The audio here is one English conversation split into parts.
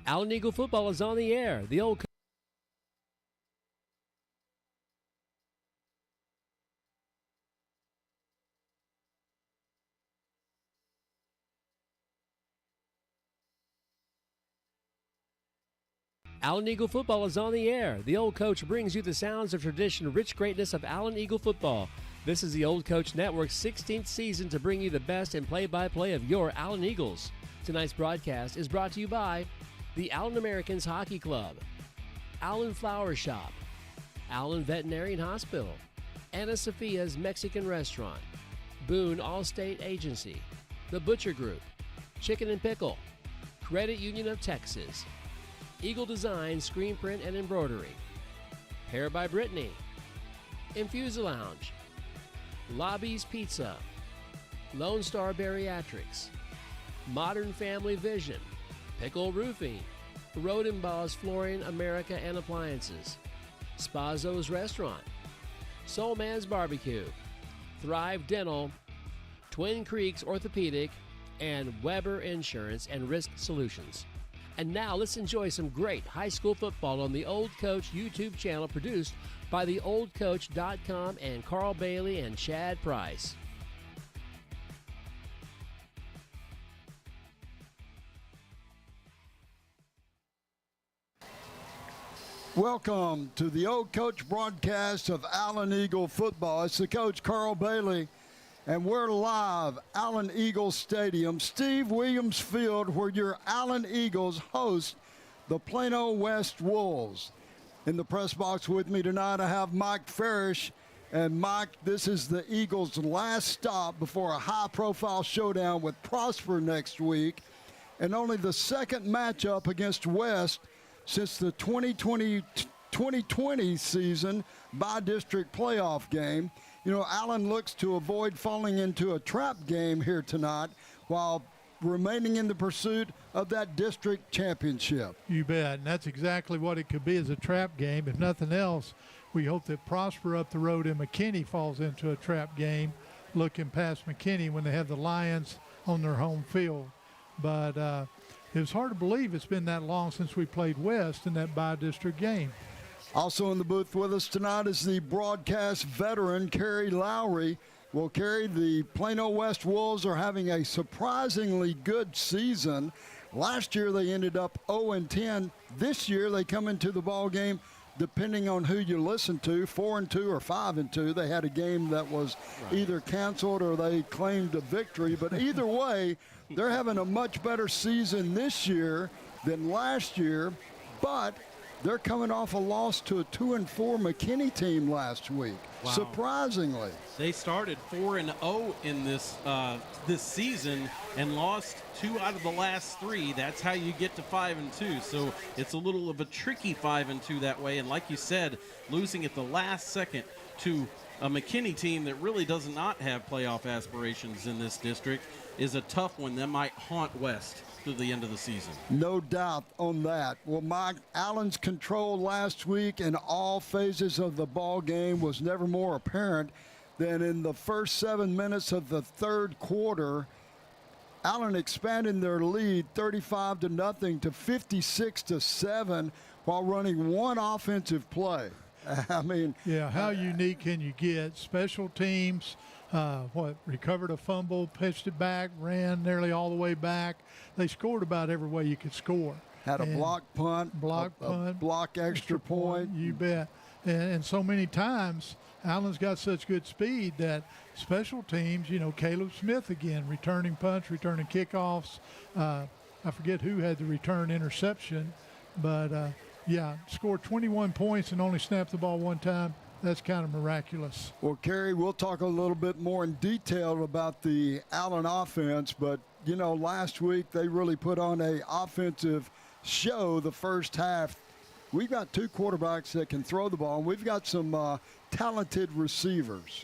Allen Eagle football is on the air. The old Allen Eagle football is on the air. The Old Coach brings you the sounds of tradition, rich greatness of Allen Eagle football. This is the Old Coach Network's 16th season to bring you the best in play-by-play of your Allen Eagles. Tonight's broadcast is brought to you by the Allen Americans Hockey Club, Allen Flower Shop, Allen Veterinarian Hospital, Anna Sophia's Mexican Restaurant, Boone Allstate Agency, The Butcher Group, Chicken and Pickle, Credit Union of Texas, Eagle Design Screen Print and Embroidery, Hair by Brittany, Infuse Lounge, Lobby's Pizza, Lone Star Bariatrics, Modern Family Vision, Pickle Roofing, Rodenbaugh's Flooring America and Appliances, Spazzo's Restaurant, Soul Man's Barbecue, Thrive Dental, Twin Creeks Orthopedic, and Weber Insurance and Risk Solutions. And now let's enjoy some great high school football on the Old Coach YouTube channel produced by theoldcoach.com and Carl Bailey and Chad Price. Welcome to the Old Coach broadcast of Allen Eagle football. It's the coach, Carl Bailey, and we're live, Allen Eagle Stadium, Steve Williams Field, where your Allen Eagles host the Plano West Wolves. In the press box with me tonight, I have Mike Farish. And Mike, this is the Eagles' last stop before a high-profile showdown with Prosper next week, and only the second matchup against West since the 2020 season by-district playoff game. You know, Allen looks to avoid falling into a trap game here tonight while remaining in the pursuit of that district championship. You bet, and that's exactly what it could be, as a trap game. If nothing else, we hope that Prosper up the road in McKinney falls into a trap game looking past McKinney when they have the Lions on their home field. But it was hard to believe it's been that long since we played West in that bi-district game. Also in the booth with us tonight is the broadcast veteran, Kerry Lowry. Well, Kerry, the Plano West Wolves are having a surprisingly good season. Last year they ended up 0-10. This year they come into the ball game, depending on who you listen to, 4-2 or 5-2. They had a game that was either canceled or they claimed a victory. But either way, they're having a much better season this year than last year. But they're coming off a loss to a 2-4 McKinney team last week. Wow. Surprisingly. They started 4-0 in this season and lost 2 out of the last 3. That's how you get to 5-2. So it's a little of a tricky 5-2 that way. And like you said, losing at the last second to a McKinney team that really does not have playoff aspirations in this district is a tough one that might haunt West through the end of the season. No doubt on that. Well, Mike, Allen's control last week in all phases of the ball game was never more apparent than in the first 7 minutes of the third quarter. Allen expanded their lead 35-0 to 56-7 while running one offensive play. I mean, yeah, how unique can you get? Special teams, recovered a fumble, pitched it back, ran nearly all the way back. They scored about every way you could score. Had a block punt, a block extra point. You bet. And so many times, Allen's got such good speed that special teams, you know, Caleb Smith again, returning punts, returning kickoffs. I forget who had the return interception, but yeah, scored 21 points and only snapped the ball one time. That's kind of miraculous. Well, Kerry, we'll talk a little bit more in detail about the Allen offense, but, you know, last week they really put on a offensive show the first half. We've got 2 quarterbacks that can throw the ball, and we've got some talented receivers.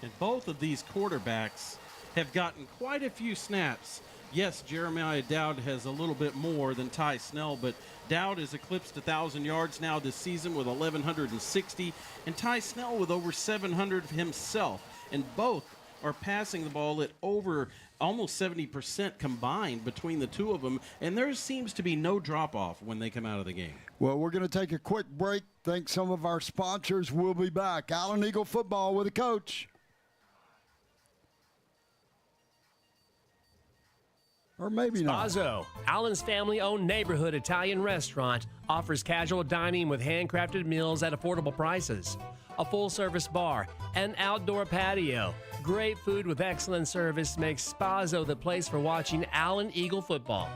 And both of these quarterbacks have gotten quite a few snaps. Yes, Jeremiah Dowd has a little bit more than Ty Snell, but Dowd has eclipsed 1,000 yards now this season with 1,160, and Ty Snell with over 700 himself. And both are passing the ball at over almost 70% combined between the two of them, and there seems to be no drop-off when they come out of the game. Well, we're going to take a quick break. Thank some of our sponsors. We'll be back. Allen Eagle football with a coach. Or maybe not. Spazzo, Allen's family-owned neighborhood Italian restaurant, offers casual dining with handcrafted meals at affordable prices, a full-service bar, an outdoor patio. Great food with excellent service makes Spazzo the place for watching Allen Eagle football.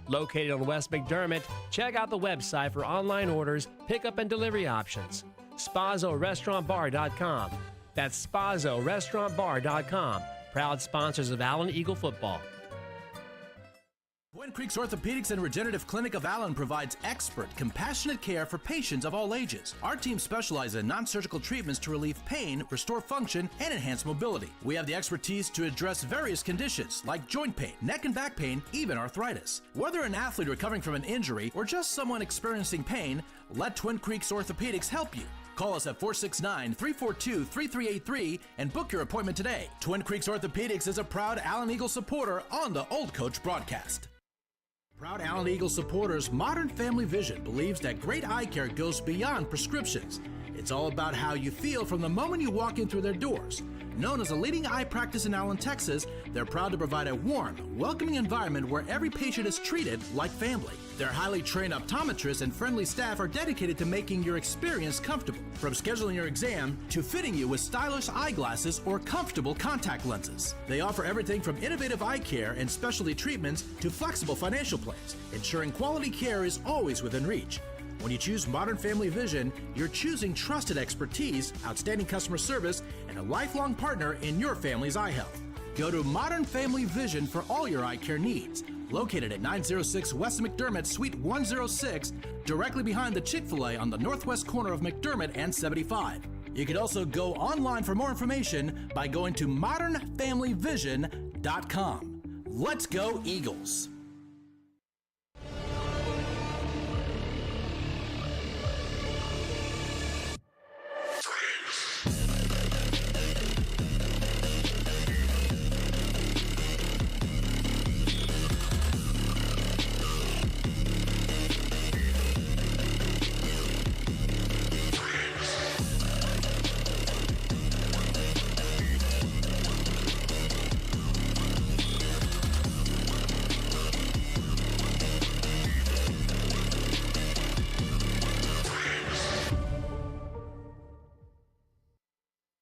Located on West McDermott, check out the website for online orders, pickup, and delivery options. SpazzoRestaurantBar.com. That's SpazzoRestaurantBar.com. Proud sponsors of Allen Eagle football. Twin Creeks Orthopedics and Regenerative Clinic of Allen provides expert, compassionate care for patients of all ages. Our team specializes in non-surgical treatments to relieve pain, restore function, and enhance mobility. We have the expertise to address various conditions like joint pain, neck and back pain, even arthritis. Whether an athlete recovering from an injury or just someone experiencing pain, let Twin Creeks Orthopedics help you. Call us at 469-342-3383 and book your appointment today. Twin Creeks Orthopedics is a proud Allen Eagle supporter on the Old Coach broadcast. Proud Allen Eagle supporters, Modern Family Vision believes that great eye care goes beyond prescriptions. It's all about how you feel from the moment you walk in through their doors. Known as a leading eye practice in Allen, Texas, they're proud to provide a warm, welcoming environment where every patient is treated like family. Their highly trained optometrists and friendly staff are dedicated to making your experience comfortable. From scheduling your exam to fitting you with stylish eyeglasses or comfortable contact lenses. They offer everything from innovative eye care and specialty treatments to flexible financial plans, ensuring quality care is always within reach. When you choose Modern Family Vision, you're choosing trusted expertise, outstanding customer service, and a lifelong partner in your family's eye health. Go to Modern Family Vision for all your eye care needs. Located at 906 West McDermott, Suite 106, directly behind the Chick-fil-A on the northwest corner of McDermott and 75. You can also go online for more information by going to modernfamilyvision.com. Let's go Eagles!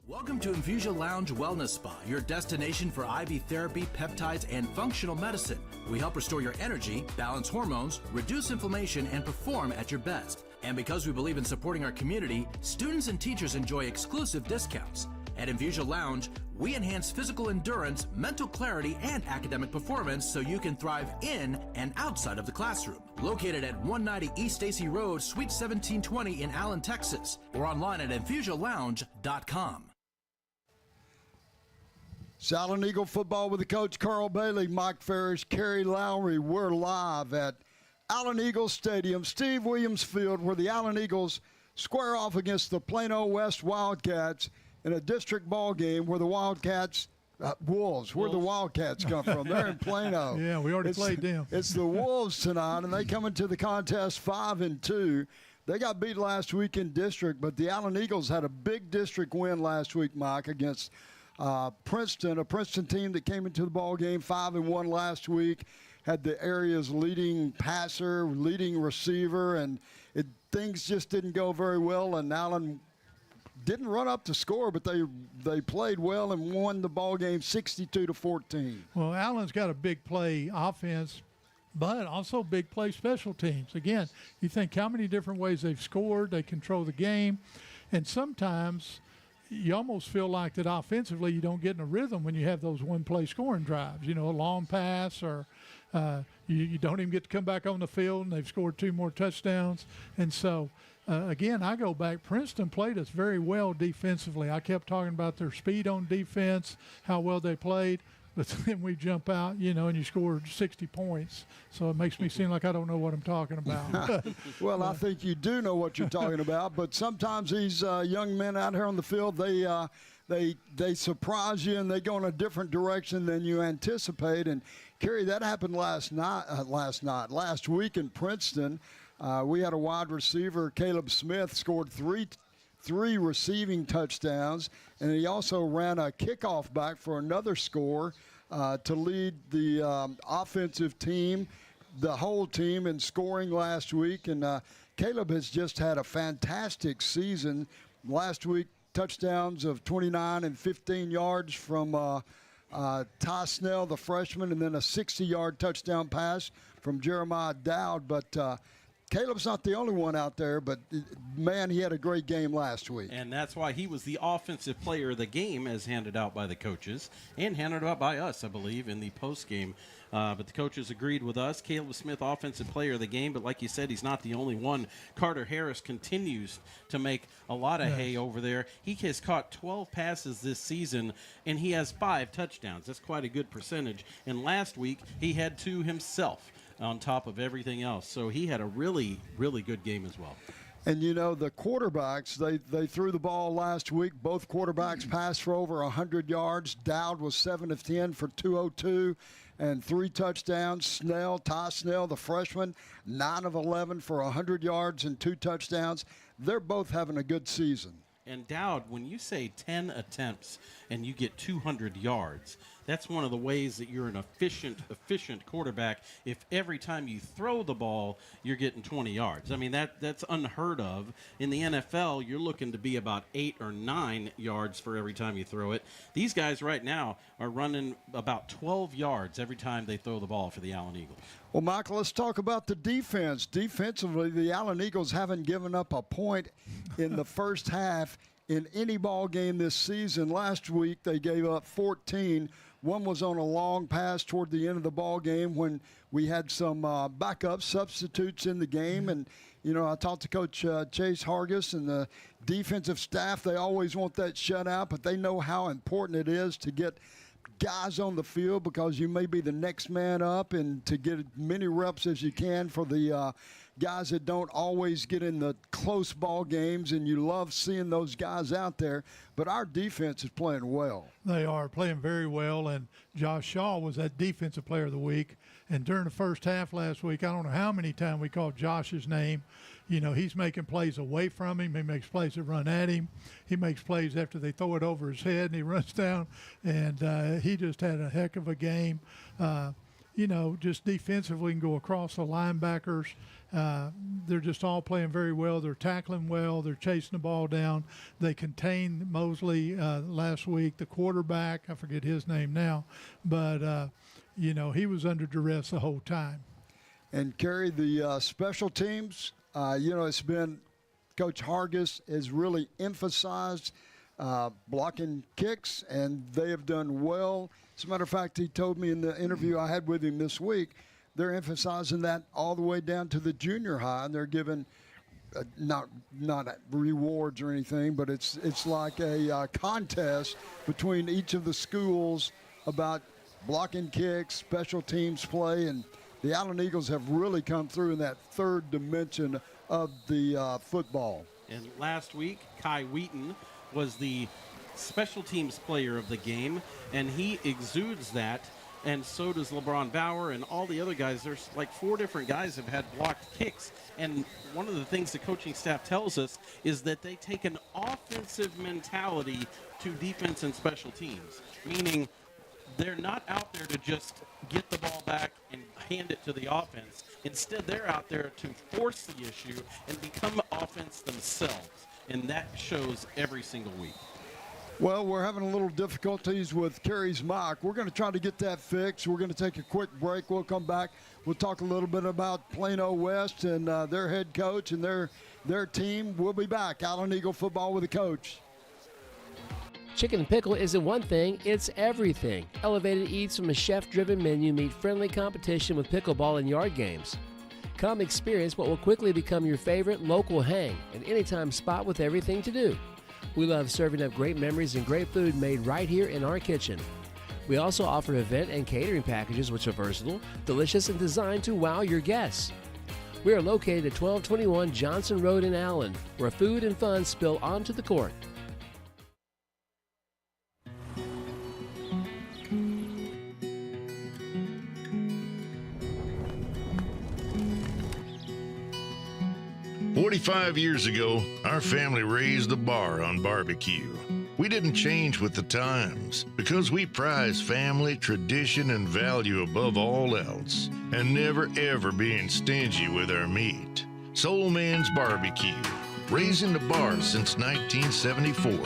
Welcome to Infusion Lounge Wellness Spa, your destination for IV therapy, peptides, and functional medicine. We help restore your energy, balance hormones, reduce inflammation, and perform at your best. And because we believe in supporting our community, students and teachers enjoy exclusive discounts. At Infusion Lounge, we enhance physical endurance, mental clarity, and academic performance so you can thrive in and outside of the classroom. Located at 190 East Stacy Road, Suite 1720 in Allen, Texas, or online at infusionlounge.com. It's Allen Eagle football with the coach Carl Bailey, Mike Ferris, Kerry Lowry. We're live at Allen Eagles Stadium, Steve Williams Field, where the Allen Eagles square off against the Plano West Wildcats in a district ball game where the Wildcats, Wolves, where the Wildcats come from. They're in Plano. Yeah, we already played them. It's the Wolves tonight, and they come into the contest 5-2. They got beat last week in district, but the Allen Eagles had a big district win last week, Mike, against Princeton, a Princeton team that came into the ball game 5-1 last week, had the area's leading passer, leading receiver, and things just didn't go very well. And Allen didn't run up to score, but they played well and won the ball game 62-14. Well, Allen's got a big play offense, but also big play special teams. Again, you think how many different ways they've scored, they control the game, and sometimes you almost feel like that offensively you don't get in a rhythm when you have those one-play scoring drives, a long pass or you don't even get to come back on the field and they've scored 2 more touchdowns. And so, again, I go back. Princeton played us very well defensively. I kept talking about their speed on defense, how well they played. But then we jump out, and you scored 60 points. So it makes me seem like I don't know what I'm talking about. Well, I think you do know what you're talking about. But sometimes these young men out here on the field, they they surprise you and they go in a different direction than you anticipate. And Kerry, that happened last week in Princeton. We had a wide receiver, Caleb Smith, scored three receiving touchdowns, and he also ran a kickoff back for another score to lead the offensive team, the whole team, in scoring last week. And Caleb has just had a fantastic season. Last week, touchdowns of 29 and 15 yards from Ty Snell, the freshman, and then a 60-yard touchdown pass from Jeremiah Dowd. But Caleb's not the only one out there, but, man, he had a great game last week. And that's why he was the offensive player of the game, as handed out by the coaches and handed out by us, I believe, in the postgame. But the coaches agreed with us. Caleb Smith, offensive player of the game. But like you said, he's not the only one. Carter Harris continues to make a lot of hay over there. He has caught 12 passes this season, and he has 5 touchdowns. That's quite a good percentage. And last week, he had 2 himself on top of everything else. So he had a really, really good game as well. And, you know, the quarterbacks, they threw the ball last week. Both quarterbacks passed for over 100 yards. Dowd was 7 of 10 for 202 and 3 touchdowns. Ty Snell, the freshman, 9 of 11 for 100 yards and 2 touchdowns. They're both having a good season. And Dowd, when you say 10 attempts and you get 200 yards, that's one of the ways that you're an efficient quarterback. If every time you throw the ball, you're getting 20 yards. I mean, that's unheard of. In the NFL, you're looking to be about 8 or 9 yards for every time you throw it. These guys right now are running about 12 yards every time they throw the ball for the Allen Eagles. Well, Michael, let's talk about the defense. Defensively, the Allen Eagles haven't given up a point in the first half in any ball game this season. Last week, they gave up 14. One was on a long pass toward the end of the ball game when we had some backup substitutes in the game. And, you know, I talked to Coach Chase Hargis and the defensive staff. They always want that shutout, but they know how important it is to get guys on the field because you may be the next man up, and to get as many reps as you can for the guys that don't always get in the close ball games, and you love seeing those guys out there. But our defense is playing well. They are playing very well, and Josh Shaw was that defensive player of the week. And during the first half last week, I don't know how many times we called Josh's name. You know, he's making plays away from him. He makes plays that run at him. He makes plays after they throw it over his head, and he runs down. And he just had a heck of a game. You know, just defensively can go across the linebackers. They're just all playing very well. They're tackling well. They're chasing the ball down. They contained Mosley last week. The quarterback, I forget his name now, but, you know, he was under duress the whole time. And, Kerry, the special teams, you know, it's been Coach Hargis has really emphasized blocking kicks, and they have done well. As a matter of fact, he told me in the interview I had with him this week, they're emphasizing that all the way down to the junior high, and they're giving not rewards or anything, but it's like a contest between each of the schools about blocking kicks, special teams play, and the Allen Eagles have really come through in that third dimension of the football. And last week, Kai Wheaton was the special teams player of the game, and he exudes that, and so does LeBron Bauer and all the other guys. There's like 4 different guys have had blocked kicks, and one of the things the coaching staff tells us is that they take an offensive mentality to defense and special teams, meaning they're not out there to just get the ball back and hand it to the offense. Instead, they're out there to force the issue and become offense themselves, and that shows every single week. Well, we're having a little difficulties with Kerry's mic. We're going to try to get that fixed. We're going to take a quick break. We'll come back. We'll talk a little bit about Plano West and their head coach and their team. We'll be back. Allen Eagle football with the coach. Chicken and pickle isn't one thing, it's everything. Elevated eats from a chef-driven menu meet friendly competition with pickleball and yard games. Come experience what will quickly become your favorite local hang, an anytime spot with everything to do. We love serving up great memories and great food made right here in our kitchen. We also offer event and catering packages which are versatile, delicious, and designed to wow your guests. We are located at 1221 Johnson Road in Allen, where food and fun spill onto the court. 45 years ago, our family raised the bar on barbecue. We didn't change with the times because we prize family, tradition, and value above all else, and never ever being stingy with our meat. Soul Man's Barbecue, raising the bar since 1974.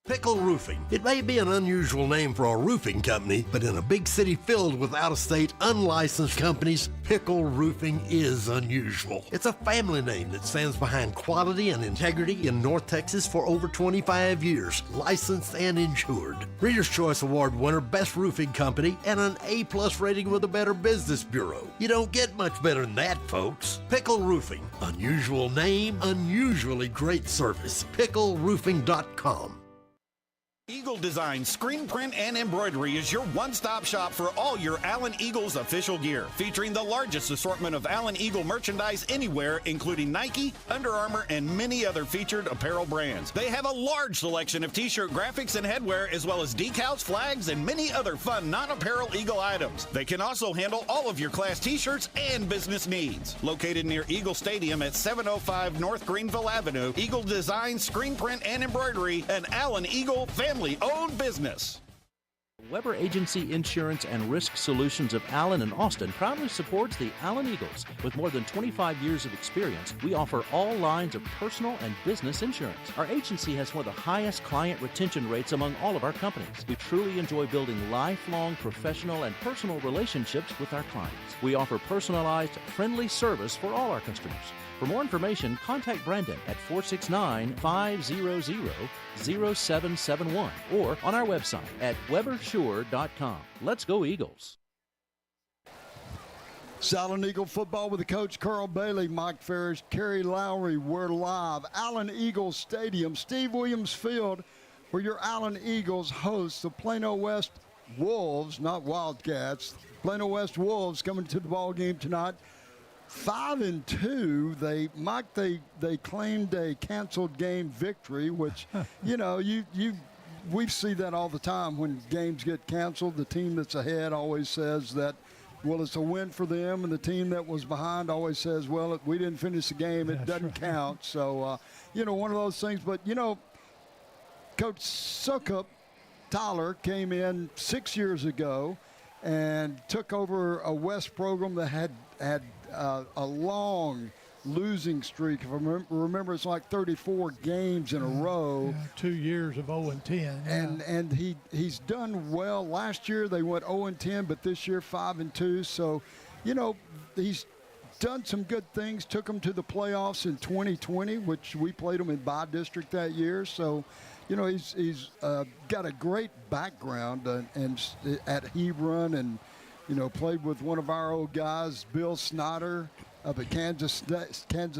Pickle Roofing. It may be an unusual name for a roofing company, but in a big city filled with out-of-state, unlicensed companies, Pickle Roofing is unusual. It's a family name that stands behind quality and integrity in North Texas for over 25 years, licensed and insured. Reader's Choice Award winner, Best Roofing Company, and an A+ rating with the Better Business Bureau. You don't get much better than that, folks. Pickle Roofing. Unusual name, unusually great service. PickleRoofing.com. Eagle Design Screen Print and Embroidery is your one-stop shop for all your Allen Eagles official gear, featuring the largest assortment of Allen Eagle merchandise anywhere, including Nike, Under Armour, and many other featured apparel brands. They have a large selection of t-shirt graphics and headwear, as well as decals, flags, and many other fun non-apparel Eagle items. They can also handle all of your class t-shirts and business needs. Located near Eagle Stadium at 705 North Greenville Avenue, Eagle Design Screen Print and Embroidery, an Allen Eagle family-owned business. Weber Agency Insurance and Risk Solutions of Allen and Austin proudly supports the Allen Eagles. With more than 25 years of experience, we offer all lines of personal and business insurance. Our agency has one of the highest client retention rates among all of our companies. We truly enjoy building lifelong professional and personal relationships with our clients. We offer personalized, friendly service for all our customers. For more information, contact Brandon at 469-500-0771 or on our website at webersure.com. Let's go Eagles. Allen Eagle football with the coach Carl Bailey, Mike Ferris, Kerry Lowry. We're live. Allen Eagles Stadium, Steve Williams Field, where your Allen Eagles host the Plano West Wolves, not Wildcats. Plano West Wolves coming to the ball game tonight. 5-2. They claimed a canceled game victory, which we see that all the time when games get canceled. The team that's ahead always says that, well, it's a win for them, and the team that was behind always says, well, we didn't finish the game, it doesn't count. So one of those things. But Coach Sukup, Tyler, came in 6 years ago and took over a West program that had a long losing streak. If I remember, it's like 34 games in a row. 2 years of 0-10. And he's done well. Last year they went 0-10, but this year 5-2. So, he's done some good things. Took them to the playoffs in 2020, which we played them in by-district that year. So, he's got a great background and at Hebron, and played with one of our old guys, Bill Snyder, up at Kansas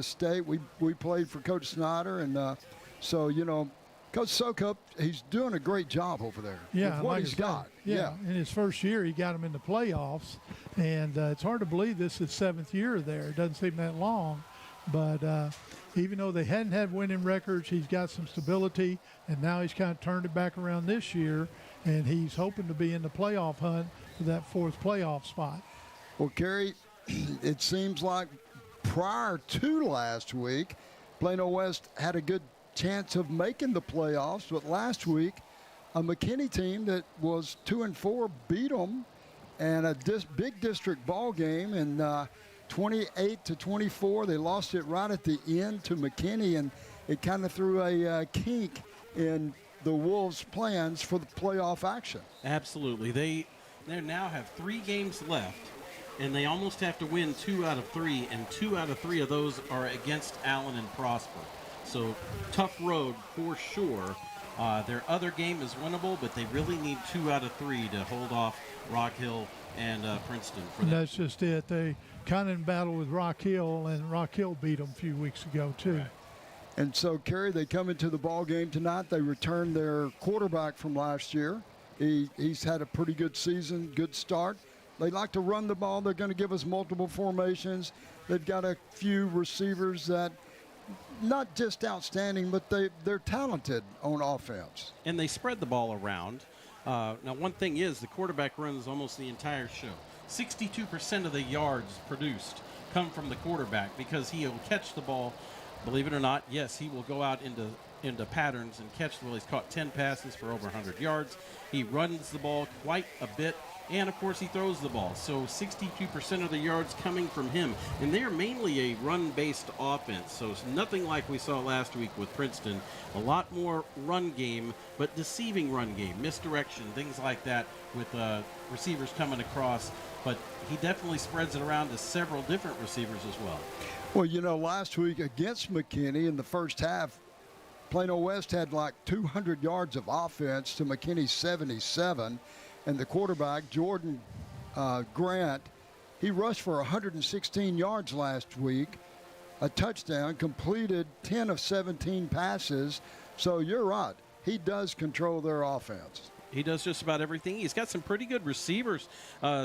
State. We played for Coach Snyder, and Coach Sukup, he's doing a great job over there. Yeah, with what he's got. Yeah, in his first year, he got him in the playoffs, and it's hard to believe this is 7th year there. It doesn't seem that long, but even though they hadn't had winning records, he's got some stability, and now he's kind of turned it back around this year, and he's hoping to be in the playoff hunt for that 4th playoff spot. Well, Kerry, it seems like prior to last week, Plano West had a good chance of making the playoffs, but last week, a McKinney team that was 2-4 beat them, and a big district ball game, and 28-24. They lost it right at the end to McKinney, and it kind of threw a kink in the Wolves' plans for the playoff action. Absolutely. They now have 3 games left, and they almost have to win 2 out of 3, and 2 out of 3 of those are against Allen and Prosper. So tough road for sure. Their other game is winnable, but they really need 2 out of 3 to hold off Rock Hill and Princeton. That's just it. They kind of in battle with Rock Hill, and Rock Hill beat them a few weeks ago too. Right. And so, Kerry, they come into the ball game tonight. They return their quarterback from last year. He's had a pretty good season, good start. They like to run the ball. They're going to give us multiple formations. They've got a few receivers that not just outstanding, but they're talented on offense. And they spread the ball around. Now, one thing is the quarterback runs almost the entire show. 62% of the yards produced come from the quarterback, because he'll catch the ball. Believe it or not, yes, he will go out into patterns and catch the ball. He's caught 10 passes for over 100 yards. He runs the ball quite a bit, and, of course, he throws the ball. So 62% of the yards coming from him. And they're mainly a run-based offense, so it's nothing like we saw last week with Princeton. A lot more run game, but deceiving run game, misdirection, things like that with receivers coming across. But he definitely spreads it around to several different receivers as well. Well, you know, last week against McKinney in the first half, Plano West had like 200 yards of offense to McKinney's 77. And the quarterback, Jordan Grant, he rushed for 116 yards last week, a touchdown, completed 10 of 17 passes. So you're right. He does control their offense. He does just about everything. He's got some pretty good receivers,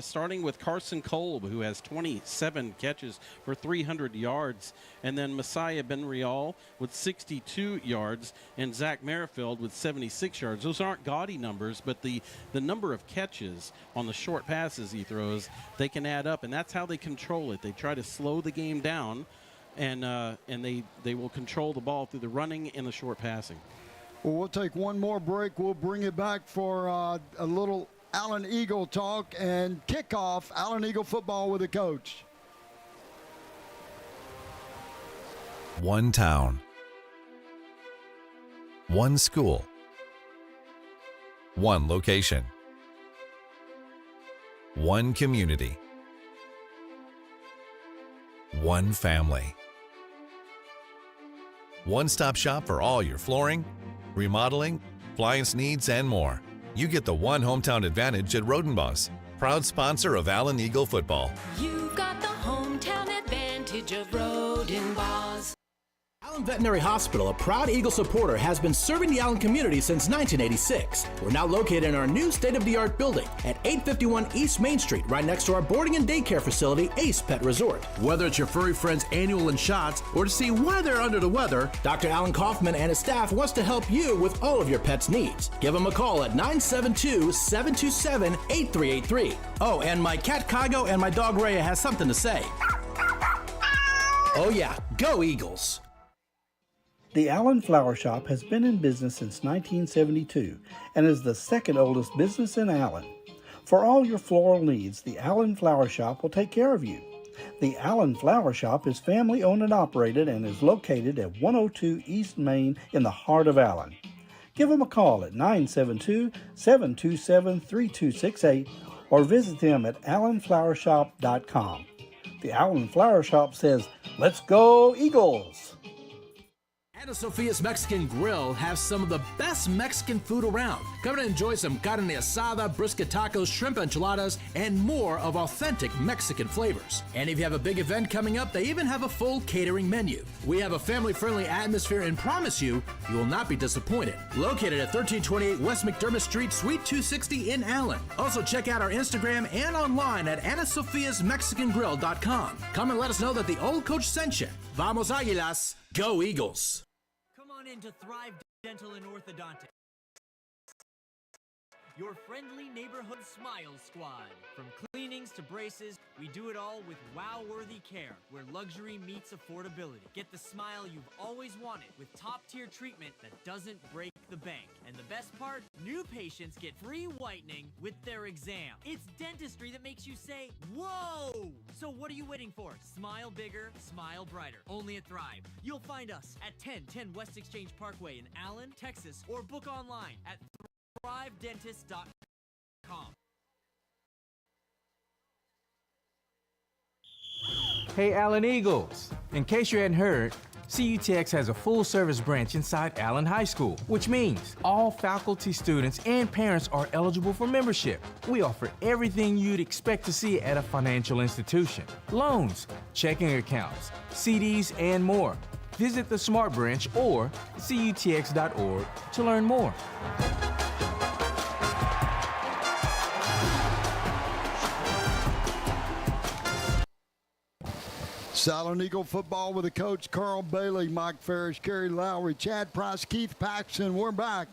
starting with Carson Kolb, who has 27 catches for 300 yards, and then Messiah Ben-Rial with 62 yards, and Zach Merrifield with 76 yards. Those aren't gaudy numbers, but the number of catches on the short passes he throws, they can add up, and that's how they control it. They try to slow the game down, and they will control the ball through the running and the short passing. Well, we'll take one more break. We'll bring it back for a little Allen Eagle talk and kickoff Allen Eagle football with a coach. One town, one school, one location, one community, one family. One-stop shop for all your flooring, remodeling, appliance needs, and more. You get the one hometown advantage at Rodenbos, proud sponsor of Allen Eagle football. You've got the hometown advantage of Rodenbos. Allen Veterinary Hospital, a proud Eagle supporter, has been serving the Allen community since 1986. We're now located in our new state-of-the-art building at 851 East Main Street, right next to our boarding and daycare facility, Ace Pet Resort. Whether it's your furry friend's annual and shots or to see why they're under the weather, Dr. Alan Kaufman and his staff wants to help you with all of your pet's needs. Give them a call at 972-727-8383. Oh, and my cat Kago and my dog Rhea has something to say. Oh yeah, go Eagles! The Allen Flower Shop has been in business since 1972 and is the second oldest business in Allen. For all your floral needs, the Allen Flower Shop will take care of you. The Allen Flower Shop is family owned and operated and is located at 102 East Main in the heart of Allen. Give them a call at 972-727-3268 or visit them at allenflowershop.com. The Allen Flower Shop says, "Let's go Eagles!" Ana Sophia's Mexican Grill has some of the best Mexican food around. Come and enjoy some carne asada, brisket tacos, shrimp enchiladas, and more of authentic Mexican flavors. And if you have a big event coming up, they even have a full catering menu. We have a family-friendly atmosphere and promise you will not be disappointed. Located at 1328 West McDermott Street, Suite 260 in Allen. Also check out our Instagram and online at AnaSophiasMexicanGrill.com. Come and let us know that the old coach sent you. Vamos Águilas, go Eagles! Into Thrive Dental and Orthodontics, your friendly neighborhood smile squad. From cleanings to braces, we do it all with wow-worthy care, where luxury meets affordability. Get the smile you've always wanted with top-tier treatment that doesn't break the bank. And the best part, new patients get free whitening with their exam. It's dentistry that makes you say, whoa! So what are you waiting for? Smile bigger, smile brighter. Only at Thrive. You'll find us at 1010 West Exchange Parkway in Allen, Texas, or book online at thrivedentist.com. Hey Allen Eagles! In case you hadn't heard, CUTX has a full-service branch inside Allen High School, which means all faculty, students, and parents are eligible for membership. We offer everything you'd expect to see at a financial institution: loans, checking accounts, CDs, and more. Visit the Smart Branch or cutx.org to learn more. Allen Eagle football with the coach Carl Bailey, Mike Ferris, Kerry Lowry, Chad Price, Keith Paxton. We're back.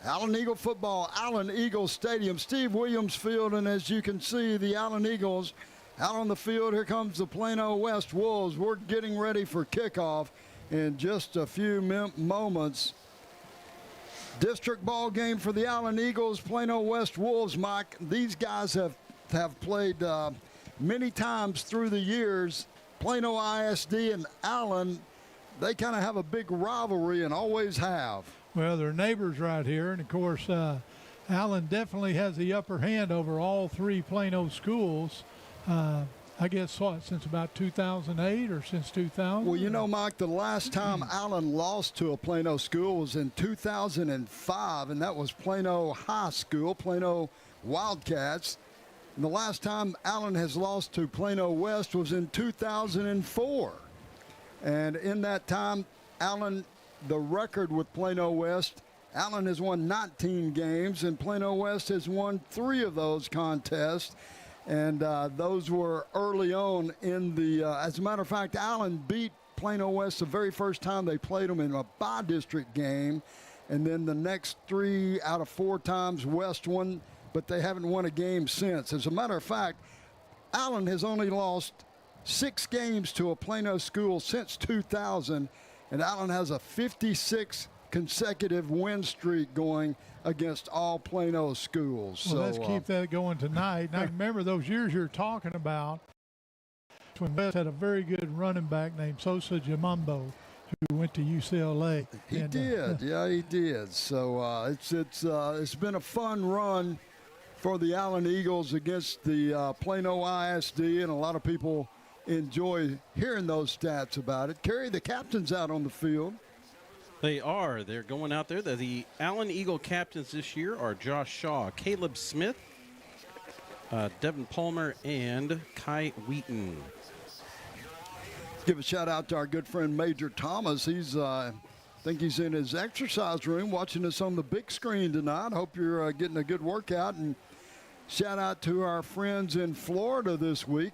Allen Eagle football, Allen Eagle Stadium, Steve Williams Field, and as you can see, the Allen Eagles Out on the field, here comes the Plano West Wolves. We're getting ready for kickoff in just a few moments. District ball game for the Allen Eagles, Plano West Wolves, Mike. These guys have played many times through the years. Plano ISD and Allen, they kind of have a big rivalry and always have. Well, they're neighbors right here, and of course, Allen definitely has the upper hand over all three Plano schools. I guess since about 2008 or since 2000? Well, you know, Mike, the last time Allen lost to a Plano school was in 2005, and that was Plano High School, Plano Wildcats. And the last time Allen has lost to Plano West was in 2004. And in that time, Allen, the record with Plano West, Allen has won 19 games, and Plano West has won 3 of those contests. And those were early on in the, as a matter of fact, Allen beat Plano West the very first time they played them in a by-district game. And then the next 3 out of 4 times West won, but they haven't won a game since. As a matter of fact, Allen has only lost 6 games to a Plano school since 2000, and Allen has a 56 consecutive win streak going against all Plano schools. Well, so let's keep that going tonight. And I remember those years you're talking about when West had a very good running back named Sosa Jamambo, who went to UCLA. He did. Yeah, he did. So it's been a fun run for the Allen Eagles against the Plano ISD, and a lot of people enjoy hearing those stats about it. Kerry, the captain's out on the field. They are. They're going out there. The Allen Eagle captains this year are Josh Shaw, Caleb Smith, Devin Palmer, and Kai Wheaton. Give a shout out to our good friend Major Thomas. He's, I think he's in his exercise room watching us on the big screen tonight. Hope you're getting a good workout. And shout out to our friends in Florida this week.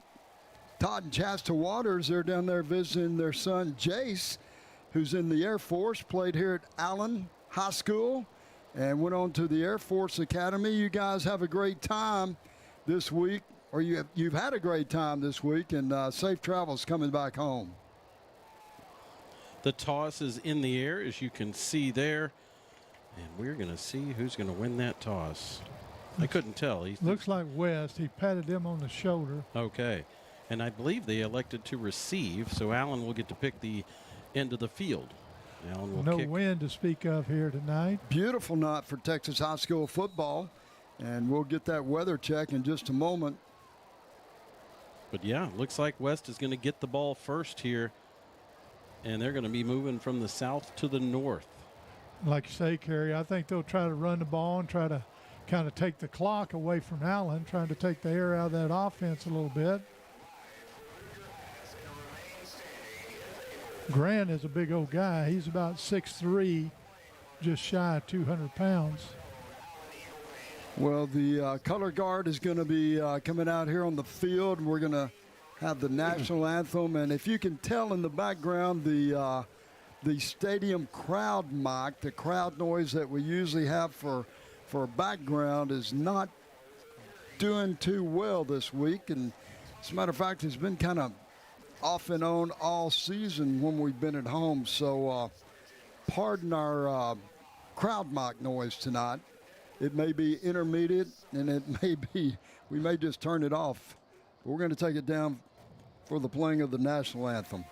Todd and Chasta Waters, they're down there visiting their son Jace, who's in the Air Force, played here at Allen High School and went on to the Air Force Academy. You guys have a great time this week, or you've had a great time this week, and safe travels coming back home. The toss is in the air, as you can see there, and we're going to see who's going to win that toss. I couldn't tell. Looks like West. He patted him on the shoulder. Okay, and I believe they elected to receive, so Allen will get to pick the end of the field. Allen will no kick. wind to speak of here tonight. Beautiful night for Texas high school football, and we'll get that weather check in just a moment. But yeah, looks like West is going to get the ball first here, and they're going to be moving from the south to the north. Like you say, Kerry, I think they'll try to run the ball and try to kind of take the clock away from Allen, trying to take the air out of that offense a little bit. Grant is a big old guy. He's about 6'3", just shy of 200 pounds. Well, the color guard is going to be coming out here on the field. We're going to have the national anthem, and if you can tell in the background, the stadium crowd mic, the crowd noise that we usually have for background, is not doing too well this week. And as a matter of fact, it's been kind of off and on all season when we've been at home. So pardon our crowd mic noise tonight. It may be intermediate, and it may be, we may just turn it off. We're going to take it down for the playing of the national anthem.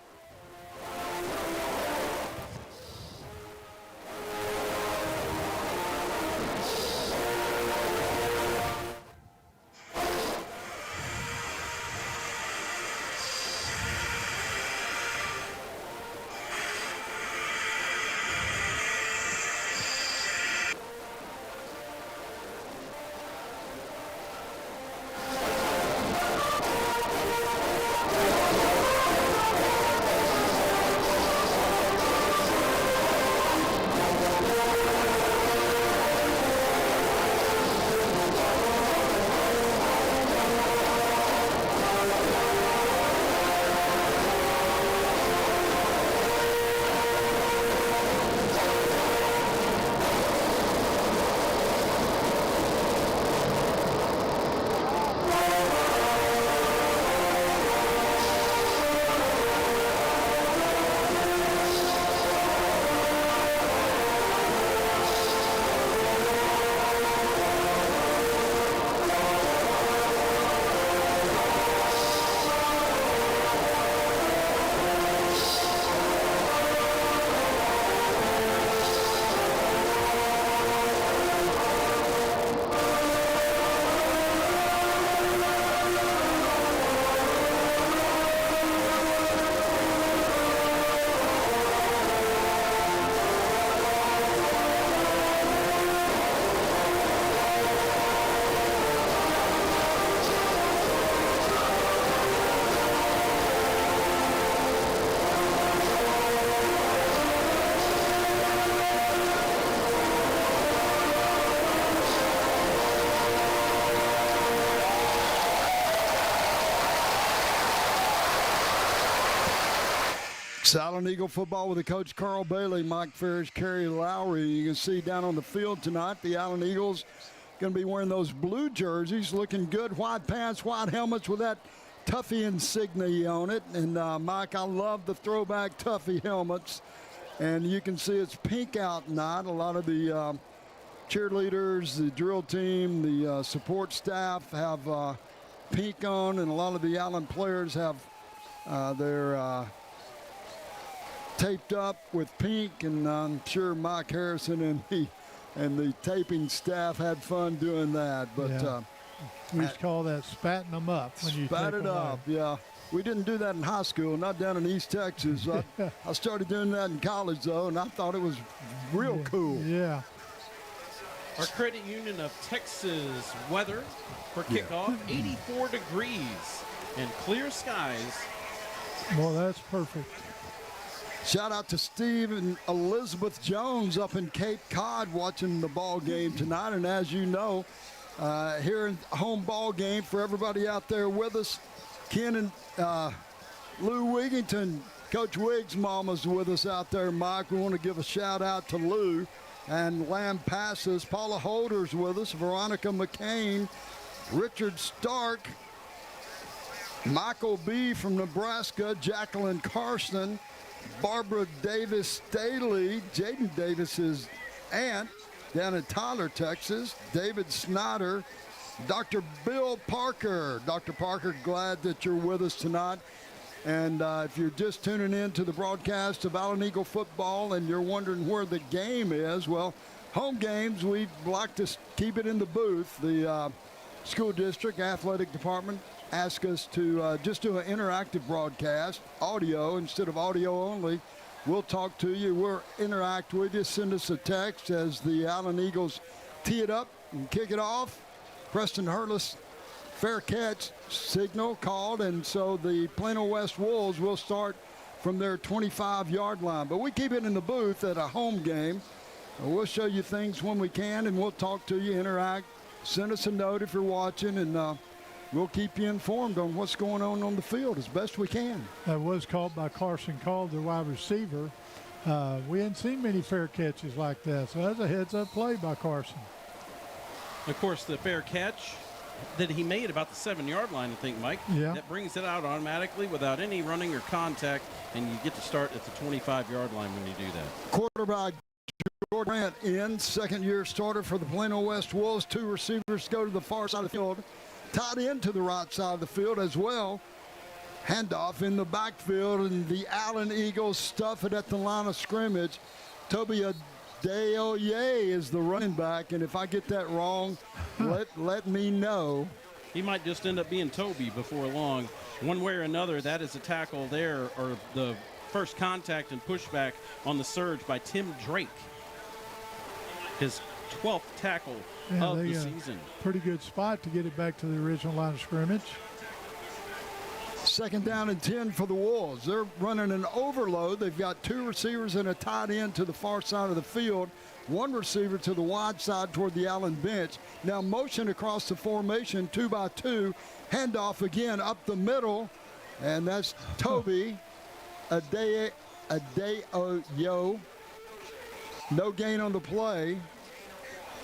It's Allen Eagle football with the coach Carl Bailey, Mike Ferris, Kerry Lowry. You can see down on the field tonight, the Allen Eagles going to be wearing those blue jerseys, looking good, white pants, white helmets with that Tuffy insignia on it. And Mike, I love the throwback Tuffy helmets. And you can see it's pink out tonight. A lot of the cheerleaders, the drill team, the support staff have pink on, and a lot of the Allen players have their taped up with pink, and I'm sure Mike Harrison and the taping staff had fun doing that. But yeah. We used to call that spatting them up. When you spat it up, yeah. We didn't do that in high school, not down in East Texas. I started doing that in college, though, and I thought it was real cool. Yeah. Our Credit Union of Texas weather for kickoff, 84 degrees and clear skies. Well, that's perfect. Shout out to Steve and Elizabeth Jones up in Cape Cod watching the ball game tonight. And as you know, here in home ball game for everybody out there with us, Ken and Lou Wigington, Coach Wiggs' mama's with us out there, Mike. We want to give a shout out to Lou and Lamb Passes. Paula Holder's with us, Veronica McCain, Richard Stark, Michael B. from Nebraska, Jacqueline Carson, Barbara Davis Staley, Jaden Davis's aunt down in Tyler, Texas, David Snyder, Dr. Bill Parker. Dr. Parker, glad that you're with us tonight. And if you're just tuning in to the broadcast of Allen Eagle football and you're wondering where the game is, well, home games, we like to keep it in the booth. The school district athletic department asked us to just do an interactive broadcast, audio instead of audio only. We'll talk to you. We'll interact with you. Send us a text as the Allen Eagles tee it up and kick it off. Preston Hurlis, fair catch signal called, and so the Plano West Wolves will start from their 25-yard line. But we keep it in the booth at a home game. We'll show you things when we can, and we'll talk to you, interact. Send us a note if you're watching, and we'll keep you informed on what's going on the field as best we can. That was called by Carson Call, the wide receiver. We hadn't seen many fair catches like that, so that's a heads-up play by Carson. Of course, the fair catch that he made about the 7-yard line, I think, Mike. Yeah. That brings it out automatically without any running or contact, and you get to start at the 25-yard line when you do that. Quarterback Jordan Grant in, second-year starter for the Plano West Wolves. Two receivers go to the far side of the field. Tied into the right side of the field as well. Handoff in the backfield, and the Allen Eagles stuff it at the line of scrimmage. Toby Adeoye is the running back, and if I get that wrong, let me know. He might just end up being Toby before long. One way or another, that is a tackle there, or the first contact and pushback on the surge by Tim Drake. His 12th tackle of the season. Pretty good spot to get it back to the original line of scrimmage. Second down and 10 for the Wolves. They're running an overload. They've got two receivers and a tight end to the far side of the field. One receiver to the wide side toward the Allen bench. Now motion across the formation, 2-by-2. Handoff again up the middle. And that's Toby Adeoyo. No gain on the play.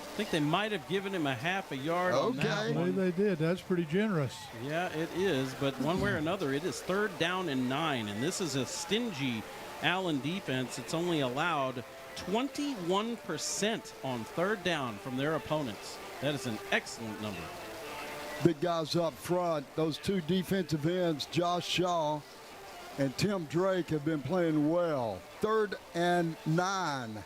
I think they might have given him a half a yard on that one. They did. That's pretty generous. Yeah, it is. But one way or another, it is 3rd down and 9. And this is a stingy Allen defense. It's only allowed 21% on 3rd down from their opponents. That is an excellent number. Big guys up front. Those two defensive ends, Josh Shaw and Tim Drake, have been playing well. 3rd and 9.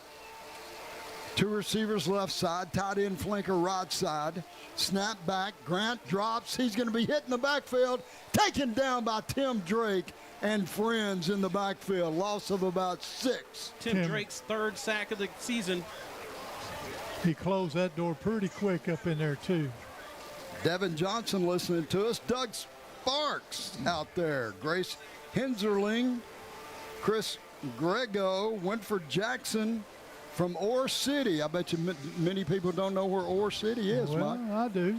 Two receivers left side, tight end flanker right side. Snap back, Grant drops. He's going to be hit in the backfield, taken down by Tim Drake and friends in the backfield. Loss of about 6. Tim Drake's 3rd sack of the season. He closed that door pretty quick up in there, too. Devin Johnson listening to us. Doug Sparks out there. Grace Henserling, Chris Grego, Winford Jackson from Ore City. I bet you many people don't know where Ore City is, well, Mike. I do.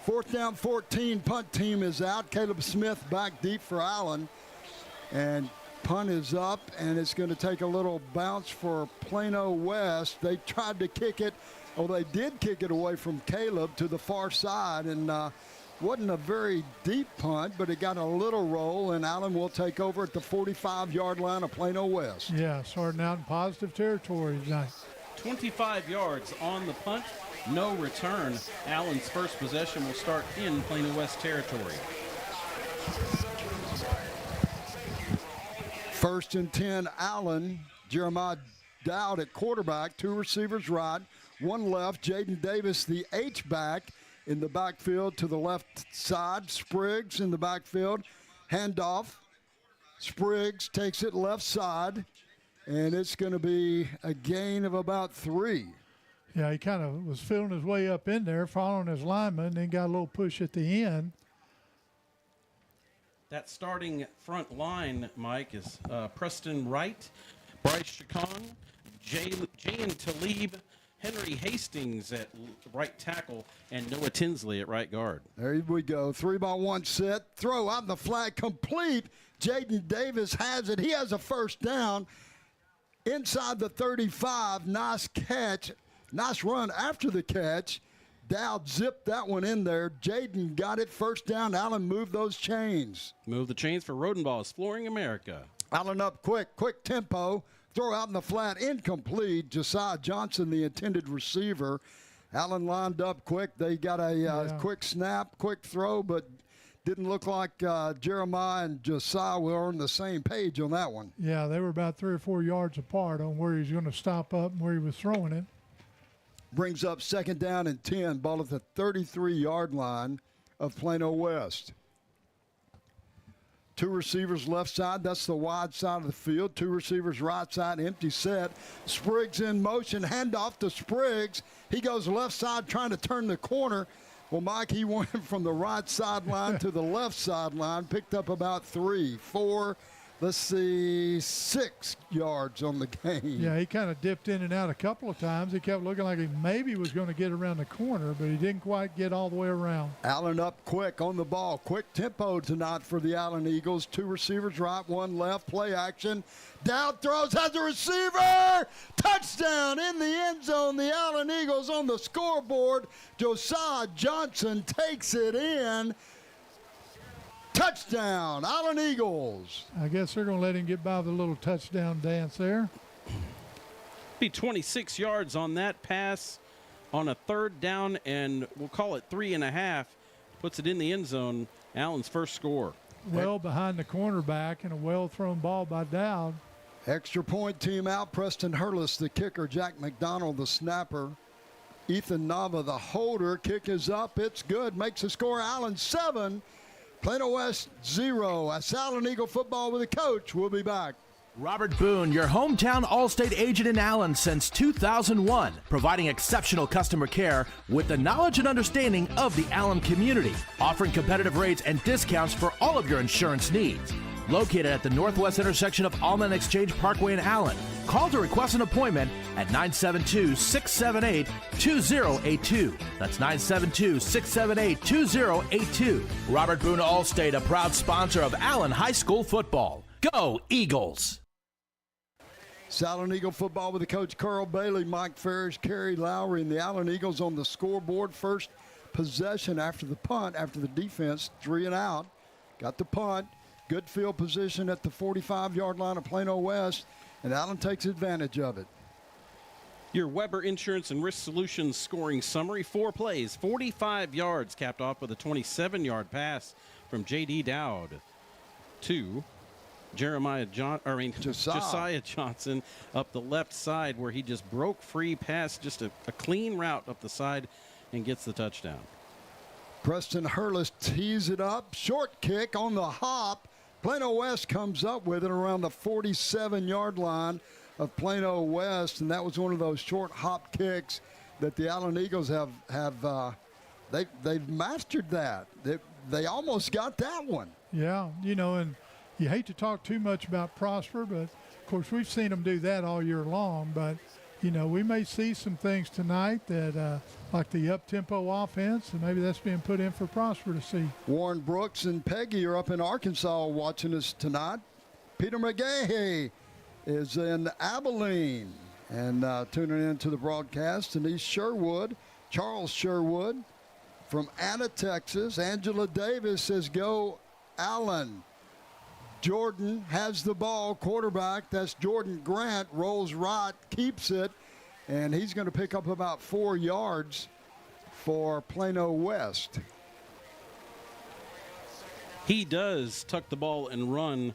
4th down, 14. Punt team is out. Caleb Smith back deep for Allen. And punt is up, and it's going to take a little bounce for Plano West. They tried to kick it. Oh, they did kick it away from Caleb to the far side, and wasn't a very deep punt, but it got a little roll, and Allen will take over at the 45-yard line of Plano West. Yeah, starting out in positive territory tonight. 25 yards on the punt, no return. Allen's first possession will start in Plano West territory. 1st and 10, Allen. Jeremiah Dowd at quarterback, 2 receivers right, 1 left. Jaden Davis, the H-back, in the backfield to the left side. Spriggs in the backfield. Handoff. Spriggs takes it left side, and it's going to be a gain of about 3. Yeah, he kind of was feeling his way up in there, following his lineman, then got a little push at the end. That starting front line, Mike, is Preston Wright, Bryce Chacon, Jayan Talib, Henry Hastings at right tackle, and Noah Tinsley at right guard. There we go. 3-by-1 set. Throw out the flag. Complete. Jaden Davis has it. He has a first down inside the 35. Nice catch. Nice run after the catch. Dowd zipped that one in there. Jaden got it. First down. Allen moved those chains. Move the chains for Rodenball's Flooring America. Allen up quick tempo. Throw out in the flat, incomplete. Josiah Johnson, the intended receiver. Allen lined up quick. They got a quick snap, quick throw, but didn't look like Jeremiah and Josiah were on the same page on that one. Yeah, they were about 3 or 4 yards apart on where he's going to stop up and where he was throwing it. Brings up 2nd down and 10. Ball at the 33-yard line of Plano West. 2 receivers left side. That's the wide side of the field. 2 receivers right side. Empty set. Spriggs in motion. Handoff to Spriggs. He goes left side trying to turn the corner. Well, Mike, he went from the right sideline to the left sideline. Picked up about 3, 4, 6 yards on the game. Yeah, he kind of dipped in and out a couple of times. He kept looking like he maybe was going to get around the corner, but he didn't quite get all the way around. Allen up quick on the ball. Quick tempo tonight for the Allen Eagles. 2 receivers right, 1 left. Play action. Dowd throws, has a receiver. Touchdown in the end zone. The Allen Eagles on the scoreboard. Josiah Johnson takes it in. Touchdown, Allen Eagles. I guess they're going to let him get by with a little touchdown dance there. Be 26 yards on that pass on a 3rd down, and we'll call it 3.5. Puts it in the end zone. Allen's first score. Well behind the cornerback and a well-thrown ball by Dowd. Extra point team out. Preston Hurlis, the kicker. Jack McDonald, the snapper. Ethan Nava, the holder. Kick is up. It's good. Makes the score. Allen 7. Plano West 0. That's Allen Eagle football with a coach. We'll be back. Robert Boone, your hometown Allstate agent in Allen since 2001, providing exceptional customer care with the knowledge and understanding of the Allen community, offering competitive rates and discounts for all of your insurance needs. Located at the northwest intersection of Allen Exchange Parkway in Allen. Call to request an appointment at 972-678-2082. That's 972-678-2082. Robert Boone Allstate, a proud sponsor of Allen High School football. Go Eagles! Allen Eagle football with the coach Carl Bailey, Mike Ferris, Kerry Lowry, and the Allen Eagles on the scoreboard. First possession after the punt, after the defense, 3 and out. Got the punt. Good field position at the 45-yard line of Plano West, and Allen takes advantage of it. Your Weber Insurance and Risk Solutions scoring summary. 4 plays, 45 yards, capped off with a 27-yard pass from J.D. Dowd to Josiah Johnson up the left side, where he just broke free, past just a clean route up the side and gets the touchdown. Preston Hurlis tees it up. Short kick on the hop. Plano West comes up with it around the 47-yard line of Plano West, and that was one of those short hop kicks that the Allen Eagles they've mastered that. They almost got that one. Yeah, and you hate to talk too much about Prosper, but of course we've seen them do that all year long. But we may see some things tonight that like the up-tempo offense, and maybe that's being put in for Prosper to see. Warren Brooks and Peggy are up in Arkansas watching us tonight. Peter McGahey is in Abilene. And tuning in to the broadcast, Denise Sherwood, Charles Sherwood from Anna, Texas. Angela Davis says, go Allen. Jordan has the ball, quarterback. That's Jordan Grant, rolls right, keeps it, and he's going to pick up about 4 yards for Plano West. He does tuck the ball and run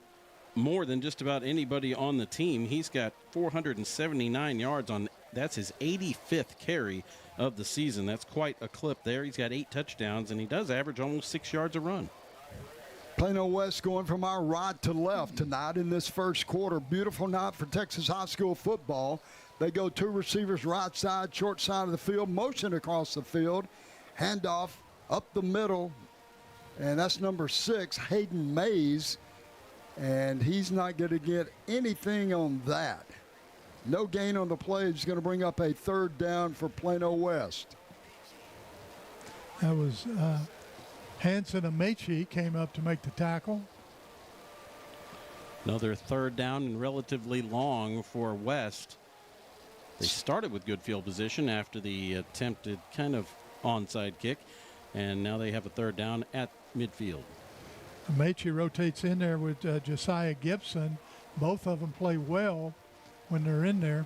more than just about anybody on the team. He's got 479 yards on, that's his 85th carry of the season. That's quite a clip there. He's got 8 touchdowns, and he does average almost 6 yards a run. Plano West going from our right to left tonight in this first quarter. Beautiful night for Texas high school football. They go 2 receivers right side, short side of the field, motion across the field, handoff up the middle, and that's number 6, Hayden Mays. And he's not going to get anything on that. No gain on the play. He's going to bring up a 3rd down for Plano West. That was Hanson Amechi came up to make the tackle. Another 3rd down and relatively long for West. They started with good field position after the attempted kind of onside kick, and now they have a 3rd down at midfield. Amechi rotates in there with Josiah Gibson. Both of them play well when they're in there.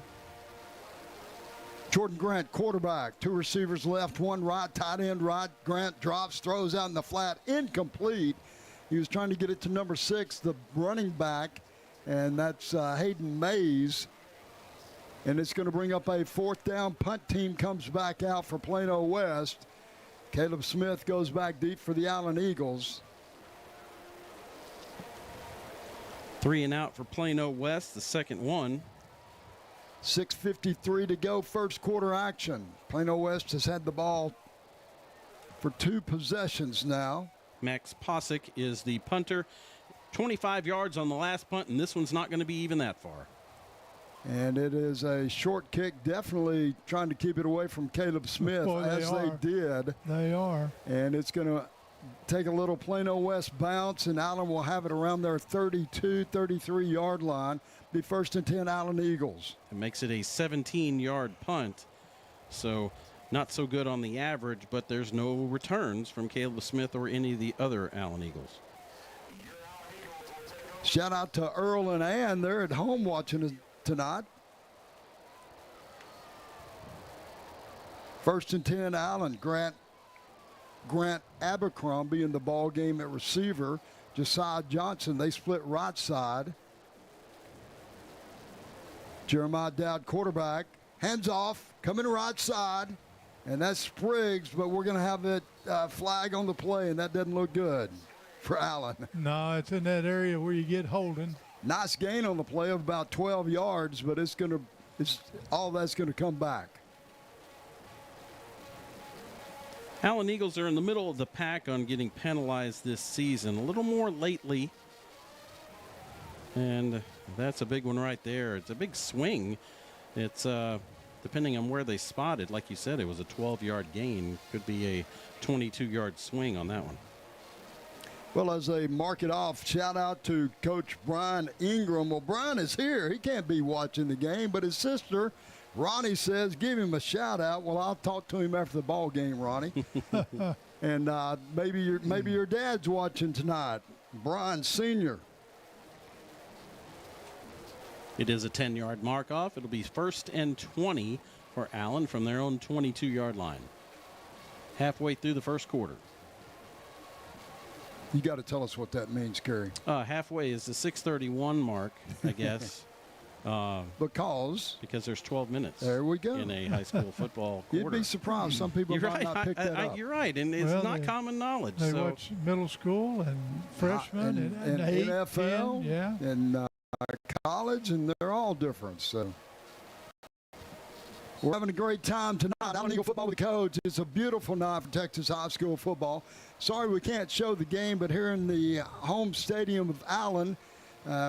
Jordan Grant, quarterback. 2 receivers left, 1 right, tight end right. Grant drops, throws out in the flat, incomplete. He was trying to get it to number 6, the running back, and that's Hayden Mays. And it's going to bring up a 4th down. Punt team comes back out for Plano West. Caleb Smith goes back deep for the Allen Eagles. 3 and out for Plano West, the second one. 6:53 to go, first quarter action. Plano West has had the ball for 2 possessions now. Max Posick is the punter. 25 yards on the last punt, and this one's not going to be even that far. And it is a short kick, definitely trying to keep it away from Caleb Smith, Boy, they did. They are. And it's going to take a little Plano West bounce, and Allen will have it around their 32, 33-yard line. Be 1st and 10 Allen Eagles. It makes it a 17-yard punt. So not so good on the average, but there's no returns from Caleb Smith or any of the other Allen Eagles. Shout out to Earl and Ann. They're at home watching us tonight. 1st and 10 Allen. Grant Abercrombie in the ball game at receiver. Josiah Johnson, they split right side. Jeremiah Dowd, quarterback. Hands off, coming right side. And that's Spriggs, but we're going to have it flag on the play, and that doesn't look good for Allen. No, it's in that area where you get holding. Nice gain on the play of about 12 yards, but all that's going to come back. Allen Eagles are in the middle of the pack on getting penalized this season. A little more lately. And that's a big one right there. It's a big swing. It's depending on where they spotted. Like you said, it was a 12-yard gain. Could be a 22-yard swing on that one. Well, as they mark it off, shout out to Coach Brian Ingram. Well, Brian is here. He can't be watching the game, but his sister, Ronnie, says give him a shout out. Well, I'll talk to him after the ball game, Ronnie. And maybe your dad's watching tonight, Brian Sr. It is a 10-yard mark off. It'll be 1st and 20 for Allen from their own 22-yard line. Halfway through the first quarter. You got to tell us what that means, Kerry. Halfway is the 6:31 mark, I guess. Because there's 12 minutes. There we go. In a high school football quarter. You'd be surprised. Some people might not pick that up. You're right, and it's not common knowledge. They watch middle school and freshmen and NFL, 10, and college, and they're all different. So we're having a great time tonight. Allen Eagle football with the coach. It's a beautiful night for Texas high school football. Sorry we can't show the game, but here in the home stadium of Allen,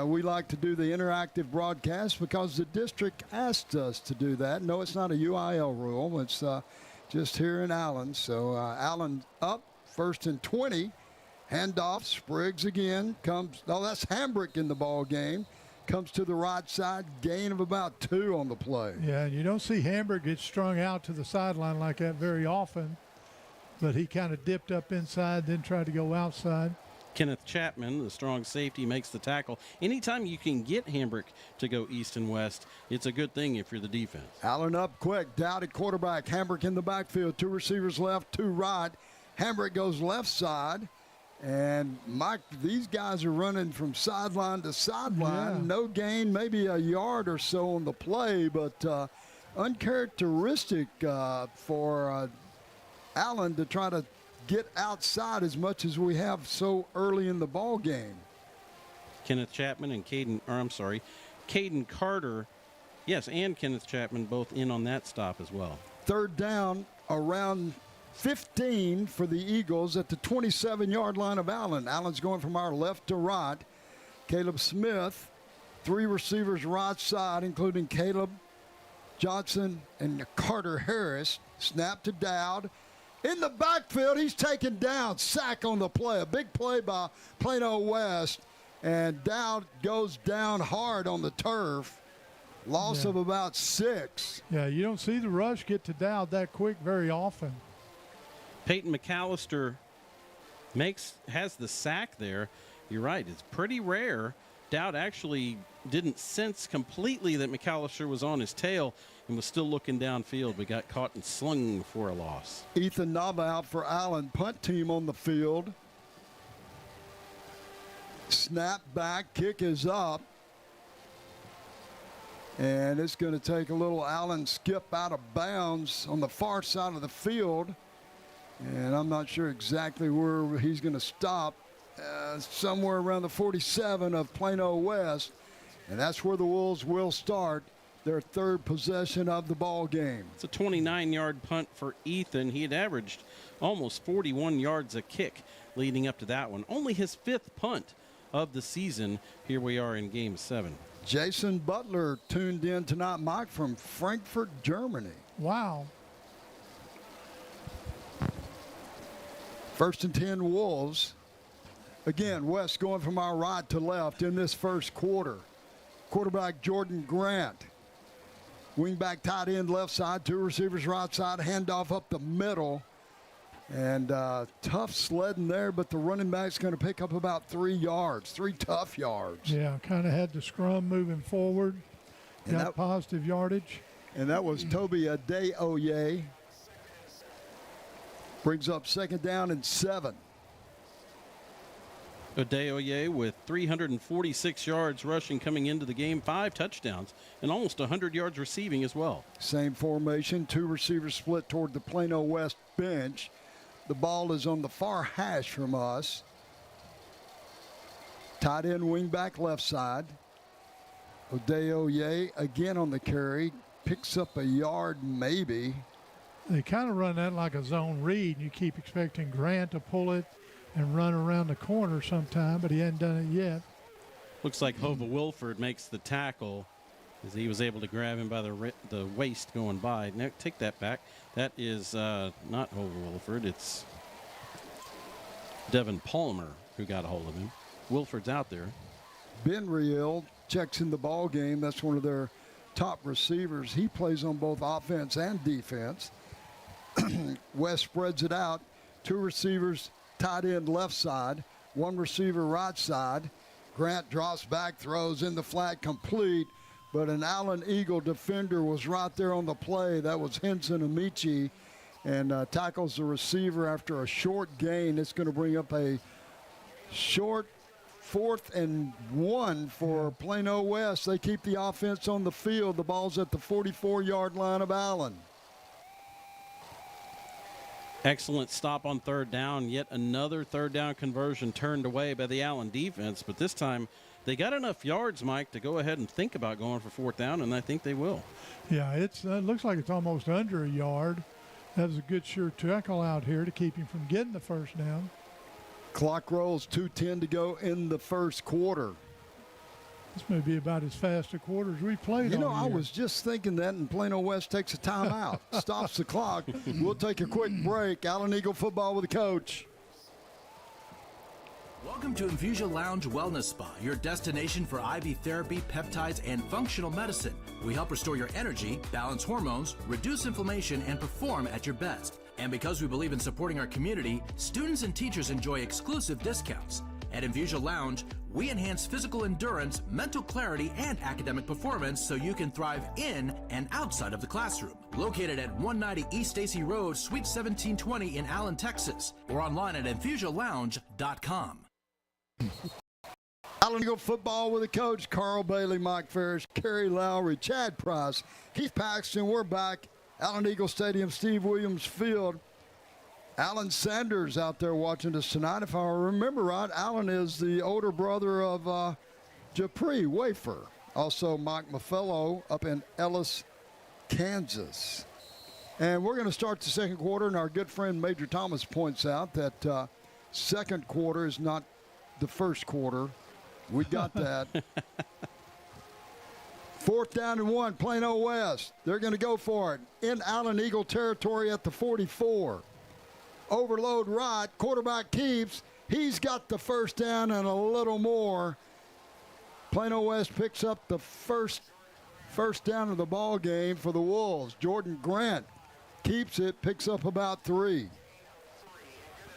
we like to do the interactive broadcast because the district asked us to do that. No, it's not a UIL rule. It's just here in Allen. So Allen up, 1st and 20. Handoff, Spriggs again comes. Oh, that's Hambrick in the ball game. Comes to the right side, gain of about 2 on the play. Yeah, and you don't see Hambrick get strung out to the sideline like that very often, but he kind of dipped up inside, then tried to go outside. Kenneth Chapman, the strong safety, makes the tackle. Anytime you can get Hambrick to go east and west, it's a good thing if you're the defense. Allen up quick, down at quarterback. Hambrick in the backfield. 2 receivers left, 2 right. Hambrick goes left side. And, Mike, these guys are running from sideline to sideline. Yeah. No gain, maybe a yard or so on the play, but uncharacteristic for Allen to try to get outside as much as we have so early in the ball game. Kenneth Chapman and Caden Carter, yes, and Kenneth Chapman both in on that stop as well. 3rd down, around 15 for the Eagles at the 27-yard line of Allen. Allen's going from our left to right. Caleb Smith, 3 receivers right side, including Caleb Johnson and Carter Harris. Snap to Dowd. In the backfield, he's taken down. Sack on the play. A big play by Plano West. And Dowd goes down hard on the turf. Loss of about 6. Yeah, you don't see the rush get to Dowd that quick very often. Peyton McAllister has the sack there. You're right. It's pretty rare. Dowd actually didn't sense completely that McAllister was on his tail and was still looking downfield, but got caught and slung for a loss. Ethan Nava out for Allen. Punt team on the field. Snap back. Kick is up. And it's going to take a little Allen skip out of bounds on the far side of the field. And I'm not sure exactly where he's going to stop. Somewhere around the 47 of Plano West. And that's where the Wolves will start their 3rd possession of the ball game. It's a 29-yard punt for Ethan. He had averaged almost 41 yards a kick leading up to that one. Only his 5th punt of the season. Here we are in Game 7. Jason Butler tuned in tonight, Mike, from Frankfurt, Germany. Wow. 1st and 10 Wolves. Again, West going from our right to left in this first quarter. Quarterback Jordan Grant. Wingback tight end left side, 2 receivers right side, handoff up the middle. And tough sledding there, but the running back's going to pick up about 3 yards, 3 tough yards. Yeah, kind of had the scrum moving forward. Got positive yardage. And that was Toby Adeoye. Brings up 2nd down and 7. Adeoye with 346 yards rushing coming into the game, 5 touchdowns, and almost 100 yards receiving as well. Same formation, 2 receivers split toward the Plano West bench. The ball is on the far hash from us. Tight end wingback left side. Adeoye again on the carry. Picks up a yard maybe. They kind of run that like a zone read. You keep expecting Grant to pull it and run around the corner sometime, but he hadn't done it yet. Looks like Hova Wilford makes the tackle as he was able to grab him by the waist going by. Now, take that back. That is not Hova Wilford. It's Devin Palmer who got a hold of him. Wilford's out there. Ben Riel checks in the ball game. That's one of their top receivers. He plays on both offense and defense. West spreads it out. 2 receivers, tight end left side, 1 receiver right side. Grant drops back, throws in the flat, complete, but an Allen Eagle defender was right there on the play. That was Henson Amici, and tackles the receiver after a short gain. It's going to bring up a short 4th and 1 for Plano West. They keep the offense on the field. The ball's at the 44-yard line of Allen. Excellent stop on 3rd down. Yet another 3rd down conversion turned away by the Allen defense. But this time they got enough yards, Mike, to go ahead and think about going for 4th down, and I think they will. Yeah, it looks like it's almost under a yard. That was a good sure tackle out here to keep him from getting the 1st down. Clock rolls, 2:10 to go in the first quarter. This may be about as fast a quarter as we played. You know, I was just thinking that, and Plano West takes a timeout, stops the clock. We'll take a quick break. Allen Eagle football with the coach. Welcome to Infusia Lounge Wellness Spa, your destination for IV therapy, peptides, and functional medicine. We help restore your energy, balance hormones, reduce inflammation, and perform at your best. And because we believe in supporting our community, students and teachers enjoy exclusive discounts. At Infusia Lounge, we enhance physical endurance, mental clarity, and academic performance so you can thrive in and outside of the classroom. Located at 190 East Stacy Road, Suite 1720 in Allen, Texas, or online at infusialounge.com. Allen Eagle football with the coach, Carl Bailey, Mike Ferris, Kerry Lowry, Chad Price, Keith Paxton. We're back. Allen Eagle Stadium, Steve Williams Field. Alan Sanders out there watching us tonight. If I remember right, Alan is the older brother of Japri Wafer. Also Mike Maffello up in Ellis, Kansas. And we're going to start the second quarter, and our good friend Major Thomas points out that second quarter is not the first quarter. We got that. 4th down and 1, Plano West. They're going to go for it in Allen Eagle territory at the 44. Overload right, quarterback keeps. He's got the first down and a little more. Plano West picks up the first down of the ball game for the Wolves. Jordan Grant keeps it, picks up about 3.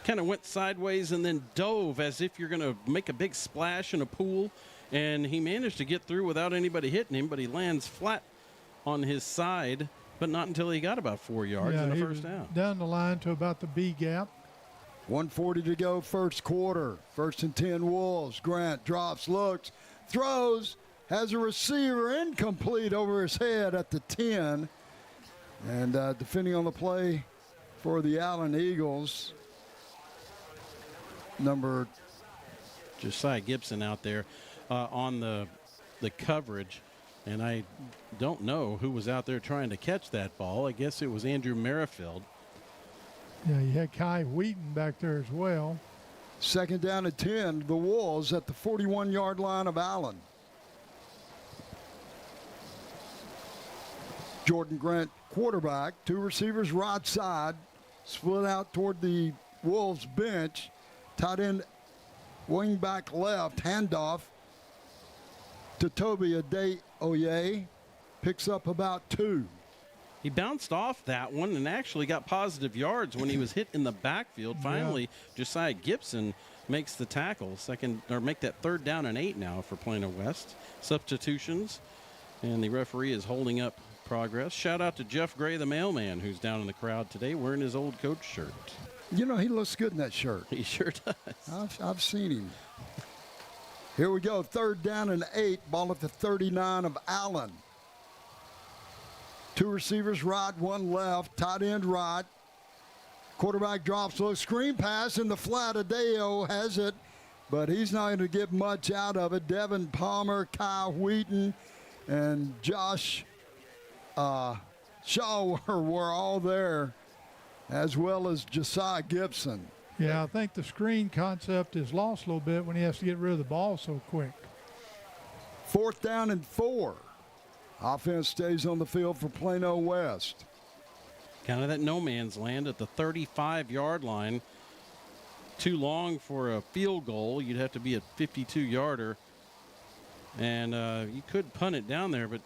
Kind of went sideways and then dove as if you're going to make a big splash in a pool. And he managed to get through without anybody hitting him, but he lands flat on his side. But not until he got about 4 yards and a first down. Down the line to about the B gap. 1:40 to go, first quarter. 1st and 10 Wolves. Grant drops, looks, throws, has a receiver incomplete over his head at the 10. And defending on the play for the Allen Eagles, number Josiah Gibson out there on the coverage. And I don't know who was out there trying to catch that ball. I guess it was Andrew Merrifield. Yeah, you had Kai Wheaton back there as well. 2nd down and 10, the Wolves at the 41-yard line of Allen. Jordan Grant, quarterback, 2 receivers right side, split out toward the Wolves bench. Tight end, wing back left, handoff to Toby Adeoye, picks up about 2. He bounced off that one and actually got positive yards when he was hit in the backfield. Finally, Josiah Gibson makes the tackle. Make that 3rd down and 8 now for Plano West. Substitutions, and the referee is holding up progress. Shout out to Jeff Gray, the mailman, who's down in the crowd today wearing his old coach shirt. You know, he looks good in that shirt. He sure does. I've seen him. Here we go, 3rd down and 8, ball at the 39 of Allen. 2 receivers right, 1 left, tight end right. Quarterback drops, look, screen pass in the flat. Adeo has it, but he's not going to get much out of it. Devin Palmer, Kai Wheaton, and Josh Shaw were all there, as well as Josiah Gibson. Yeah, I think the screen concept is lost a little bit when he has to get rid of the ball so quick. 4th down and 4. Offense stays on the field for Plano West. Kind of that no man's land at the 35-yard line. Too long for a field goal. You'd have to be a 52-yarder. And you could punt it down there, but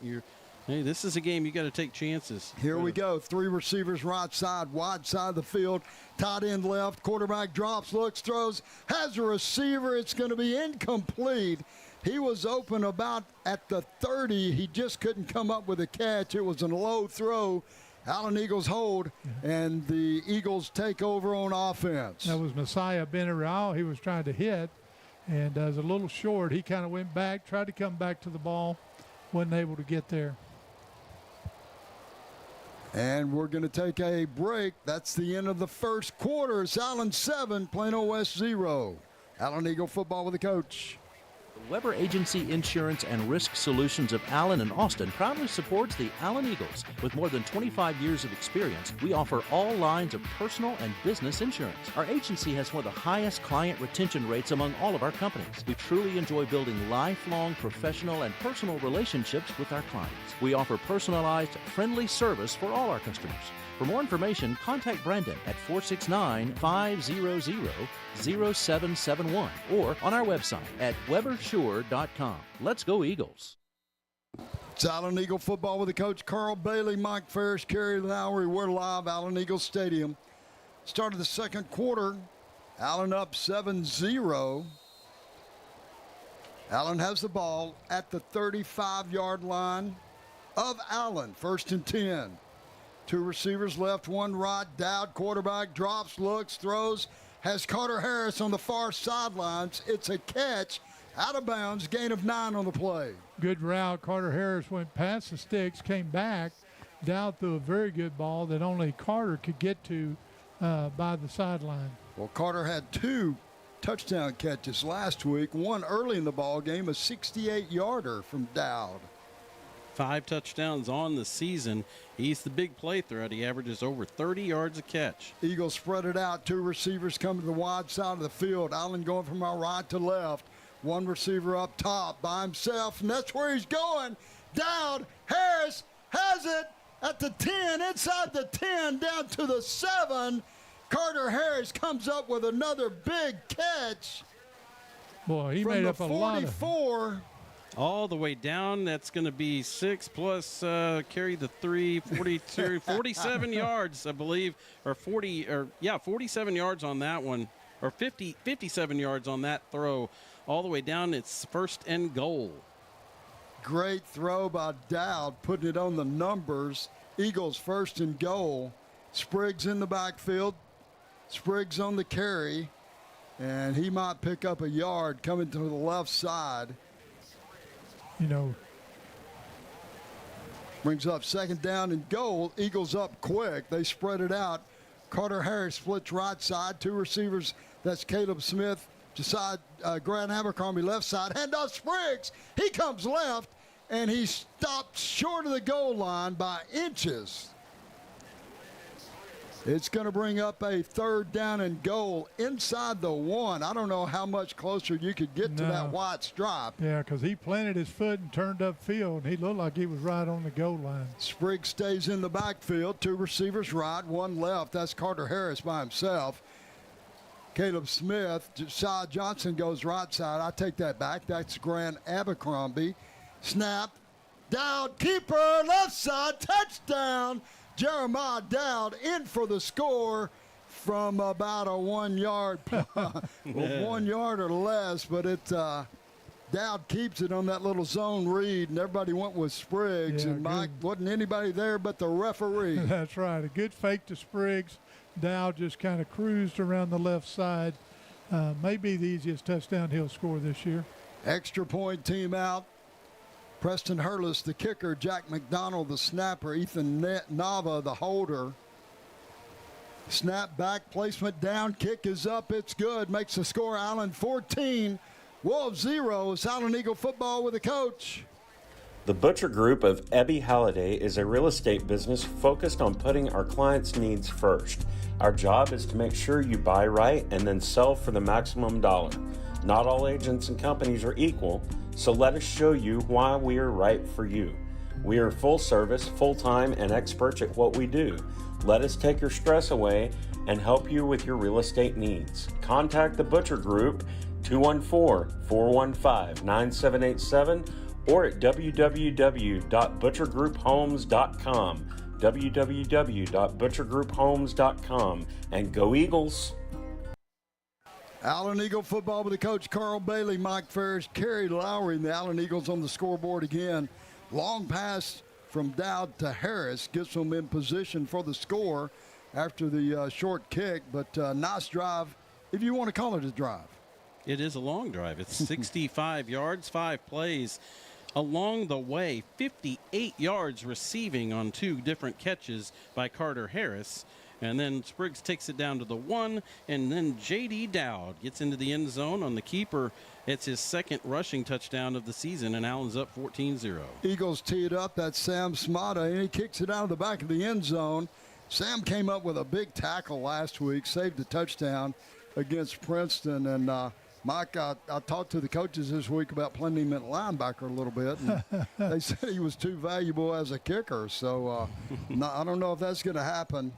hey, this is a game you got to take chances. Here we go. 3 receivers right side, wide side of the field. Tight end left. Quarterback drops, looks, throws, has a receiver. It's going to be incomplete. He was open about at the 30. He just couldn't come up with a catch. It was a low throw. Allen Eagles hold, and the Eagles take over on offense. That was Messiah Benaral. He was trying to hit, and was a little short. He kind of went back, tried to come back to the ball, wasn't able to get there. And we're going to take a break. That's the end of the first quarter. It's Allen 7, Plano West 0. Allen Eagle football with the coach. Weber Agency Insurance and Risk Solutions of Allen and Austin proudly supports the Allen Eagles. With more than 25 years of experience, we offer all lines of personal and business insurance. Our agency has one of the highest client retention rates among all of our companies. We truly enjoy building lifelong professional and personal relationships with our clients. We offer personalized, friendly service for all our customers. For more information, contact Brandon at 469-500-0771 or on our website at webersure.com. Let's go Eagles. It's Allen Eagle football with the coach Carl Bailey, Mike Ferris, Kerry Lowry. We're live, Allen Eagle Stadium. Start of the second quarter, Allen up 7-0. Allen has the ball at the 35-yard line of Allen, 1st and 10. 2 receivers left, 1 right. Dowd, quarterback, drops, looks, throws. Has Carter Harris on the far sidelines. It's a catch, out of bounds, gain of 9 on the play. Good route. Carter Harris went past the sticks, came back. Dowd threw a very good ball that only Carter could get to by the sideline. Well, Carter had 2 touchdown catches last week. One early in the ball game, a 68-yarder from Dowd. 5 touchdowns on the season. He's the big play threat. He averages over 30 yards a catch. Eagles spread it out. 2 receivers coming to the wide side of the field. Allen going from our right to left. 1 receiver up top by himself, and that's where he's going. Down. Harris has it at the 10, inside the 10, down to the 7. Carter Harris comes up with another big catch. Boy, he made up a lot of. 44. All the way down. That's going to be 6 plus carry the 3, 42, 47 yards, I believe, or 47 yards on that one, or 57 yards on that throw. All the way down, it's 1st and goal. Great throw by Dowd, putting it on the numbers. Eagles 1st and goal. Spriggs in the backfield. Spriggs on the carry, and he might pick up a yard coming to the left side. You know, brings up 2nd down and goal. Eagles up quick. They spread it out. Carter Harris splits right side. 2 receivers. That's Caleb Smith. Grant Abercrombie left side. Handoff Spriggs. He comes left, and he stopped short of the goal line by inches. It's going to bring up a 3rd down and goal inside the 1. I don't know how much closer you could get to that white stripe. Yeah, because he planted his foot and turned upfield, and he looked like he was right on the goal line. Spriggs stays in the backfield. 2 receivers right, 1 left. That's Carter Harris by himself. Caleb Smith. Josiah Johnson goes right side. I take that back. That's Grant Abercrombie. Snap. Dowd, keeper, left side, touchdown. Jeremiah Dowd in for the score from about a 1 yard, 1 yard or less, but Dowd keeps it on that little zone read, and everybody went with Spriggs, and Mike wasn't anybody there but the referee. That's right. A good fake to Spriggs. Dowd just kind of cruised around the left side. Maybe the easiest touchdown he'll score this year. Extra point team out. Preston Hurlis, the kicker. Jack McDonald, the snapper. Ethan Nava, the holder. Snap back, placement down, kick is up. It's good. Makes the score Allen 14, Wolves 0. It's Allen Eagle football with a coach. The Butcher Group of Ebby Halliday is a real estate business focused on putting our clients' needs first. Our job is to make sure you buy right and then sell for the maximum dollar. Not all agents and companies are equal, so let us show you why we are right for you. We are full service, full-time, and experts at what we do. Let us take your stress away and help you with your real estate needs. Contact the Butcher Group, 214-415-9787, or at www.butchergrouphomes.com, www.butchergrouphomes.com, and go Eagles! Allen Eagle football with the coach Carl Bailey, Mike Ferris, Kerry Lowry, and the Allen Eagles on the scoreboard again. Long pass from Dowd to Harris gets them in position for the score after the short kick, but nice drive, if you want to call it a drive. It is a long drive. It's 65 yards, 5 plays. Along the way, 58 yards receiving on 2 different catches by Carter Harris. And then Spriggs takes it down to the 1, and then J.D. Dowd gets into the end zone on the keeper It's his second rushing touchdown of the season, and Allen's up 14-0. Eagles tee it up. That's Sam Smata, and he kicks it out of the back of the end zone. Sam came up with a big tackle last week, saved a touchdown against Princeton. And Mike, I talked to the coaches this week about playing him at linebacker a little bit, and they said he was too valuable as a kicker. So I don't know if that's going to happen.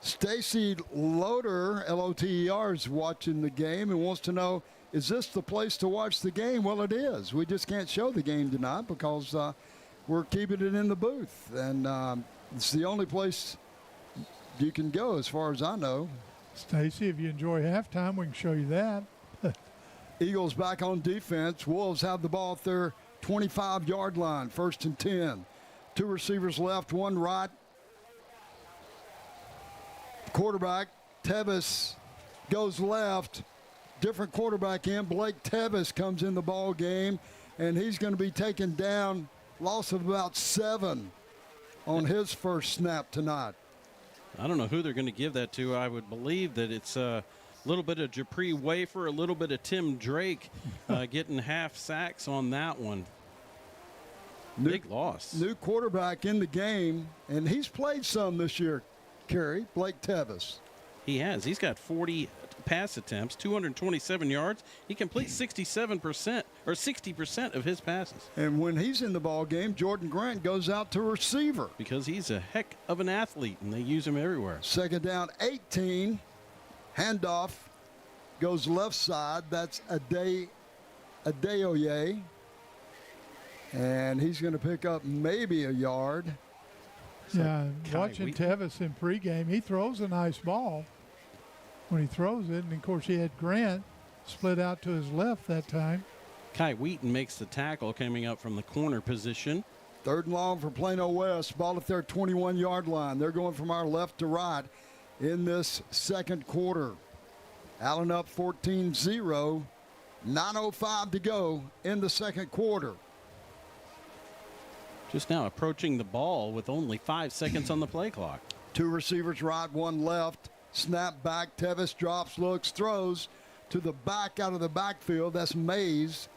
Stacy Loader, L-O-T-E-R, is watching the game and wants to know, is this the place to watch the game? Well, it is. We just can't show the game tonight because we're keeping it in the booth. And it's the only place you can go as far as I know. Stacy, if you enjoy halftime, we can show you that. Eagles back on defense. Wolves have the ball at their 25-yard line, 1st and 10. 2 receivers left, 1 right. Quarterback, Tevis, goes left. Different quarterback in. Blake Tevis comes in the ball game, and he's going to be taken down. Loss of about 7 on his first snap tonight. I don't know who they're going to give that to. I would believe that it's a little bit of Japri Wafer, a little bit of Tim Drake getting half sacks on that one. Big loss. New quarterback in the game, and he's played some this year, Kerry, Blake Tevis. He has. He's got 40 pass attempts, 227 yards. He completes 67% or 60% of his passes. And when he's in the ball game, Jordan Grant goes out to receiver. Because he's a heck of an athlete, and they use him everywhere. 2nd down, 18. Handoff goes left side. That's Adeoye. And he's going to pick up maybe a yard. Yeah, watching Tevis in pregame, he throws a nice ball when he throws it. And, of course, he had Grant split out to his left that time. Kai Wheaton makes the tackle coming up from the corner position. 3rd and long for Plano West. Ball at their 21-yard line. They're going from our left to right in this second quarter. Allen up 14-0. 9:05 to go in the second quarter. Just now approaching the ball with only 5 seconds on the play clock. 2 receivers right, 1 left. Snap back. Tevis drops, looks, throws to the back out of the backfield. That's Mays.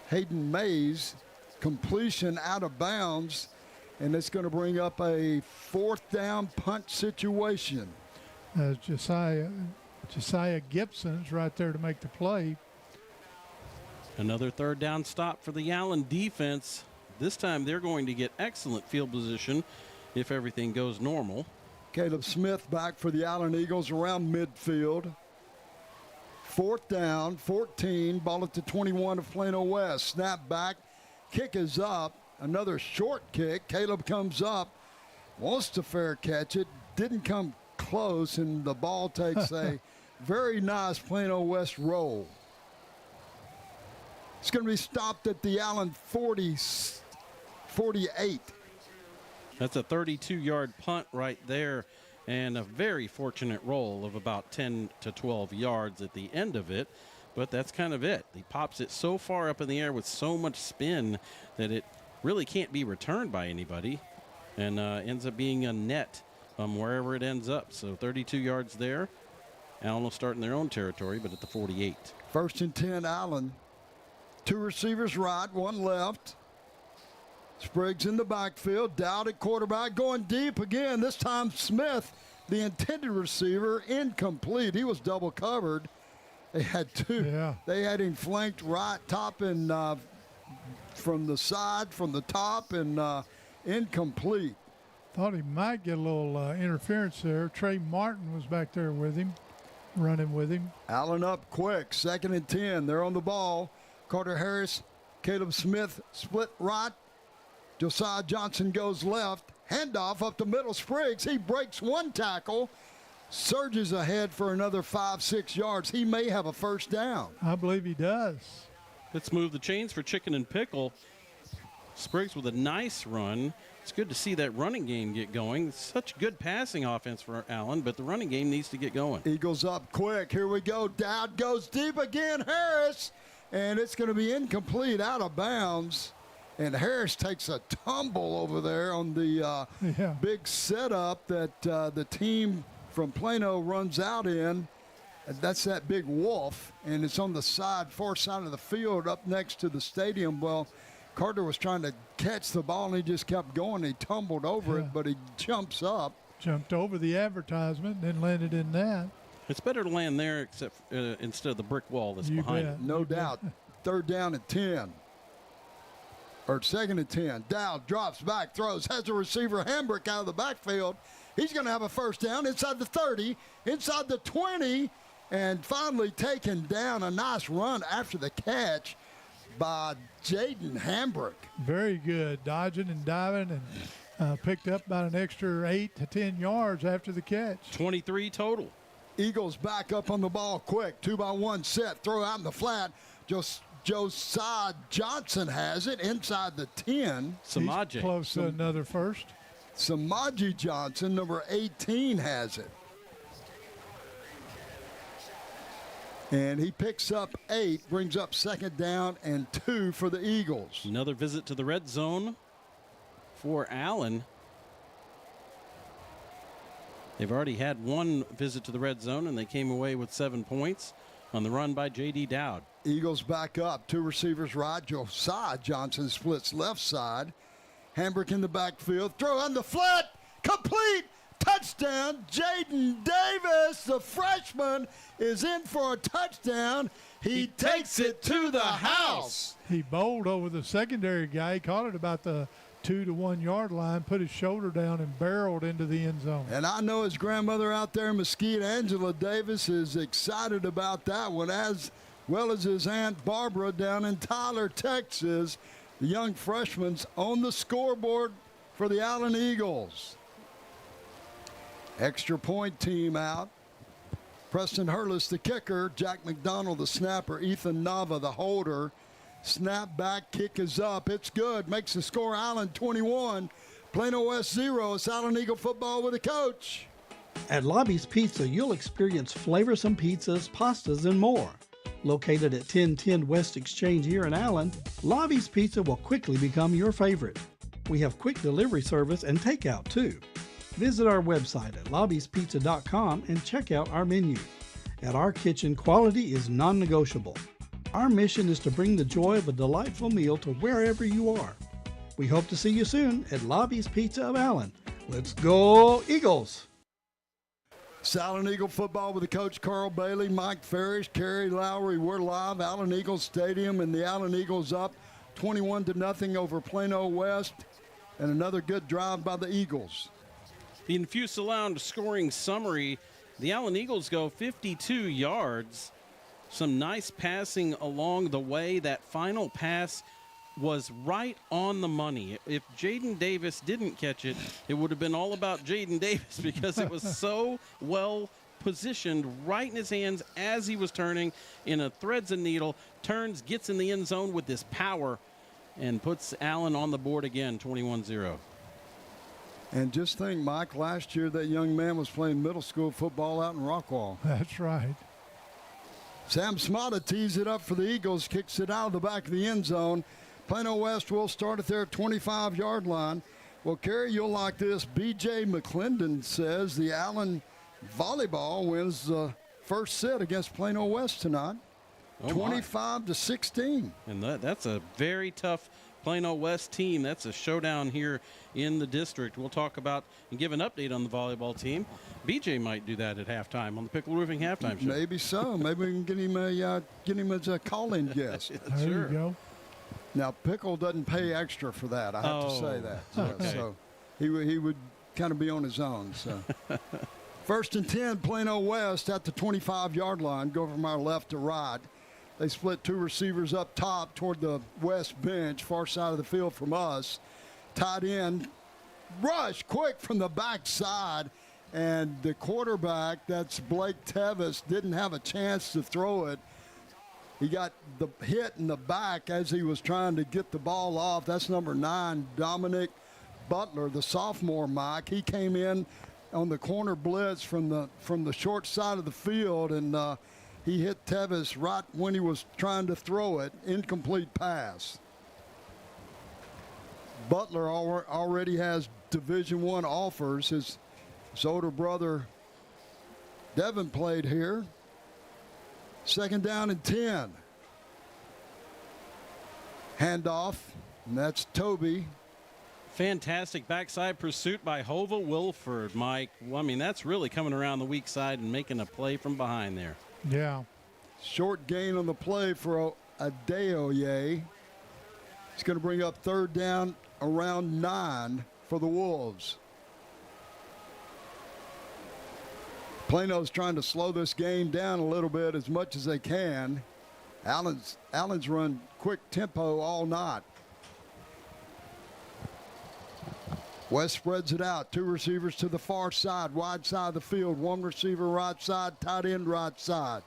Hayden Mays. Completion out of bounds. And it's going to bring up a 4th down punt situation. Josiah Gibson's right there to make the play. Another 3rd down stop for the Allen defense. This time they're going to get excellent field position if everything goes normal. Caleb Smith back for the Allen Eagles around midfield. 4th down, 14, ball at the 21 of Plano West. Snap back, kick is up. Another short kick. Caleb comes up, wants to fair catch it, didn't come close, and the ball takes a very nice Plano West roll. It's going to be stopped at the Allen 48. That's a 32-yard punt right there, and a very fortunate roll of about 10 to 12 yards at the end of it. But that's kind of it. He pops it so far up in the air with so much spin that it really can't be returned by anybody, and ends up being a net wherever it ends up. So 32 yards there. Allen will start in their own territory, but at the 48. 1st and 10, Allen. 2 receivers right, 1 left. Spriggs in the backfield. Dowd at quarterback, going deep again. This time Smith, the intended receiver, incomplete. He was double covered. They had 2. Yeah. They had him flanked right, top and from the side, from the top, and incomplete. Thought he might get a little interference there. Trey Martin was back there with him, running with him. Allen up quick, 2nd and 10. They're on the ball. Carter Harris, Caleb Smith split right. Josiah Johnson goes left. Handoff up the middle. Spriggs, he breaks 1 tackle, surges ahead for another 5-6 yards. He may have a 1st down. I believe he does. Let's move the chains for Chicken and Pickle. Spriggs with a nice run. It's good to see that running game get going. Such good passing offense for Allen, but the running game needs to get going. Eagles up quick. Here we go. Dowd goes deep again. Harris. And it's going to be incomplete, out of bounds. And Harris takes a tumble over there on the big setup that the team from Plano runs out in. That's that big wolf, and it's on the far side of the field up next to the stadium. Well, Carter was trying to catch the ball, and he just kept going. He tumbled over it, but he jumps up. Jumped over the advertisement, then landed in that. It's better to land there except instead of the brick wall that's behind it. No doubt. 3rd down and 10. Or 2nd and 10. Dowd drops back, throws, has a receiver, Hambrick out of the backfield. He's going to have a 1st down inside the 30, inside the 20, and finally taken down. A nice run after the catch by Jaden Hambrick. Very good, dodging and diving, and picked up about an extra 8 to 10 yards after the catch. 23 total. Eagles back up on the ball quick. 2-by-1 set, throw out in the flat. Josiah Johnson has it inside the 10. He's close to another first. Samaji Johnson, number 18, has it. And he picks up 8, brings up 2nd down and 2 for the Eagles. Another visit to the red zone for Allen. They've already had 1 visit to the red zone, and they came away with 7 points on the run by J.D. Dowd. Eagles back up. 2 receivers right. Josiah Johnson splits left side. Hambrick in the backfield. Throw on the flat. Complete. Touchdown. Jaden Davis, the freshman, is in for a touchdown. He takes it to the house. He bowled over the secondary guy. He caught it about the 2 to 1 yard line, put his shoulder down, and barreled into the end zone. And I know his grandmother out there in Mesquite, Angela Davis, is excited about that one, as well as his Aunt Barbara down in Tyler, Texas. The young freshman's on the scoreboard for the Allen Eagles. Extra point team out. Preston Hurlis, the kicker. Jack McDonald, the snapper. Ethan Nava, the holder. Snap back, kick is up. It's good. Makes the score Allen 21. Plano West 0. It's Allen Eagle football with a coach. At Lobby's Pizza, you'll experience flavorsome pizzas, pastas, and more. Located at 1010 West Exchange here in Allen, Lobby's Pizza will quickly become your favorite. We have quick delivery service and takeout too. Visit our website at lobbyspizza.com and check out our menu. At our kitchen, quality is non-negotiable. Our mission is to bring the joy of a delightful meal to wherever you are. We hope to see you soon at Lobby's Pizza of Allen. Let's go Eagles! Allen Eagle football with the coach Carl Bailey, Mike Ferris, Kerry Lowry. We're live, Allen Eagles Stadium, and the Allen Eagles up 21-0 over Plano West, and another good drive by the Eagles. The Infuse Lounge scoring summary: the Allen Eagles go 52 yards. Some nice passing along the way. That final pass was right on the money. If Jaden Davis didn't catch it, it would have been all about Jaden Davis because it was so well positioned right in his hands as he was turning in a threads and needle, turns, gets in the end zone with this power, and puts Allen on the board again, 21-0. And just think, Mike, last year that young man was playing middle school football out in Rockwall. That's right. Sam Smata tees it up for the Eagles, kicks it out of the back of the end zone. Plano West will start at their 25-yard line. Well, Kerry, you'll like this. B.J. McClendon says the Allen volleyball wins the first set against Plano West tonight, 25-16. And that's a very tough Plano West team. That's a showdown here in the district. We'll talk about and give an update on the volleyball team. BJ might do that at halftime on the Pickle Roofing halftime show. Maybe so. Maybe we can get him as a call-in guest. There you go. Now, Pickle doesn't pay extra for that. I have to say that. Okay. So he would kind of be on his own. So 1st and 10, Plano West at the 25-yard line. Go from our left to right. They split 2 receivers up top toward the west bench, far side of the field from us. Tight end, rush quick from the backside. And the quarterback, that's Blake Tevis, didn't have a chance to throw it. He got the hit in the back as he was trying to get the ball off. That's number 9, Dominic Butler, the sophomore, Mike. He came in on the corner blitz from the short side of the field, and he hit Tevis right when he was trying to throw it. Incomplete pass. Butler already has Division I offers. His older brother Devin played here. Second down and 10. Handoff, and that's Toby. Fantastic backside pursuit by Hova Wilford, Mike. Well, I mean, that's really coming around the weak side and making a play from behind there. Yeah. Short gain on the play for Adeoye. He's going to bring up third down around 9 for the Wolves. Plano's trying to slow this game down a little bit as much as they can. Allen's run quick tempo all night. West spreads it out. 2 receivers to the far side, wide side of the field. 1 receiver right side, tight end right side.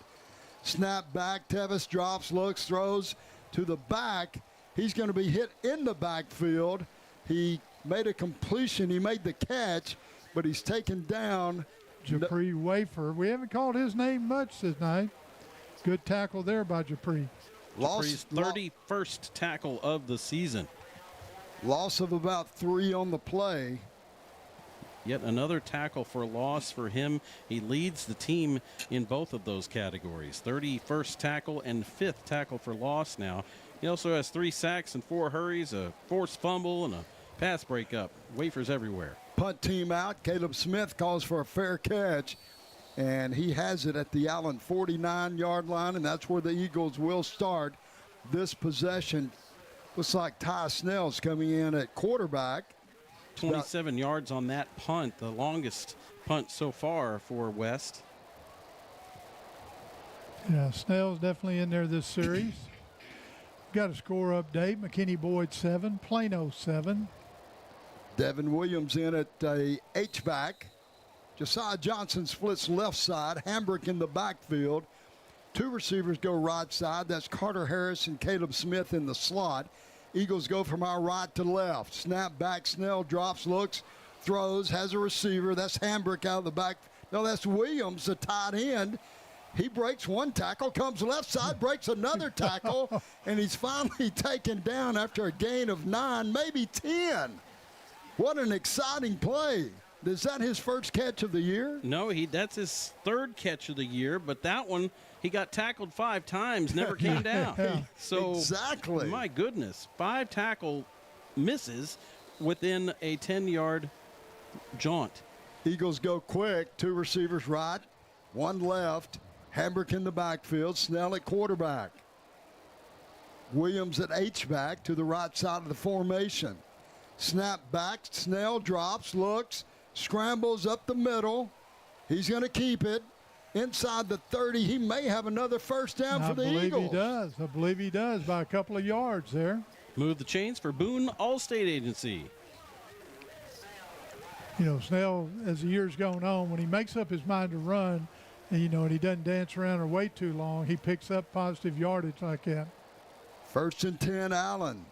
Snap back. Tevis drops, looks, throws to the back. He's going to be hit in the backfield. He made a completion. He made the catch, but he's taken down. Japri Wafer. We haven't called his name much tonight. Good tackle there by Japri. Japri's 31st tackle of the season. Loss of about 3 on the play. Yet another tackle for loss for him. He leads the team in both of those categories. 31st tackle and 5th tackle for loss now. He also has 3 sacks and 4 hurries, a forced fumble, and a pass breakup. Wafers everywhere. Punt team out. Caleb Smith calls for a fair catch, and he has it at the Allen 49-yard line, and that's where the Eagles will start this possession. Looks like Ty Snell's coming in at quarterback. 27 yards on that punt, the longest punt so far for West. Yeah, Snell's definitely in there this series. Got a score update. McKinney Boyd 7, Plano 7. Devin Williams in at a H-back. Josiah Johnson splits left side. Hambrick in the backfield. 2 receivers go right side. That's Carter Harris and Caleb Smith in the slot. Eagles go from our right to left. Snap back. Snell drops, looks, throws, has a receiver. That's Hambrick out of the back. No, that's Williams, the tight end. He breaks 1 tackle, comes left side, breaks another tackle, and he's finally taken down after a gain of 9, maybe 10. What an exciting play. Is that his first catch of the year? No, that's his 3rd catch of the year, but that one, he got tackled 5 times, never came down. So, exactly. My goodness, 5 tackle misses within a 10-yard jaunt. Eagles go quick. 2 receivers right, 1 left. Hambrick in the backfield. Snell at quarterback. Williams at H-back to the right side of the formation. Snap back. Snell drops, looks, scrambles up the middle. He's going to keep it inside the 30. He may have another first down for the Eagles. I believe he does by a couple of yards there. Move the chains for Boone Allstate Agency. You know, Snell, as the year's going on, when he makes up his mind to run, and, you know, and he doesn't dance around or wait too long, he picks up positive yardage like that. 1st and 10, Allen.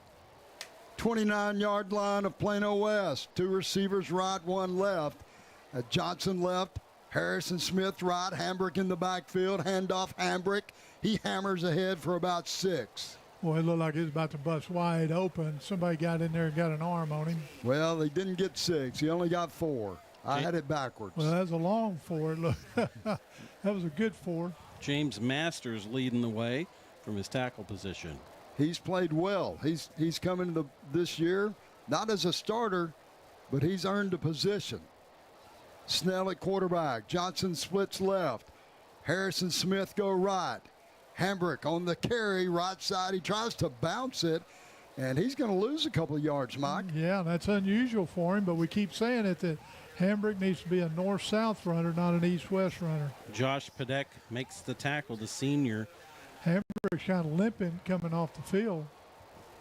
29-yard line of Plano West. 2 receivers right, 1 left. Johnson left, Harrison Smith right, Hambrick in the backfield, handoff Hambrick. He hammers ahead for about 6. Boy, it looked like he was about to bust wide open. Somebody got in there and got an arm on him. Well, he didn't get 6. He only got 4. I had it backwards. Well, that was a long 4. Look, that was a good 4. James Masters leading the way from his tackle position. He's played well. He's coming to this year, not as a starter, but he's earned a position. Snell at quarterback. Johnson splits left. Harrison Smith go right. Hambrick on the carry, right side. He tries to bounce it, and he's going to lose a couple of yards, Mike. Yeah, that's unusual for him, but we keep saying it that Hambrick needs to be a north-south runner, not an east-west runner. Josh Padek makes the tackle, the senior. Hambrick's kind of limping coming off the field.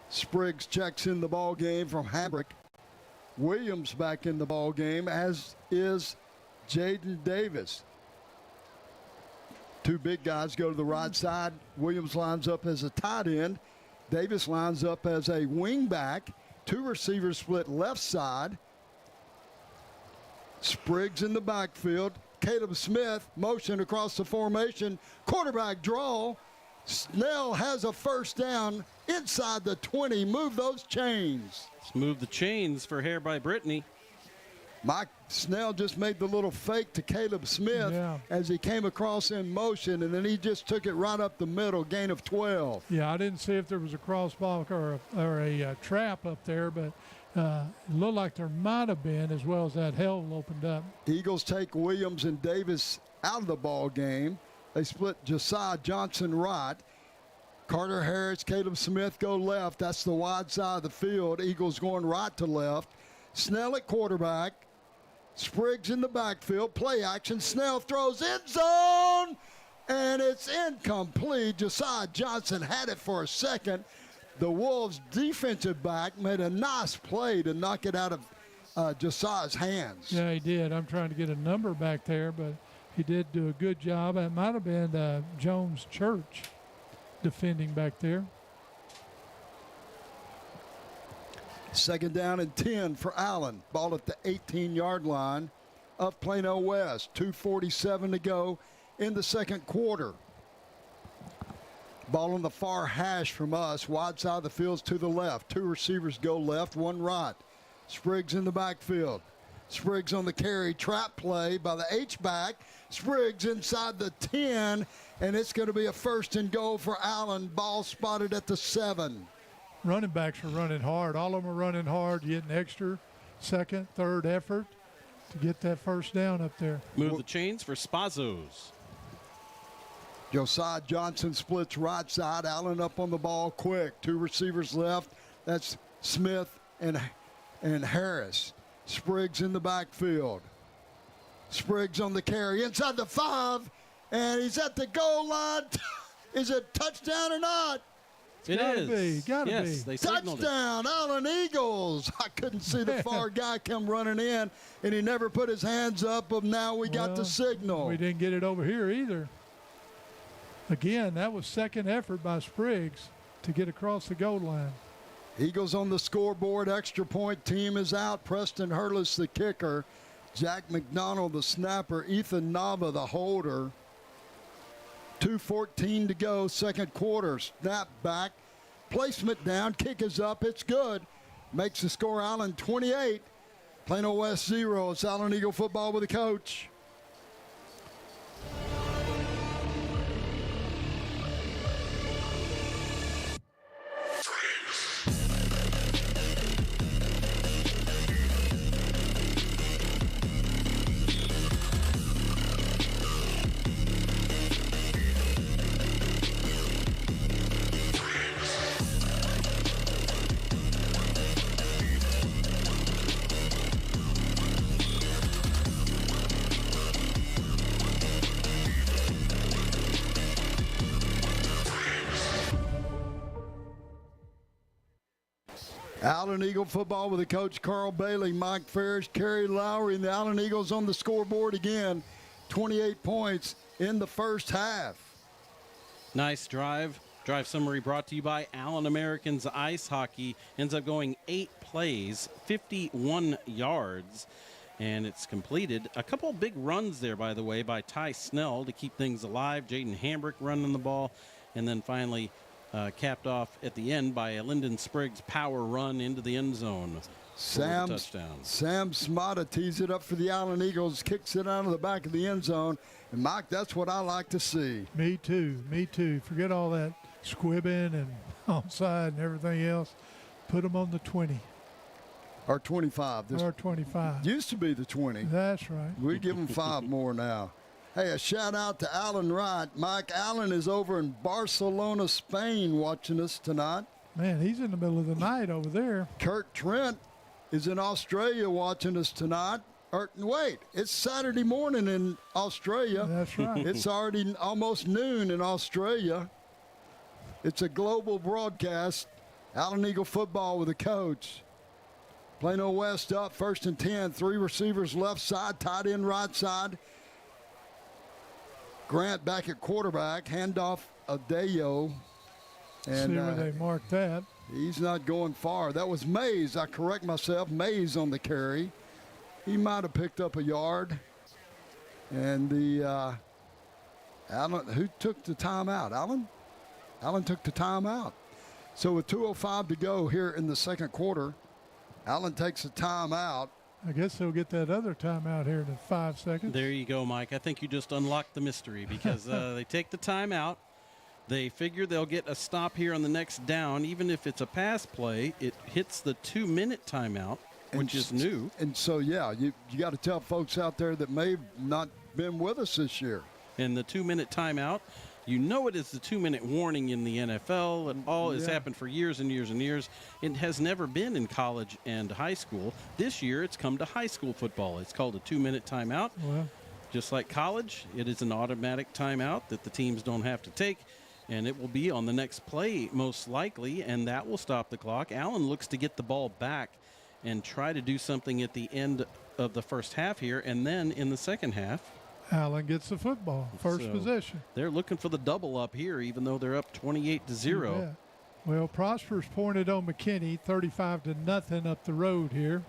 Spriggs checks in the ball game from Hambrick. Williams back in the ball game, as is Jaden Davis. 2 big guys go to the right side. Williams lines up as a tight end. Davis lines up as a wing back. 2 receivers split left side. Spriggs in the backfield. Caleb Smith motion across the formation. Quarterback draw. Snell has a first down inside the 20. Move those chains. Let's move the chains for Hair by Brittany. Mike Snell just made the little fake to Caleb Smith as he came across in motion, and then he just took it right up the middle, gain of 12. Yeah, I didn't see if there was a crossball or a trap up there, but it looked like there might have been, as well as that hole opened up. Eagles take Williams and Davis out of the ball game. They split Josiah Johnson right. Carter Harris, Caleb Smith go left. That's the wide side of the field. Eagles going right to left. Snell at quarterback. Spriggs in the backfield. Play action. Snell throws end zone, and it's incomplete. Josiah Johnson had it for a second. The Wolves defensive back made a nice play to knock it out of Josiah's hands. Yeah, he did. I'm trying to get a number back there, but he did do a good job. It might have been Jones Church defending back there. Second down and 10 for Allen. Ball at the 18-yard line of Plano West. 2:47 to go in the second quarter. Ball on the far hash from us. Wide side of the field's to the left. Two receivers go left, one right. Spriggs in the backfield. Spriggs on the carry. Trap play by the H-back. Spriggs inside the 10, and it's going to be a first and goal for Allen. Ball spotted at the 7. Running backs are running hard. All of them are running hard, getting extra second, third effort to get that first down up there. Move the chains for Spazzos. Josiah Johnson splits right side. Allen up on the ball quick. Two receivers left. That's Smith and Harris. Spriggs in the backfield. Spriggs on the carry inside the 5, and he's at the goal line. Is it touchdown or not? It is. Gotta be. They signaled Touchdown, it. Allen Eagles. I couldn't see the far guy come running in, and he never put his hands up, but now we got the signal. We didn't get it over here either. Again, that was second effort by Spriggs to get across the goal line. Eagles on the scoreboard. Extra point team is out. Preston Hurlis, the kicker. Jack McDonald, the snapper. Ethan Nava, the holder. 2:14 to go, second quarter. Snap back. Placement down. Kick is up. It's good. Makes the score Allen 28. Plano West 0. It's Allen Eagle football with the coach. Allen Eagle football with the coach Carl Bailey, Mike Ferris, Kerry Lowry, and the Allen Eagles on the scoreboard again. 28 points in the first half. Nice drive. Drive summary brought to you by Allen Americans Ice Hockey. Ends up going 8 plays, 51 yards, and it's completed. A couple big runs there, by the way, by Ty Snell to keep things alive. Jaden Hambrick running the ball, and then finally capped off at the end by a Lyndon Spriggs power run into the end zone. Touchdown. Sam Smata tees it up for the Allen Eagles, kicks it out of the back of the end zone. And, Mike, that's what I like to see. Me too. Forget all that squibbing and onside and everything else. Put them on the 20. Or 25. Or 25. Used to be the 20. That's right. We give them 5 more now. Hey, a shout out to Alan Wright. Mike Allen is over in Barcelona, Spain, watching us tonight. Man, he's in the middle of the night over there. Kurt Trent is in Australia watching us tonight. Wait, it's Saturday morning in Australia. That's right. It's already almost noon in Australia. It's a global broadcast. Allen Eagle football with the coach. Plano West up, first and 10. 3 receivers left side, tight end right side. Grant back at quarterback, handoff of Dayo. And see where they marked that. He's not going far. That was Mays. I correct myself. Mays on the carry. He might have picked up a yard. And the Allen, who took the timeout? Allen? Allen took the timeout. So with 2:05 to go here in the second quarter, Allen takes a timeout. I guess they'll get that other timeout here in 5 seconds. There you go, Mike. I think you just unlocked the mystery because they take the timeout. They figure they'll get a stop here on the next down. Even if it's a pass play, it hits the 2-minute timeout, which is new. And so, yeah, you got to tell folks out there that may have not been with us this year. And the 2-minute timeout, you know it is the 2-minute warning in the NFL. And all has happened for years and years and years. It has never been in college and high school. This year, it's come to high school football. It's called a 2-minute timeout. Well, just like college, it is an automatic timeout that the teams don't have to take. And it will be on the next play, most likely, and that will stop the clock. Allen looks to get the ball back and try to do something at the end of the first half here, and then in the second half. Allen gets the football, first possession. They're looking for the double up here, even though they're up 28-0. Yeah. Well, Prosper's pointed on McKinney, 35-0 up the road here.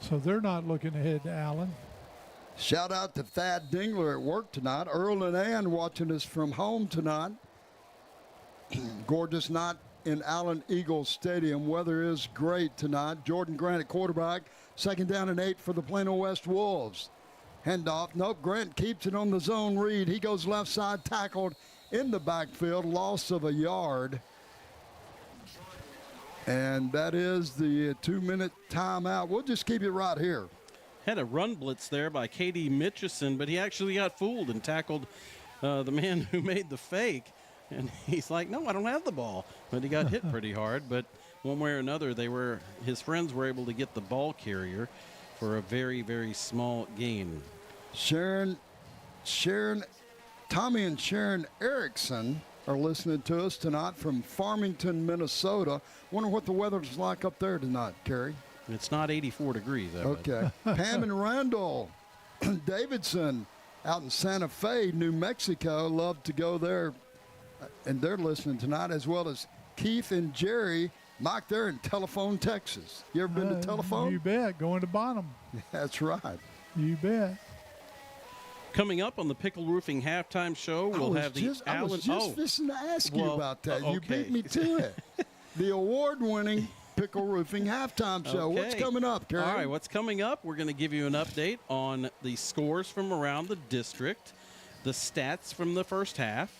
So they're not looking ahead to Allen. Shout out to Thad Dingler at work tonight. Earl and Ann watching us from home tonight. Gorgeous night in Allen Eagles Stadium. Weather is great tonight. Jordan Grant at quarterback. 2nd down and 8 for the Plano West Wolves. Handoff. Nope. Grant keeps it on the zone read. He goes left side, tackled in the backfield. Loss of a yard. And that is the 2-minute timeout. We'll just keep it right here. Had a run blitz there by K.D. Mitchison, but he actually got fooled and tackled the man who made the fake. And he's like, no, I don't have the ball. But he got hit pretty hard. But one way or another, his friends were able to get the ball carrier for a very, very small gain. Tommy and Sharon Erickson are listening to us tonight from Farmington, Minnesota. Wonder what the weather's like up there tonight, Kerry. It's not 84 degrees. Okay. Pam and Randall Davidson out in Santa Fe, New Mexico, love to go there. And they're listening tonight, as well as Keith and Jerry. Mike, they're in Telephone, Texas. You ever been to Telephone? You bet. Going to Bonham. That's right. You bet. Coming up on the Pickle Roofing halftime show, we'll have the I was just fixing to ask you about that. You beat me to it. The award-winning Pickle Roofing halftime show. Okay. What's coming up, Kerry? All right, what's coming up? We're going to give you an update on the scores from around the district, the stats from the first half.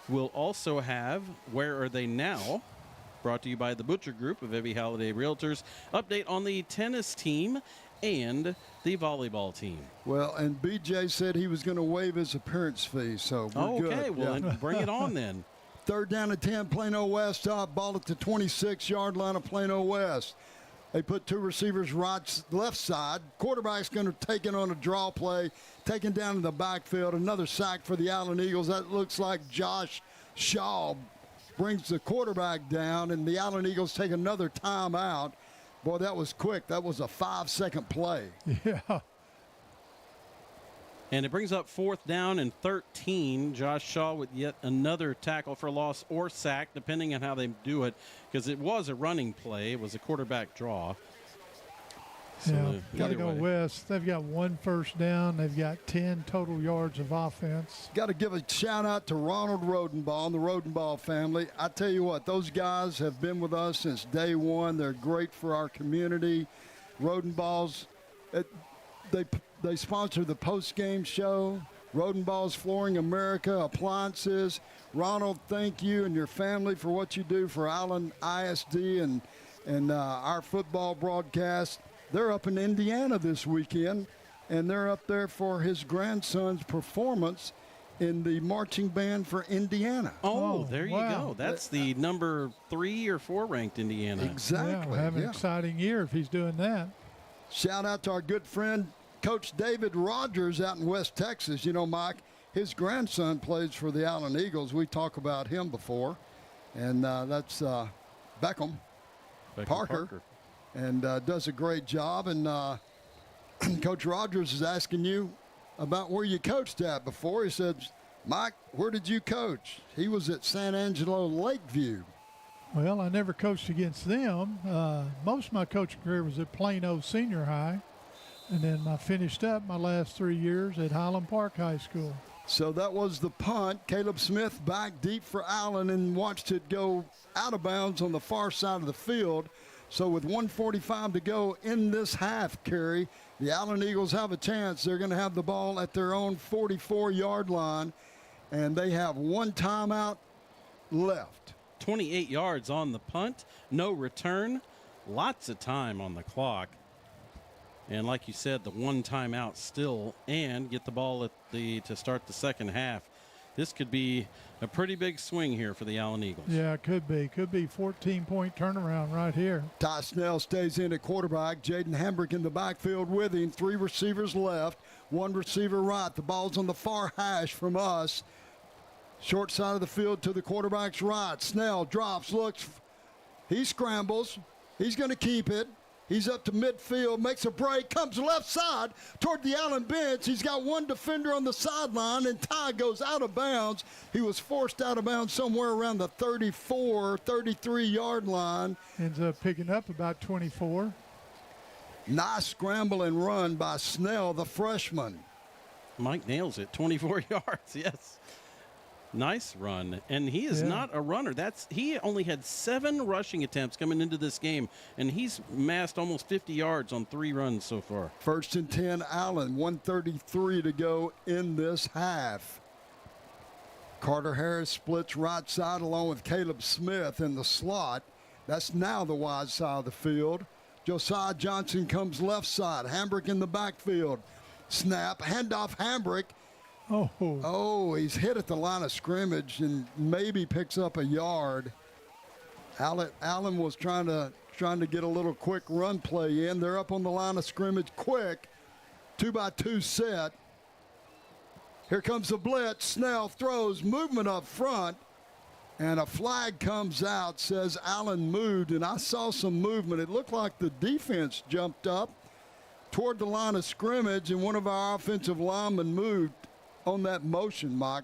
We'll also have Where Are They Now? Brought to you by the Butcher Group of Ebby Halliday Realtors. Update on the tennis team and the volleyball team. Well, and BJ said he was going to waive his appearance fee, so we're good. Okay, well, then bring it on then. 3rd down and 10, Plano West up. Ball at the 26-yard line of Plano West. They put 2 receivers left side. Quarterback's going to take it on a draw play, taken down in the backfield. Another sack for the Allen Eagles. That looks like Josh Shaw brings the quarterback down, and the Allen Eagles take another timeout. Boy, that was quick. That was a 5-second play. Yeah. And it brings up 4th down and 13. Josh Shaw with yet another tackle for loss or sack, depending on how they do it, because it was a running play. It was a quarterback draw. So got to go West. They've got 1 first down. They've got 10 total yards of offense. Got to give a shout-out to Ronald Rodenbaugh and the Rodenbaugh family. I tell you what, those guys have been with us since day one. They're great for our community. Rodenbaugh's, they sponsor the post-game show. Rodenbaugh's Flooring America, Appliances. Ronald, thank you and your family for what you do for Allen ISD and our football broadcast. They're up in Indiana this weekend, and they're up there for his grandson's performance in the marching band for Indiana. Oh, there you go. That's the number 3 or 4 ranked Indiana. Exactly. We'll have an exciting year if he's doing that. Shout out to our good friend, Coach David Rogers out in West Texas. You know, Mike, his grandson plays for the Allen Eagles. We talked about him before, and that's Beckham Parker. And does a great job. And Coach Rogers is asking you about where you coached at before. He said, Mike, where did you coach? He was at San Angelo Lakeview. Well, I never coached against them. Most of my coaching career was at Plano Senior High. And then I finished up my last 3 years at Highland Park High School. So that was the punt. Caleb Smith back deep for Allen and watched it go out of bounds on the far side of the field. So with 1:45 to go in this half, Kerry, the Allen Eagles have a chance. They're going to have the ball at their own 44-yard line, and they have one timeout left. 28 yards on the punt, no return, lots of time on the clock. And like you said, the one timeout still, and get the ball to start the second half. This could be a pretty big swing here for the Allen Eagles. Yeah, it could be. Could be 14-point turnaround right here. Ty Snell stays in at quarterback. Jaden Hambrick in the backfield with him. 3 receivers left, 1 receiver right. The ball's on the far hash from us. Short side of the field to the quarterback's right. Snell drops, looks. He scrambles. He's going to keep it. He's up to midfield, makes a break, comes left side toward the Allen bench. He's got 1 defender on the sideline, and Ty goes out of bounds. He was forced out of bounds somewhere around the 34, 33-yard line. Ends up picking up about 24. Nice scramble and run by Snell, the freshman. Mike nails it, 24 yards, yes. Nice run, and he is not a runner. He only had 7 rushing attempts coming into this game, and he's massed almost 50 yards on 3 runs so far. 1st and 10, Allen, 1:33 to go in this half. Carter Harris splits right side along with Caleb Smith in the slot. That's now the wide side of the field. Josiah Johnson comes left side. Hambrick in the backfield. Snap, handoff Hambrick. Oh, he's hit at the line of scrimmage and maybe picks up a yard. Allen was trying to get a little quick run play in. They're up on the line of scrimmage quick. 2-by-2 set. Here comes the blitz. Snell throws, movement up front, and a flag comes out, says Allen moved, and I saw some movement. It looked like the defense jumped up toward the line of scrimmage, and one of our offensive linemen moved on that motion, Mike.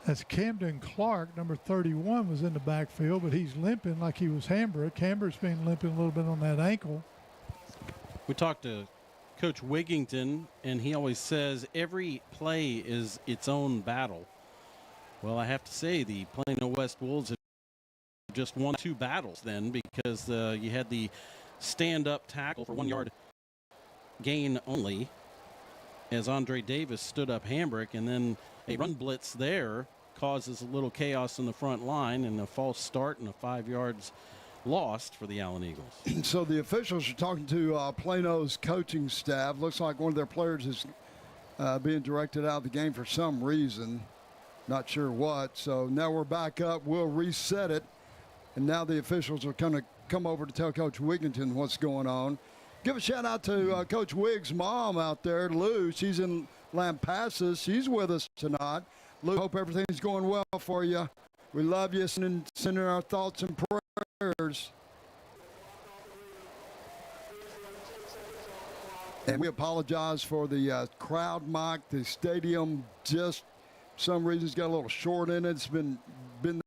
That's Camden Clark, number 31, was in the backfield, but he's limping like he was Hambrick. Hambrick's been limping a little bit on that ankle. We talked to Coach Wigington, and he always says every play is its own battle. Well, I have to say the Plano West Wolves have just won 2 battles then, because you had the stand-up tackle for 1 yard gain only, as Andre Davis stood up Hambrick, and then a run blitz there causes a little chaos in the front line and a false start and a 5 yards lost for the Allen Eagles. So the officials are talking to Plano's coaching staff. Looks like one of their players is being directed out of the game for some reason. Not sure what. So now we're back up. We'll reset it. And now the officials are going to come over to tell Coach Wigington what's going on. Give a shout out to Coach Wiggs' mom out there, Lou. She's in Lampasas. She's with us tonight. Lou, hope everything's going well for you. We love you, sending our thoughts and prayers. And we apologize for the crowd, Mike. The stadium just, for some reason, got a little short in it. It's been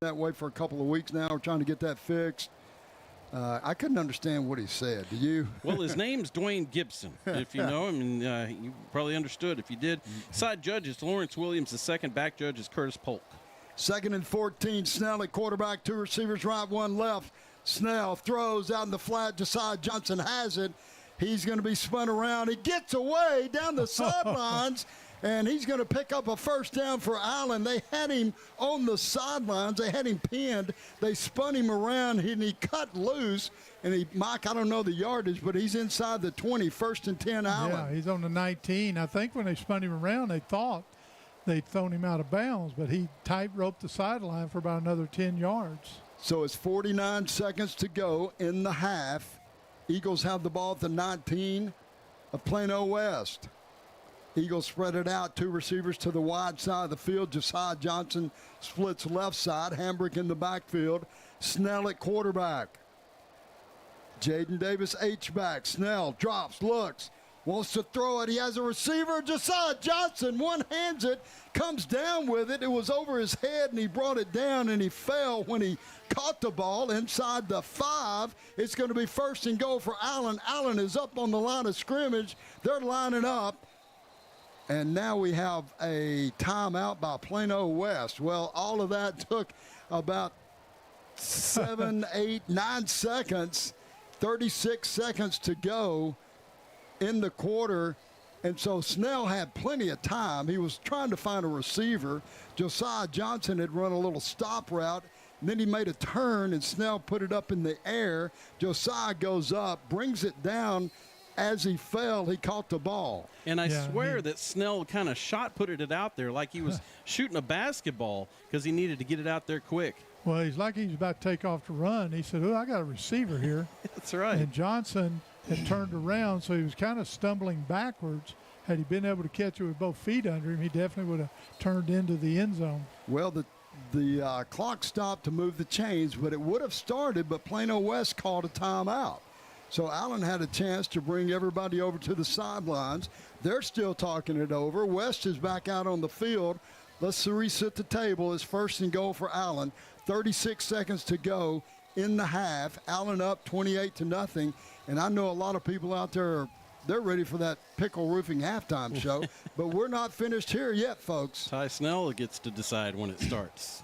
that way for a couple of weeks now. We're trying to get that fixed. I couldn't understand what he said. Do you? Well, his name's Dwayne Gibson. If you know him, and you probably understood. If you did, side judge is Lawrence Williams. The second back judge is Curtis Polk. 2nd and 14. Snell at quarterback. 2 receivers right, 1 left. Snell throws out in the flat. Josiah Johnson has it. He's going to be spun around. He gets away down the sidelines. And he's going to pick up a first down for Allen. They had him on the sidelines. They had him pinned. They spun him around, and he cut loose. And Mike, I don't know the yardage, but he's inside the 20, 1st and 10, Allen. Yeah, he's on the 19. I think when they spun him around, they thought they'd thrown him out of bounds, but he tight-roped the sideline for about another 10 yards. So it's 49 seconds to go in the half. Eagles have the ball at the 19 of Plano West. Eagles spread it out. 2 receivers to the wide side of the field. Josiah Johnson splits left side. Hambrick in the backfield. Snell at quarterback. Jaden Davis H-back. Snell drops, looks, wants to throw it. He has a receiver. Josiah Johnson one-hands it, comes down with it. It was over his head, and he brought it down, and he fell when he caught the ball inside the 5. It's going to be 1st and goal for Allen. Allen is up on the line of scrimmage. They're lining up. And now we have a timeout by Plano West. Well, all of that took about 7, 8, 9 seconds, 36 seconds to go in the quarter. And so Snell had plenty of time. He was trying to find a receiver. Josiah Johnson had run a little stop route. And then he made a turn, and Snell put it up in the air. Josiah goes up, brings it down. As he fell, he caught the ball. And I swear that Snell kind of shot-putted it out there like he was shooting a basketball because he needed to get it out there quick. Well, he's like he's about to take off to run. He said, I got a receiver here. That's right. And Johnson had turned around, so he was kind of stumbling backwards. Had he been able to catch it with both feet under him, he definitely would have turned into the end zone. Well, the clock stopped to move the chains, but it would have started, but Plano West called a timeout. So Allen had a chance to bring everybody over to the sidelines. They're still talking it over. West is back out on the field. Let's reset the table. It's 1st and goal for Allen. 36 seconds to go in the half. Allen up 28-0. And I know a lot of people out there, they're ready for that Pickle Roofing halftime show. But we're not finished here yet, folks. Ty Snell gets to decide when it starts.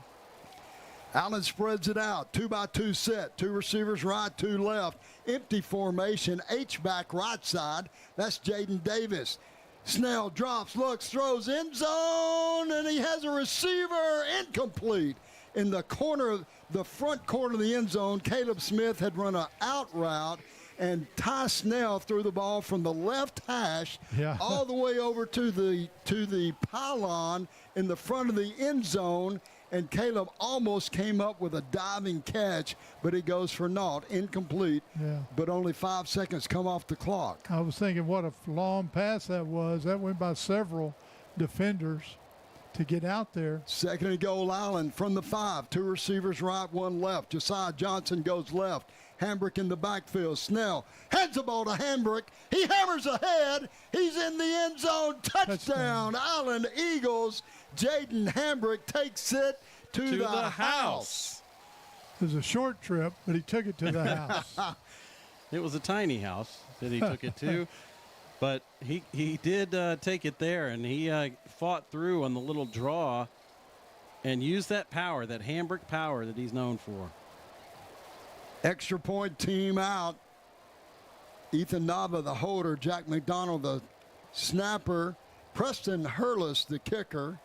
Allen spreads it out, 2-by-2 set, 2 receivers right, 2 left, empty formation, H-back right side. That's Jaden Davis. Snell drops, looks, throws end zone, and he has a receiver incomplete. In the corner, the front corner of the end zone, Caleb Smith had run an out route, and Ty Snell threw the ball from the left hash all the way over to the pylon in the front of the end zone. And Caleb almost came up with a diving catch, but he goes for naught, incomplete. But only 5 seconds come off the clock. I was thinking what a long pass that was. That went by several defenders to get out there. 2nd and goal, Allen from the 5. 2 receivers right, 1 left. Josiah Johnson goes left. Hambrick in the backfield. Snell hands the ball to Hambrick. He hammers ahead. He's in the end zone. Touchdown. Allen Eagles. Jaden Hambrick takes it to the house. It was a short trip, but he took it to the house. It was a tiny house that he took it to. But he did take it there, and he fought through on the little draw and used that power, that Hambrick power that he's known for. Extra point team out. Ethan Nava, the holder. Jack McDonald, the snapper. Preston Hurlis, the kicker.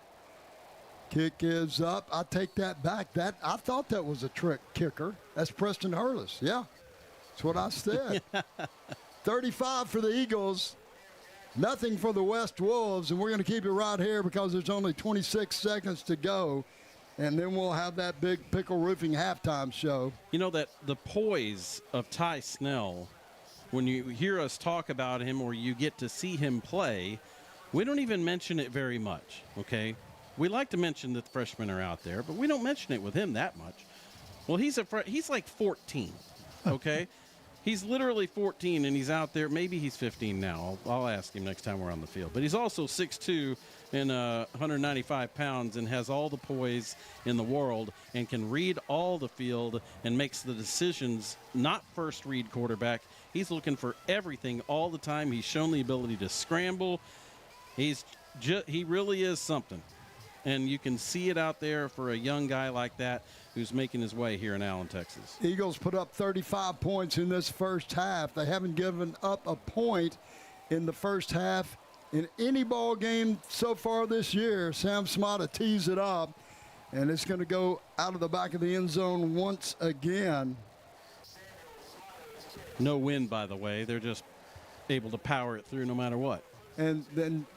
Kick is up. I take that back. I thought that was a trick kicker. That's Preston Hurlis. Yeah, that's what I said. 35 for the Eagles. Nothing for the West Wolves. And we're going to keep it right here because there's only 26 seconds to go. And then we'll have that big Pickle Roofing halftime show. You know that the poise of Ty Snell, when you hear us talk about him or you get to see him play, we don't even mention it very much, okay? We like to mention that the freshmen are out there, but we don't mention it with him that much. Well, he's like 14, okay? He's literally 14, and he's out there. Maybe he's 15 now. I'll ask him next time we're on the field. But he's also 6'2", and 195 pounds and has all the poise in the world and can read all the field and makes the decisions, not first read quarterback. He's looking for everything all the time. He's shown the ability to scramble. He really is something. And you can see it out there for a young guy like that who's making his way here in Allen, Texas. Eagles put up 35 points in this first half. They haven't given up a point in the first half in any ball game so far this year. Sam Smotta tees it up, and it's going to go out of the back of the end zone once again. No wind, by the way. They're just able to power it through no matter what. And then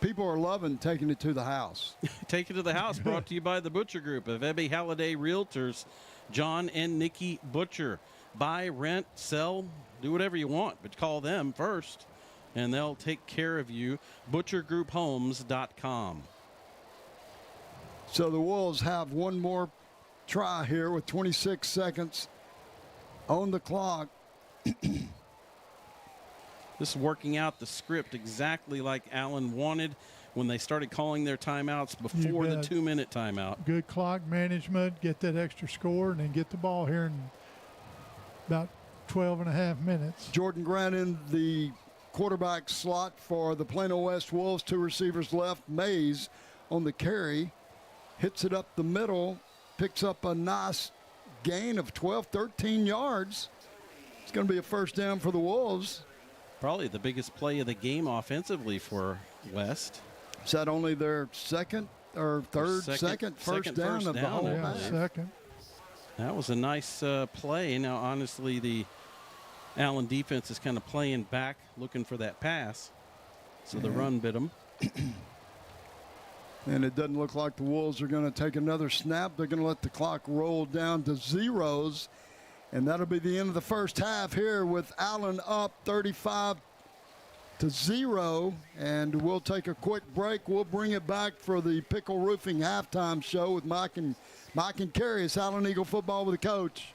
people are loving taking it to the house. Take it to the house, brought to you by the Butcher Group of Ebby Halliday Realtors, John and Nikki Butcher. Buy, rent, sell, do whatever you want, but call them first, and they'll take care of you. ButcherGroupHomes.com. So the Wolves have one more try here with 26 seconds on the clock. This is working out the script exactly like Allen wanted when they started calling their timeouts before the 2-minute timeout. Good clock management, get that extra score, and then get the ball here in about 12 and a half minutes. Jordan Grant in the quarterback slot for the Plano West Wolves. 2 receivers left. Mays on the carry. Hits it up the middle. Picks up a nice gain of 12, 13 yards. It's going to be a first down for the Wolves. Probably the biggest play of the game offensively for West. Is that only their second or third, second first down of the whole match? Second. That was a nice play. Now, honestly, the Allen defense is kind of playing back, looking for that pass. So the run bit them. And it doesn't look like the Wolves are going to take another snap. They're going to let the clock roll down to zeros. And that'll be the end of the first half here with Allen up 35-0. And we'll take a quick break. We'll bring it back for the Pickle Roofing halftime show with Mike and Carey. It's Allen Eagle football with the coach.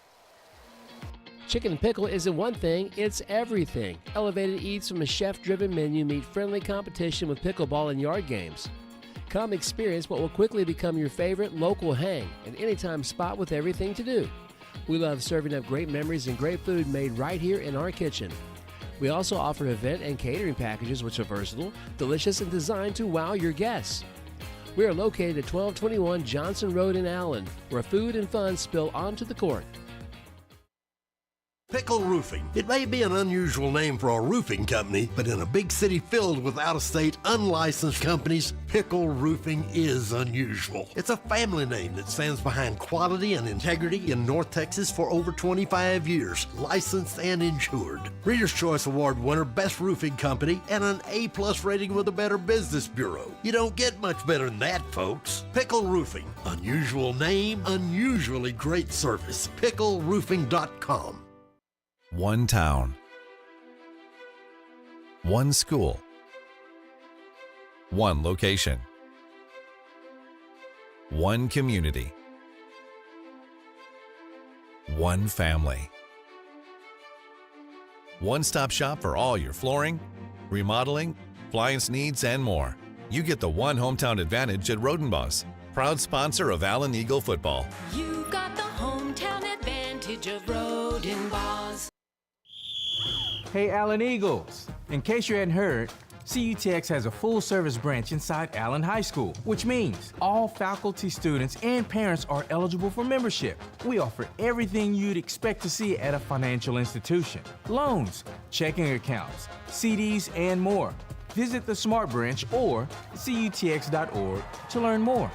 Chicken and pickle isn't one thing, it's everything. Elevated eats from a chef-driven menu meet friendly competition with pickleball and yard games. Come experience what will quickly become your favorite local hang, an anytime spot with everything to do. We love serving up great memories and great food made right here in our kitchen. We also offer event and catering packages which are versatile, delicious, and designed to wow your guests. We are located at 1221 Johnson Road in Allen, where food and fun spill onto the court. Pickle Roofing. It may be an unusual name for a roofing company, but in a big city filled with out-of-state, unlicensed companies, Pickle Roofing is unusual. It's a family name that stands behind quality and integrity in North Texas for over 25 years, licensed and insured. Reader's Choice Award winner, Best Roofing Company, and an A+ rating with the Better Business Bureau. You don't get much better than that, folks. Pickle Roofing. Unusual name, unusually great service. PickleRoofing.com. One town. One school. One location. One community. One family. One-stop shop for all your flooring, remodeling, appliance needs, and more. You get the one hometown advantage at Rodenbos, proud sponsor of Allen Eagle football. You got the hometown advantage of Rodenbos. Hey, Allen Eagles! In case you hadn't heard, CUTX has a full-service branch inside Allen High School, which means all faculty, students, and parents are eligible for membership. We offer everything you'd expect to see at a financial institution: loans, checking accounts, CDs, and more. Visit the Smart Branch or cutx.org to learn more.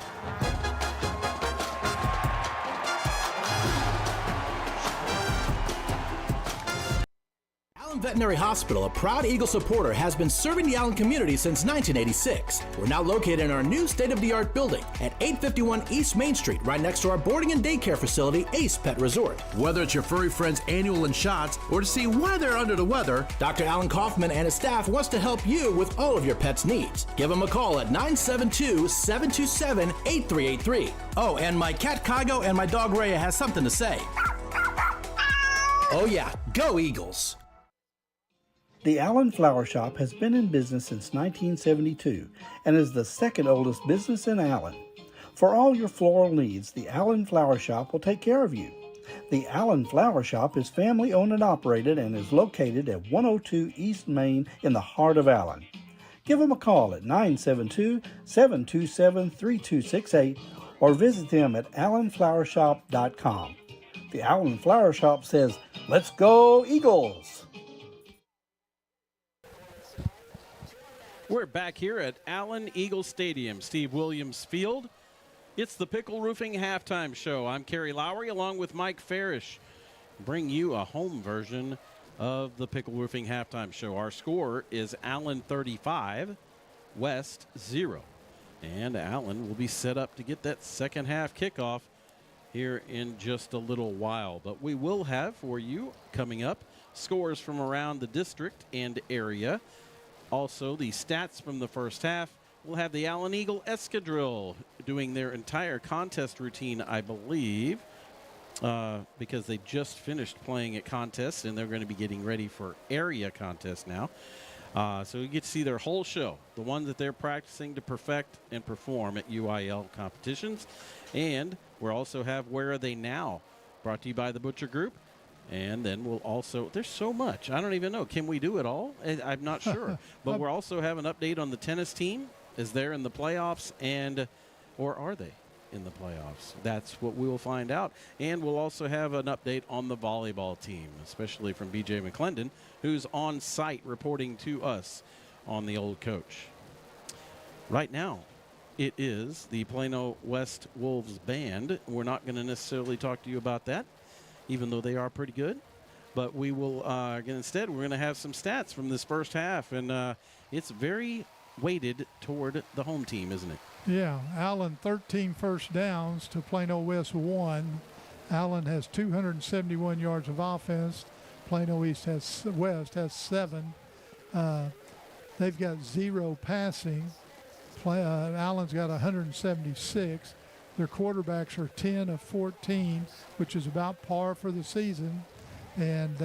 Veterinary Hospital, a proud Eagle supporter, has been serving the Allen community since 1986. We're now located in our new state-of-the-art building at 851 East Main Street, right next to our boarding and daycare facility, Ace Pet Resort. Whether it's your furry friend's annual and shots or to see why they're under the weather, Dr. Alan Kaufman and his staff wants to help you with all of your pet's needs. Give them a call at 972-727-8383. Oh, and my cat Kygo and my dog Rhea has something to say. Oh yeah, go Eagles! The Allen Flower Shop has been in business since 1972 and is the second oldest business in Allen. For all your floral needs, the Allen Flower Shop will take care of you. The Allen Flower Shop is family owned and operated and is located at 102 East Main in the heart of Allen. Give them a call at 972-727-3268 or visit them at allenflowershop.com. The Allen Flower Shop says, "Let's go Eagles!" We're back here at Allen Eagle Stadium, Steve Williams Field. It's the Pickle Roofing halftime show. I'm Kerry Lowry along with Mike Farish. Bring you a home version of the Pickle Roofing halftime show. Our score is Allen 35, West 0. And Allen will be set up to get that second half kickoff here in just a little while. But we will have for you coming up scores from around the district and area. Also, the stats from the first half. We'll have the Allen Eagle Escadrille doing their entire contest routine, I believe, because they just finished playing at contests, and they're going to be getting ready for area contests now. So you get to see their whole show, the one that they're practicing to perfect and perform at UIL competitions. And we'll also have Where Are They Now, brought to you by the Butcher Group. And then we'll also, there's so much. I don't even know. Can we do it all? I'm not sure. But we'll also have an update on the tennis team as they're in the playoffs, or are they? in the playoffs? That's what we will find out. And we'll also have an update on the volleyball team, especially from BJ McClendon, who's on site reporting to us on the Old Coach. Right now, it is the Plano West Wolves band. We're not going to necessarily talk to you about that, even though they are pretty good. But we will, instead, we're going to have some stats from this first half. And it's very weighted toward the home team, isn't it? Yeah, Allen 13 first downs to Plano West 1. Allen has 271 yards of offense. Plano West has 7. They've got 0 passing. Allen's got 176. Their quarterbacks are 10 of 14, which is about par for the season. And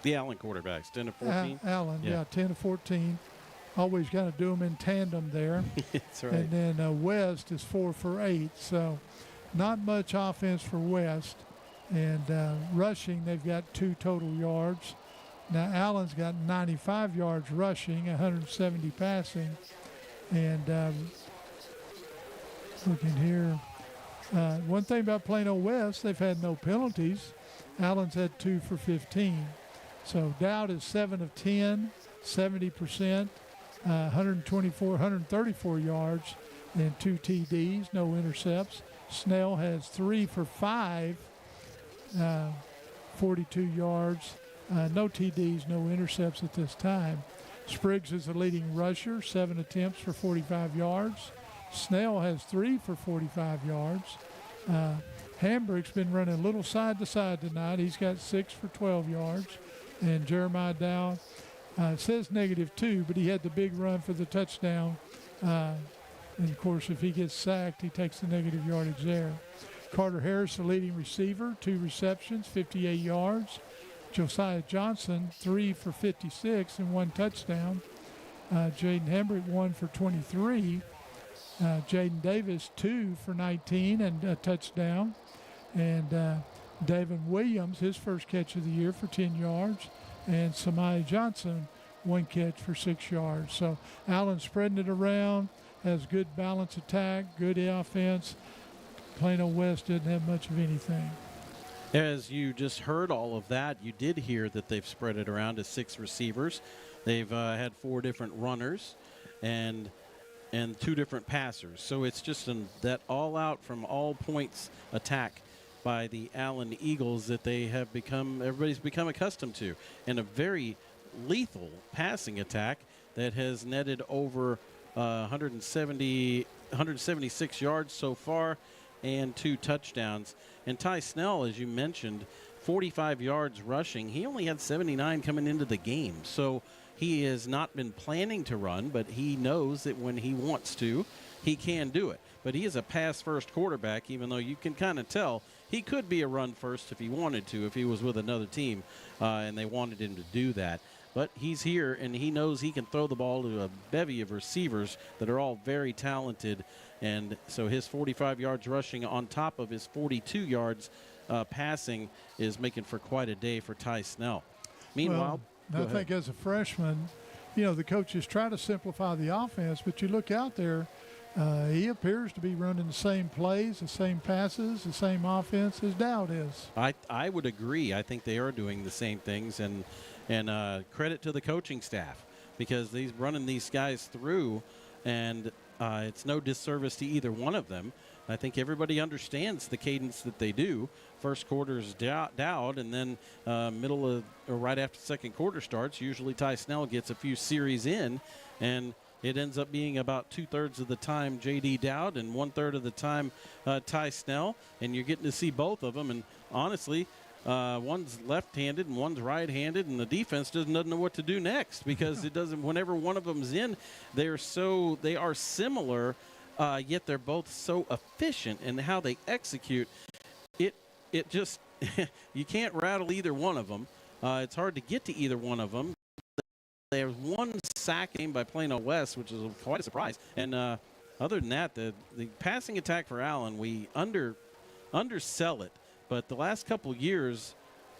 the Allen quarterbacks, 10 of 14? Allen, yeah, 10 of 14. Always kind of do them in tandem there. That's right. And then West is 4 for 8. So not much offense for West. And rushing, they've got 2 total yards. Now Allen's got 95 yards rushing, 170 passing. And looking here, one thing about Plano West, they've had no penalties. Allen's had 2 for 15. So Dowd is 7 of 10, 70%, 134 yards, and 2 TDs, no intercepts. Snell has 3 for 5, 42 yards, no TDs, no intercepts at this time. Spriggs is the leading rusher, 7 attempts for 45 yards. Snell has 3 for 45 yards. Hambrick's been running a little side to side tonight. He's got 6 for 12 yards. And Jeremiah Dow says -2, but he had the big run for the touchdown. And, of course, if he gets sacked, he takes the negative yardage there. Carter Harris, the leading receiver, 2 receptions, 58 yards. Josiah Johnson, 3 for 56 and 1 touchdown. Jaden Hambrick, 1 for 23. Jaden Davis, 2 for 19 and a touchdown. And Davin Williams, his first catch of the year for 10 yards. And Samaya Johnson, 1 catch for 6 yards. So Allen spreading it around, has good balance attack, good offense. Plano West didn't have much of anything. As you just heard all of that, you did hear that they've spread it around to 6 receivers. They've had 4 different runners and 2 different passers. So it's just that all-out from all points attack by the Allen Eagles that everybody's become accustomed to, and a very lethal passing attack that has netted over 176 yards so far and 2 touchdowns. And Ty Snell, as you mentioned, 45 yards rushing. He only had 79 coming into the game. So he has not been planning to run, but he knows that when he wants to, he can do it. But he is a pass-first quarterback, even though you can kind of tell he could be a run-first if he wanted to, if he was with another team and they wanted him to do that. But he's here, and he knows he can throw the ball to a bevy of receivers that are all very talented. And so his 45 yards rushing on top of his 42 yards passing is making for quite a day for Ty Snell. Meanwhile, I think as a freshman, the coaches try to simplify the offense, but you look out there, he appears to be running the same plays, the same passes, the same offense as Dowd is. I would agree. I think they are doing the same things, and credit to the coaching staff because he's running these guys through, and it's no disservice to either one of them. I think everybody understands the cadence that they do. First quarter is Dowd, and then middle of or right after the second quarter starts, usually Ty Snell gets a few series in, and it ends up being about 2/3 of the time J.D. Dowd and 1/3 of the time Ty Snell, and you're getting to see both of them. And honestly, one's left-handed and one's right-handed, and the defense doesn't know what to do next because it doesn't. Whenever one of them's in, they are similar, yet they're both so efficient in how they execute. It just you can't rattle either one of them. It's hard to get to either one of them. There's 1 sack game by Plano West, which is quite a surprise. And other than that, the passing attack for Allen, we undersell it. But the last couple years,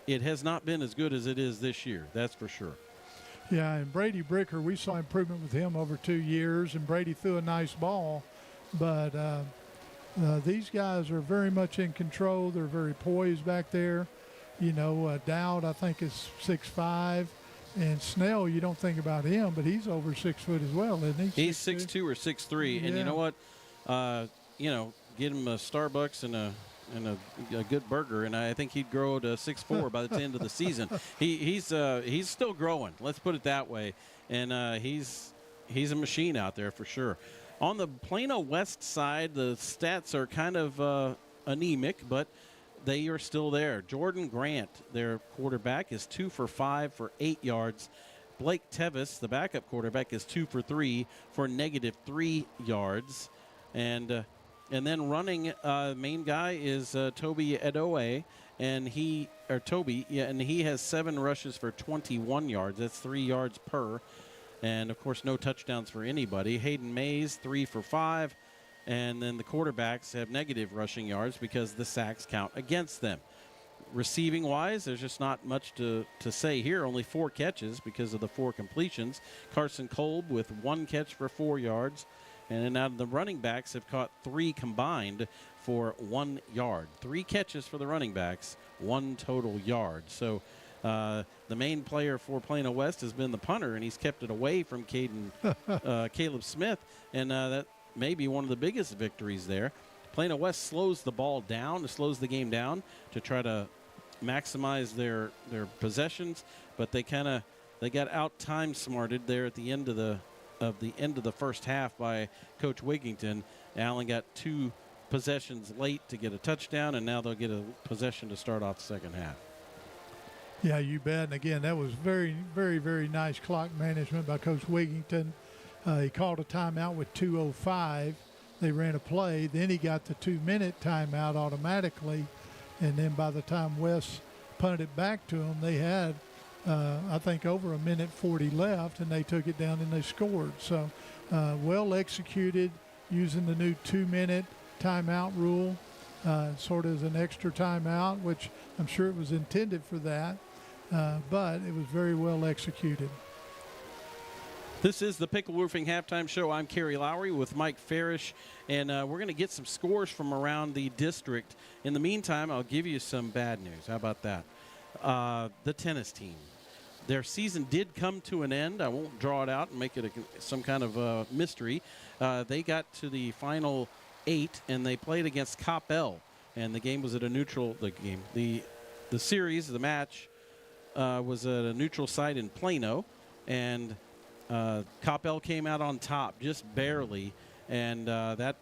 it has not been as good as it is this year. That's for sure. Yeah, and Brady Bricker, we saw improvement with him over 2 years, and Brady threw a nice ball. But these guys are very much in control. They're very poised back there. Dowd, I think, is 6'5", and Snell, you don't think about him, but he's over 6 foot as well, isn't he? He's 6'2" or 6'3", and you know what? Get him a Starbucks and a good burger, and I think he'd grow to 6'4" by the end of the season. He's still growing. Let's put it that way, and he's a machine out there for sure. On the Plano West side, the stats are kind of anemic, but they are still there. Jordan Grant, their quarterback, is 2 for 5 for 8 yards. Blake Tevis, the backup quarterback, is 2 for 3 for -3 yards. And then running, main guy is Toby Edoe, and he has 7 rushes for 21 yards. That's 3 yards per. And, of course, no touchdowns for anybody. Hayden Mays, 3 for 5. And then the quarterbacks have negative rushing yards because the sacks count against them. Receiving-wise, there's just not much to say here. Only 4 catches because of the 4 completions. Carson Kolb with 1 catch for 4 yards. And then out of the running backs have caught 3 combined for 1 yard. 3 catches for the running backs, 1 total yard. So the main player for Plano West has been the punter, and he's kept it away from Caleb Smith. And that may be one of the biggest victories there. Plano West slows the ball down, slows the game down to try to maximize their possessions, but they got out time smarted there at the end of the first half by Coach Wigington. Allen got 2 possessions late to get a touchdown, and now they'll get a possession to start off the second half. Yeah, you bet. And again, that was very, very, very nice clock management by Coach Wigington. He called a timeout with 2:05. They ran a play. Then he got the 2-minute timeout automatically. And then by the time West punted it back to them, they had, I think, over 1:40 left, and they took it down and they scored. So well executed using the new 2-minute timeout rule, sort of as an extra timeout, which I'm sure it was intended for that. But it was very well executed. This is the Pickle Roofing Halftime Show. I'm Kerry Lowry with Mike Farish, and we're going to get some scores from around the district. In the meantime, I'll give you some bad news. How about that? The tennis team. Their season did come to an end. I won't draw it out and make it some kind of mystery. They got to the final 8, and they played against Coppell, and the game was at a neutral. The series, the match, was at a neutral site in Plano, and Coppell came out on top just barely, and that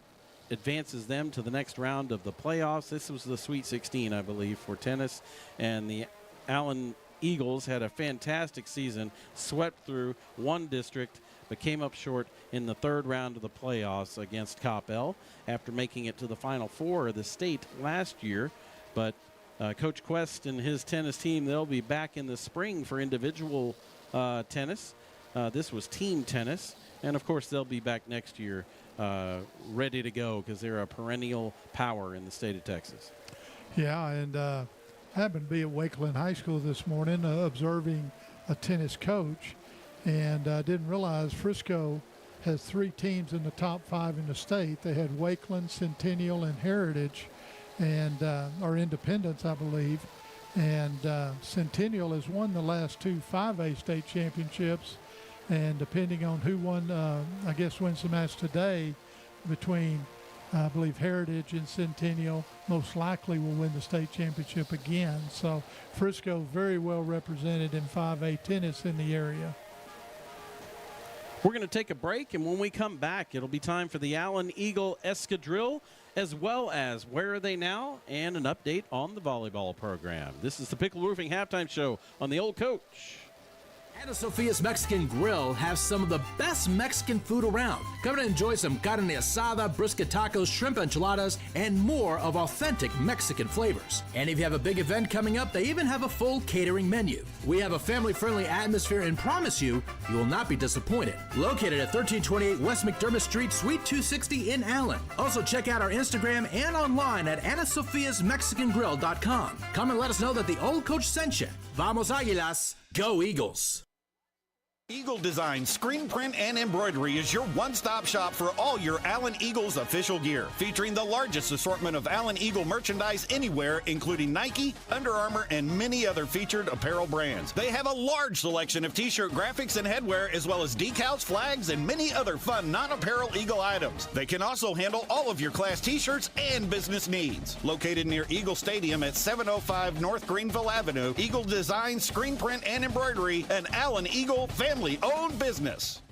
advances them to the next round of the playoffs. This was the Sweet 16, I believe, for tennis, and the Allen Eagles had a fantastic season, swept through one district, but came up short in the 3rd round of the playoffs against Coppell after making it to the Final 4 of the state last year. But Coach Quest and his tennis team, they'll be back in the spring for individual tennis. This was team tennis. And, of course, they'll be back next year ready to go because they're a perennial power in the state of Texas. Yeah, and I happened to be at Wakeland High School this morning observing a tennis coach, and I didn't realize Frisco has 3 teams in the top 5 in the state. They had Wakeland, Centennial, and Heritage, and or Independence, I believe. And Centennial has won the last 2 5A state championships. And depending on who won, I guess wins the match today between, I believe, Heritage and Centennial, most likely will win the state championship again. So Frisco very well represented in 5A tennis in the area. We're going to take a break, and when we come back, it'll be time for the Allen Eagle Escadrille, as well as Where Are They Now, and an update on the volleyball program. This is the Pickle Roofing Halftime Show on the Old Coach. Ana Sophia's Mexican Grill has some of the best Mexican food around. Come and enjoy some carne asada, brisket tacos, shrimp enchiladas, and more of authentic Mexican flavors. And if you have a big event coming up, they even have a full catering menu. We have a family-friendly atmosphere and promise you will not be disappointed. Located at 1328 West McDermott Street, Suite 260 in Allen. Also check out our Instagram and online at AnaSophiasMexicanGrill.com. Come and let us know that the Old Coach sent you. Vamos Águilas, go Eagles! Eagle Design Screen Print and Embroidery is your one-stop shop for all your Allen Eagles official gear, featuring the largest assortment of Allen Eagle merchandise anywhere, including Nike, Under Armour, and many other featured apparel brands. They have a large selection of t-shirt graphics and headwear, as well as decals, flags, and many other fun non-apparel Eagle items. They can also handle all of your class t-shirts and business needs. Located near Eagle Stadium at 705 North Greenville Avenue, Eagle Design Screen Print and Embroidery, an Allen Eagle family-owned business.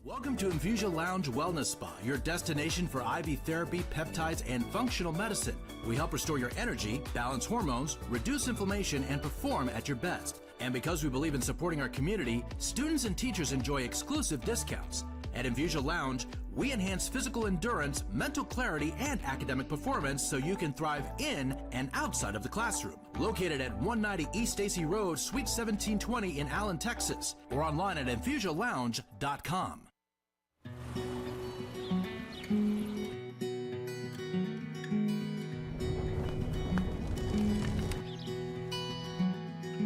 Welcome to Infusia Lounge Wellness Spa, your destination for IV therapy, peptides, and functional medicine. We help restore your energy, balance hormones, reduce inflammation, and perform at your best. And because we believe in supporting our community, students and teachers enjoy exclusive discounts. At Infusia Lounge, we enhance physical endurance, mental clarity, and academic performance so you can thrive in and outside of the classroom. Located at 190 East Stacy Road, Suite 1720 in Allen, Texas, or online at infusialounge.com.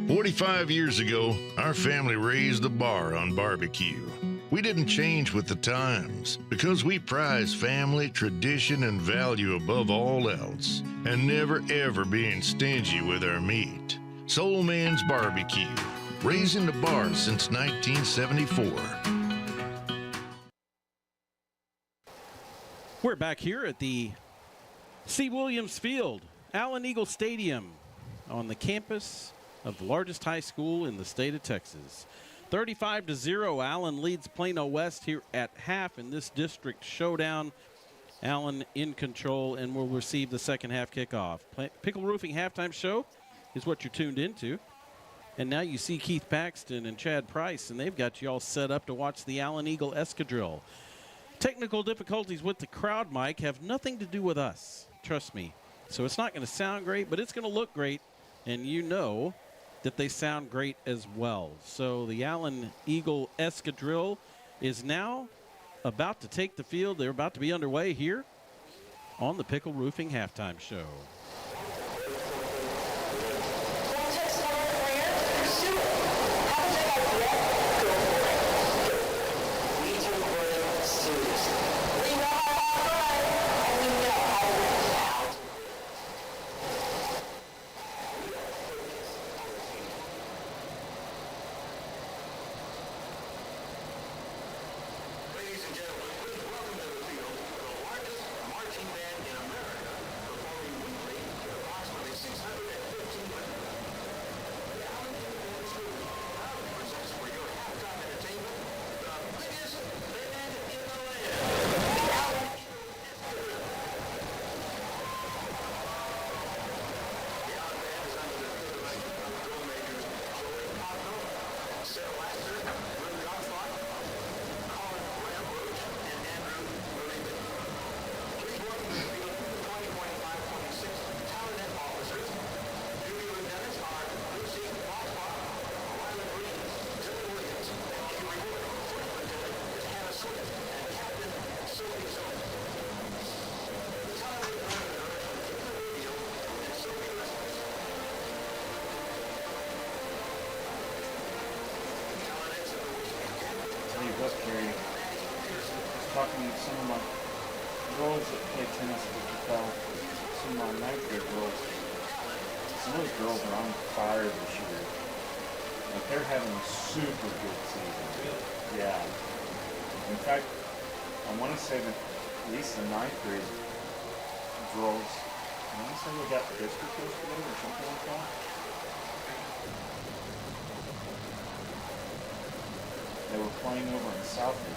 "45 years ago, our family raised the bar on barbecue. We didn't change with the times because we prize family, tradition, and value above all else, and never ever being stingy with our meat. Soul Man's Barbecue, raising the bar since 1974. We're back here at the C. Williams Field, Allen Eagle Stadium, on the campus of the largest high school in the state of Texas. 35-0, Allen leads Plano West here at half in this district showdown. Allen in control and will receive the second half kickoff. Pickle Roofing halftime show is what you're tuned into. And now you see Keith Paxton and Chad Price, and they've got you all set up to watch the Allen Eagle Escadrille. Technical difficulties with the crowd mic have nothing to do with us, trust me. So it's not going to sound great, but it's going to look great, and you know that they sound great as well. So the Allen Eagle Escadrille is now about to take the field. They're about to be underway here on the Pickle Roofing halftime show. Talking to some of my girls that play tennis with the ball, some of my ninth grade girls. Some of those girls are on fire this year. Like, they're having a super good season. Yeah. In fact, I want to say that at least the ninth grade girls, I want to say they got the district yesterday or something like that. They were playing over in Southern.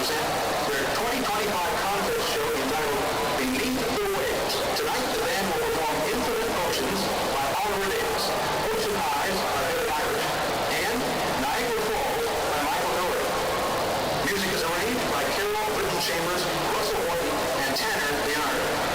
present their 2025 contest show entitled Beneath the Waves. Tonight, the band will perform Infinite Oceans by Oliver Davis, Ocean Eyes by Billy Irish, and Niagara Falls by Michael Doherty. Music is arranged by Carol Britton Chambers, Russell Horton, and Tanner Leonardo.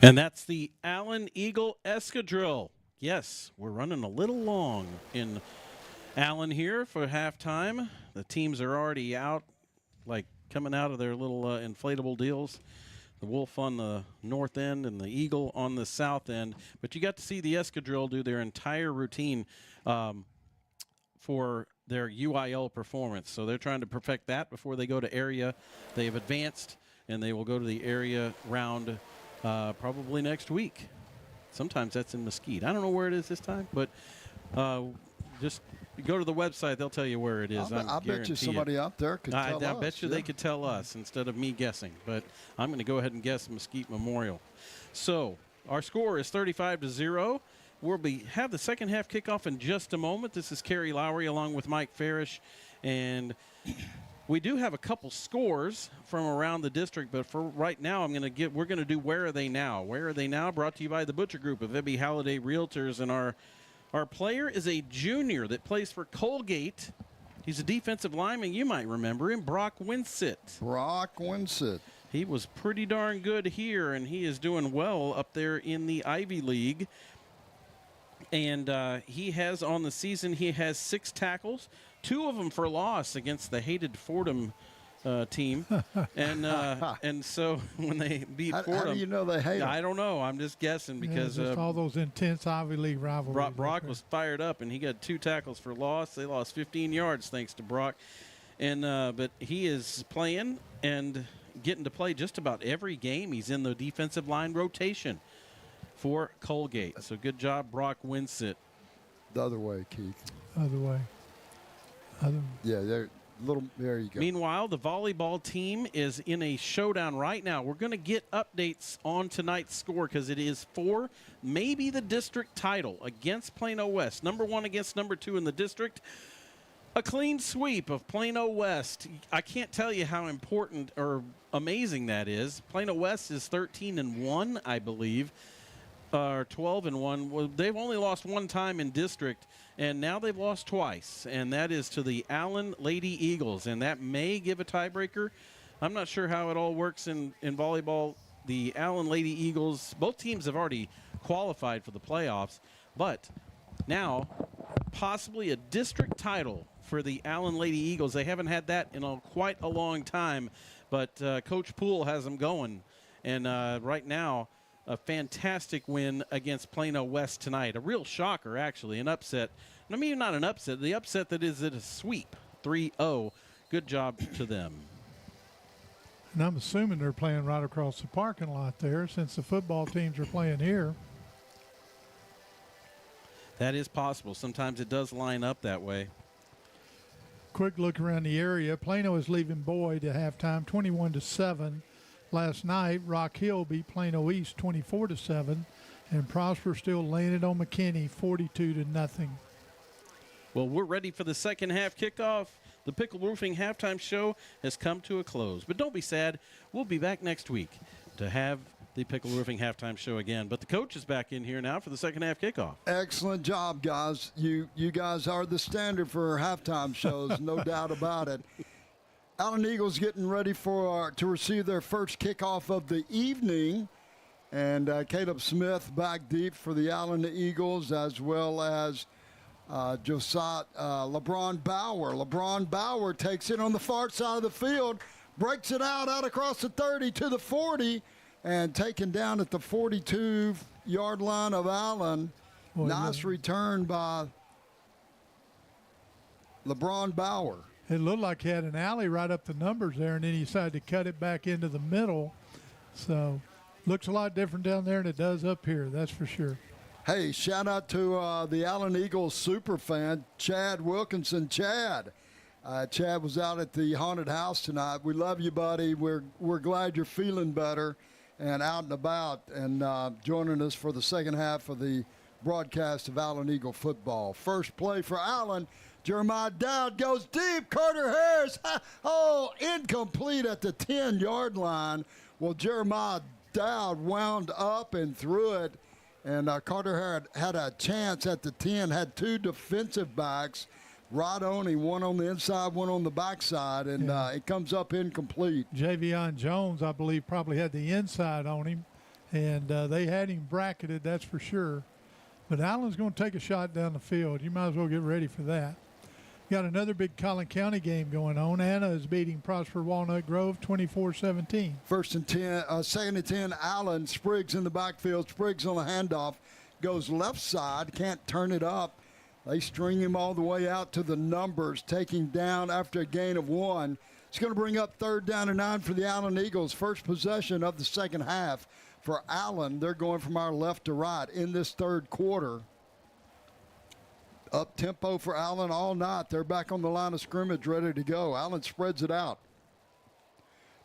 And that's the Allen Eagle Escadrille. Yes, we're running a little long in Allen here for halftime. The teams are already out, like coming out of their little inflatable deals. The Wolf on the north end and the Eagle on the south end. But you got to see the Escadrille do their entire routine for their UIL performance. So they're trying to perfect that before they go to area. They have advanced, and they will go to the area round probably next week. Sometimes that's in Mesquite. I don't know where it is this time, but just go to the website. They'll tell you where it is. I bet you somebody out there could tell us. I bet you they could tell us instead of me guessing. But I'm going to go ahead and guess Mesquite Memorial. So our score is 35-0. We'll have the second half kickoff in just a moment. This is Kerry Lowry along with Mike Farish. And we do have a couple scores from around the district, but for right now, we're going to do Where Are They Now? Where Are They Now? Brought to you by the Butcher Group of Ebby Halliday Realtors. And our player is a junior that plays for Colgate. He's a defensive lineman. You might remember him, Brock Winsett. Brock Winsett. He was pretty darn good here, and he is doing well up there in the Ivy League. And he has on the season, he has 6 tackles, 2 of them for loss against the hated Fordham team. And so when they beat Fordham. How do you know they hate them? I don't know. I'm just guessing because just all those intense Ivy League rivalries. Brock was fired up, and he got 2 tackles for loss. They lost 15 yards thanks to Brock. And but he is playing and getting to play just about every game. He's in the defensive line rotation for Colgate. So good job, Brock Winsett. The other way, Keith. Other way. Yeah, there you go. Meanwhile, the volleyball team is in a showdown right now. We're going to get updates on tonight's score because it is for maybe the district title against Plano West. Number 1 against number 2 in the district. A clean sweep of Plano West. I can't tell you how important or amazing that is. Plano West is 13-1, I believe. Or 12-1. Well, they've only lost 1 time in district, and now they've lost twice, and that is to the Allen Lady Eagles, and that may give a tiebreaker. I'm not sure how it all works in volleyball. The Allen Lady Eagles, both teams have already qualified for the playoffs, but now possibly a district title for the Allen Lady Eagles. They haven't had that in quite a long time, but Coach Poole has them going, and right now, a fantastic win against Plano West tonight. A real shocker, actually, an upset. I mean, not an upset. The upset that is a sweep, 3-0. Good job to them. And I'm assuming they're playing right across the parking lot there since the football teams are playing here. That is possible. Sometimes it does line up that way. Quick look around the area. Plano is leaving Boyd at halftime, 21-7. Last night, Rock Hill beat Plano East 24-7, and Prosper still laying it on McKinney 42-0. Well, we're ready for the second half kickoff. The Pickle Roofing halftime show has come to a close. But don't be sad. We'll be back next week to have the Pickle Roofing halftime show again. But the coach is back in here now for the second half kickoff. Excellent job, guys. You guys are the standard for halftime shows, no doubt about it. Allen Eagles getting ready to receive their first kickoff of the evening. And Caleb Smith back deep for the Allen Eagles, as well as LeBron Bauer. LeBron Bauer takes it on the far side of the field, breaks it out across the 30 to the 40, and taken down at the 42-yard line of Allen. Nice return by LeBron Bauer. It looked like he had an alley right up the numbers there, and then he decided to cut it back into the middle. So looks a lot different down there than it does up here, that's for sure. Hey, shout out to the Allen Eagles super fan, Chad Wilkinson. Chad was out at the haunted house tonight. We love you, buddy. We're glad you're feeling better and out and about and joining us for the second half of the broadcast of Allen Eagle football. First play for Allen. Jeremiah Dowd goes deep. Carter Harris, incomplete at the 10-yard line. Well, Jeremiah Dowd wound up and threw it, and Carter had a chance at the 10, had 2 defensive backs right on him, one on the inside, one on the backside, and it comes up incomplete. Javion Jones, I believe, probably had the inside on him, and they had him bracketed, that's for sure. But Allen's going to take a shot down the field. You might as well get ready for that. Got another big Collin County game going on. Anna is beating Prosper Walnut Grove 24-17. Second and 10, Allen. Spriggs in the backfield. Spriggs on the handoff. Goes left side. Can't turn it up. They string him all the way out to the numbers. Taking down after a gain of 1. It's going to bring up 3rd down and 9 for the Allen Eagles. First possession of the second half for Allen. They're going from our left to right in this third quarter. Up tempo for Allen all night. They're back on the line of scrimmage, ready to go. Allen spreads it out.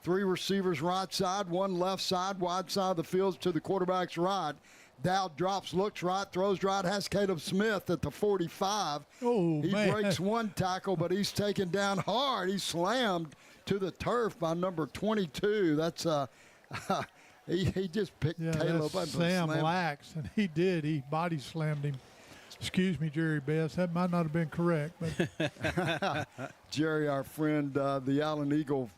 3 receivers right side, 1 left side, wide side of the field to the quarterback's right. Dowd drops, looks right, throws right, has Caleb Smith at the 45. Oh, he breaks 1 tackle, but he's taken down hard. He's slammed to the turf by number 22. That's he just picked Caleb up. Sam Lax, and he did. He body slammed him. Excuse me, Jerry Best. That might not have been correct. But Jerry, our friend, the Allen Eagle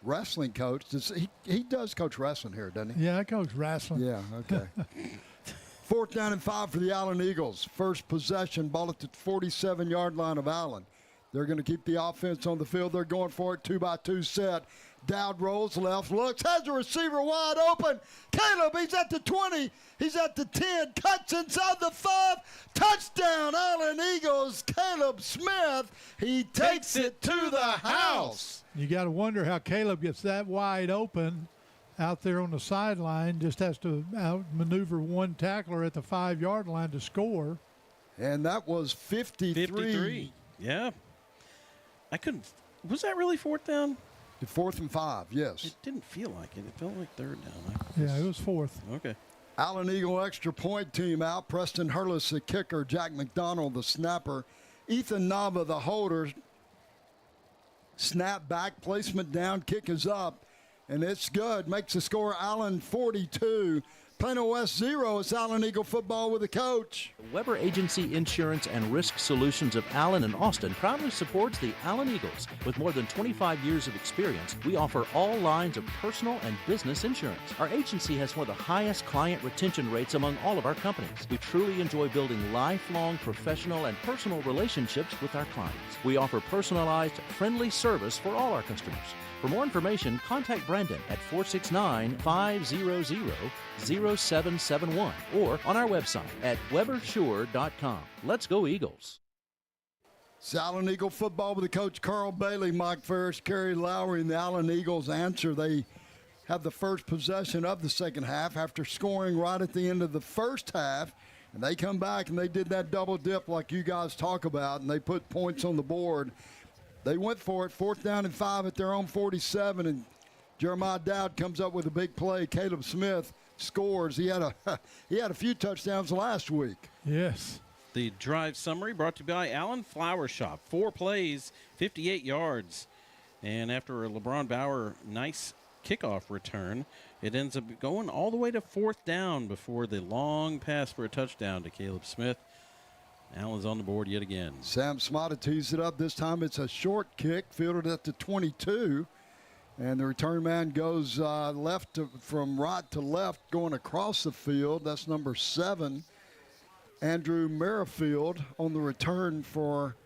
wrestling coach, he does coach wrestling here, doesn't he? Yeah, I coach wrestling. Yeah, okay. 4th down and 5 for the Allen Eagles. First possession, ball at the 47-yard line of Allen. They're going to keep the offense on the field. They're going for it, 2-by-2 set. Dowd rolls left, looks, has a receiver wide open. Caleb, he's at the 20. He's at the 10. Cuts inside the 5. Touchdown, Allen Eagles. Caleb Smith, he takes it to the house. You got to wonder how Caleb gets that wide open out there on the sideline. Just has to outmaneuver 1 tackler at the 5-yard line to score. And that was 53. Yeah. I couldn't. Was that really 4th down? 4th and 5, yes. It didn't feel like it. It felt like 3rd down. Yeah, it was 4th. Okay. Allen Eagle extra point team out. Preston Hurlis, the kicker. Jack McDonald, the snapper. Ethan Nava, the holder. Snap back, placement down, kick is up. And it's good. Makes the score Allen 42. Plano West 0. It's Allen Eagle football with a coach. Weber Agency Insurance and Risk Solutions of Allen and Austin proudly supports the Allen Eagles. With more than 25 years of experience, we offer all lines of personal and business insurance. Our agency has one of the highest client retention rates among all of our companies. We truly enjoy building lifelong professional and personal relationships with our clients. We offer personalized, friendly service for all our customers. For more information, contact Brendan at 469-500-0771 or on our website at webersure.com. Let's go Eagles. It's Allen Eagle football with the coach Carl Bailey, Mike Ferris, Kerry Lowry, and the Allen Eagles answer. They have the first possession of the second half after scoring right at the end of the first half. And they come back and they did that double dip like you guys talk about, and they put points on the board. They went for it, 4th down and 5 at their own 47, and Jeremiah Dowd comes up with a big play. Caleb Smith scores. He had a few touchdowns last week. Yes. The drive summary brought to you by Allen Flower Shop. 4 plays, 58 yards. And after a LeBron Bauer nice kickoff return, it ends up going all the way to 4th down before the long pass for a touchdown to Caleb Smith. Allen's on the board yet again. Sam Smotta tees it up. This time it's a short kick, fielded at the 22. And the return man goes from right to left, going across the field. That's number 7, Andrew Merrifield, on the return for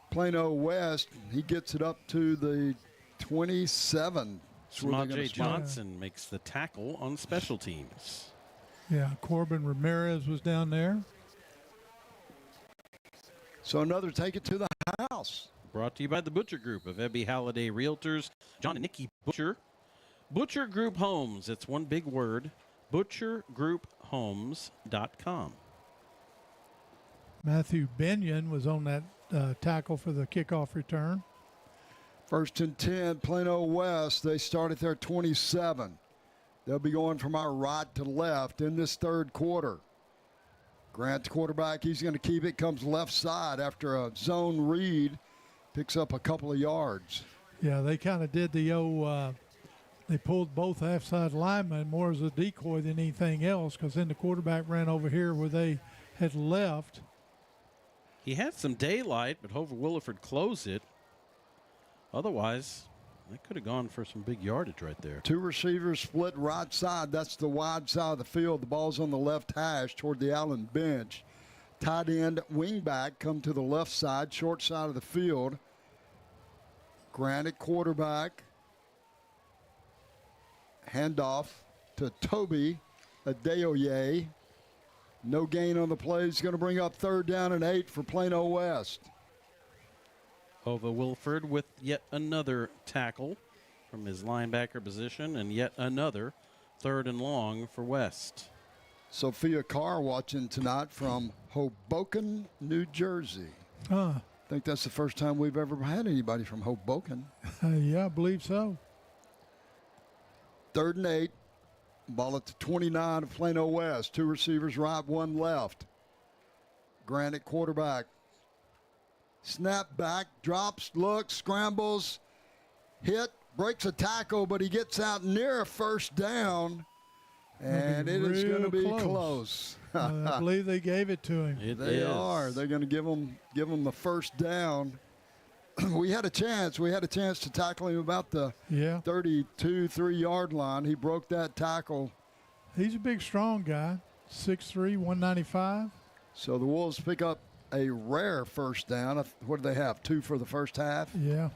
Plano West. He gets it up to the 27. Smaje Johnson makes the tackle on special teams. Yeah, Corbin Ramirez was down there. So another take it to the house. Brought to you by the Butcher Group of Ebby Halliday Realtors. John and Nikki Butcher. Butcher Group Homes. It's one big word. ButcherGroupHomes.com. Matthew Benyon was on that tackle for the kickoff return. 1st and 10, Plano West. They start at their 27. They'll be going from our right to left in this third quarter. Grant's quarterback, he's going to keep it, comes left side after a zone read, picks up a couple of yards. Yeah, they kind of did the they pulled both half-side linemen more as a decoy than anything else, because then the quarterback ran over here where they had left. He had some daylight, but Hover Williford closed it. Otherwise, That could have gone for some big yardage right there. Two receivers split right side. That's the wide side of the field. The ball's on the left hash toward the Allen bench. Tight end, wing back, come to the left side, short side of the field. Grant at quarterback. Handoff to Toby Adeoye. No gain on the play. He's going to bring up 3rd down and 8 for Plano West. Hova Wilford with yet another tackle from his linebacker position, and yet another 3rd and long for West. Sophia Carr watching tonight from Hoboken, New Jersey. Huh. I think that's the first time we've ever had anybody from Hoboken. Yeah, I believe so. 3rd and 8. Ball at the 29 of Plano West. Two receivers right, one left. Grant at quarterback. Snap back, drops, looks, scrambles, hit, breaks a tackle, but he gets out near a 1st down, and it is going to be close. I believe they gave it to him. They are. They're going to give him the 1st down. We had a chance. We had a chance to tackle him about the 32, 3-yard line. He broke that tackle. He's a big, strong guy, 6'3", 195. So the Wolves pick up a rare 1st down. What do they have, 2 for the first half? Yeah.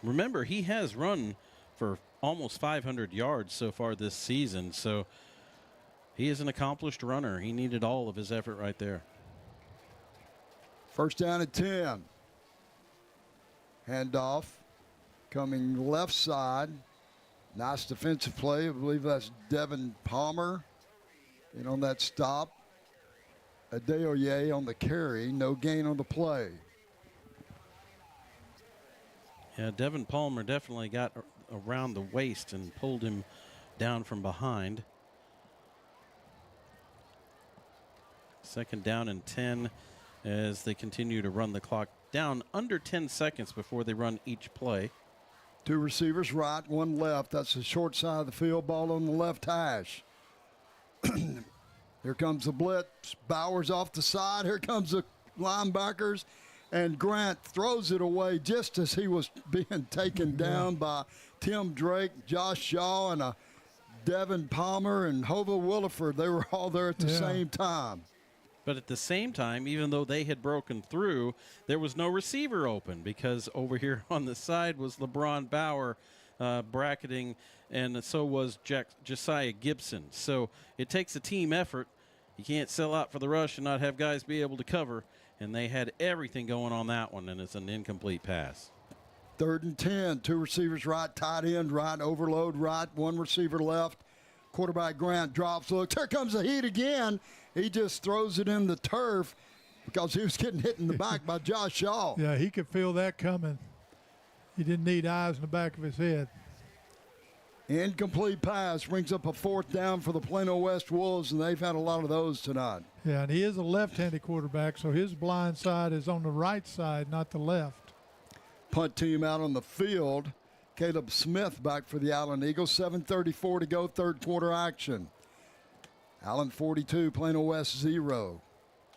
Remember, he has run for almost 500 yards so far this season, so he is an accomplished runner. He needed all of his effort right there. 1st down at 10. Handoff coming left side. Nice defensive play. I believe that's Devin Palmer in on that stop. Adeoye on the carry. No gain on the play. Yeah, Devin Palmer definitely got around the waist and pulled him down from behind. 2nd down and 10 as they continue to run the clock down under 10 seconds before they run each play. Two receivers right, one left. That's the short side of the field. Ball on the left hash. Here comes the blitz. Bowers off the side. Here comes the linebackers. And Grant throws it away just as he was being taken down by Tim Drake, Josh Shaw, and Devin Palmer and Hova Williford. They were all there at the same time. But at the same time, even though they had broken through, there was no receiver open because over here on the side was LeBron Bauer bracketing, and so was Josiah Gibson. So it takes a team effort. You can't sell out for the rush and not have guys be able to cover, and they had everything going on that one, and it's an incomplete pass. 3rd and 10. Two receivers right, tight end right, overload right, one receiver left. Quarterback Grant drops, looks. Here comes the heat again. He just throws it in the turf because he was getting hit in the back by Josh Shaw. Yeah, he could feel that coming. He didn't need eyes in the back of his head. Incomplete pass brings up a 4th down for the Plano West Wolves, and they've had a lot of those tonight. Yeah, and he is a left-handed quarterback, so his blind side is on the right side, not the left. Punt team out on the field. Caleb Smith back for the Allen Eagles. 7:34 to go, 3rd quarter action. Allen 42, Plano West 0.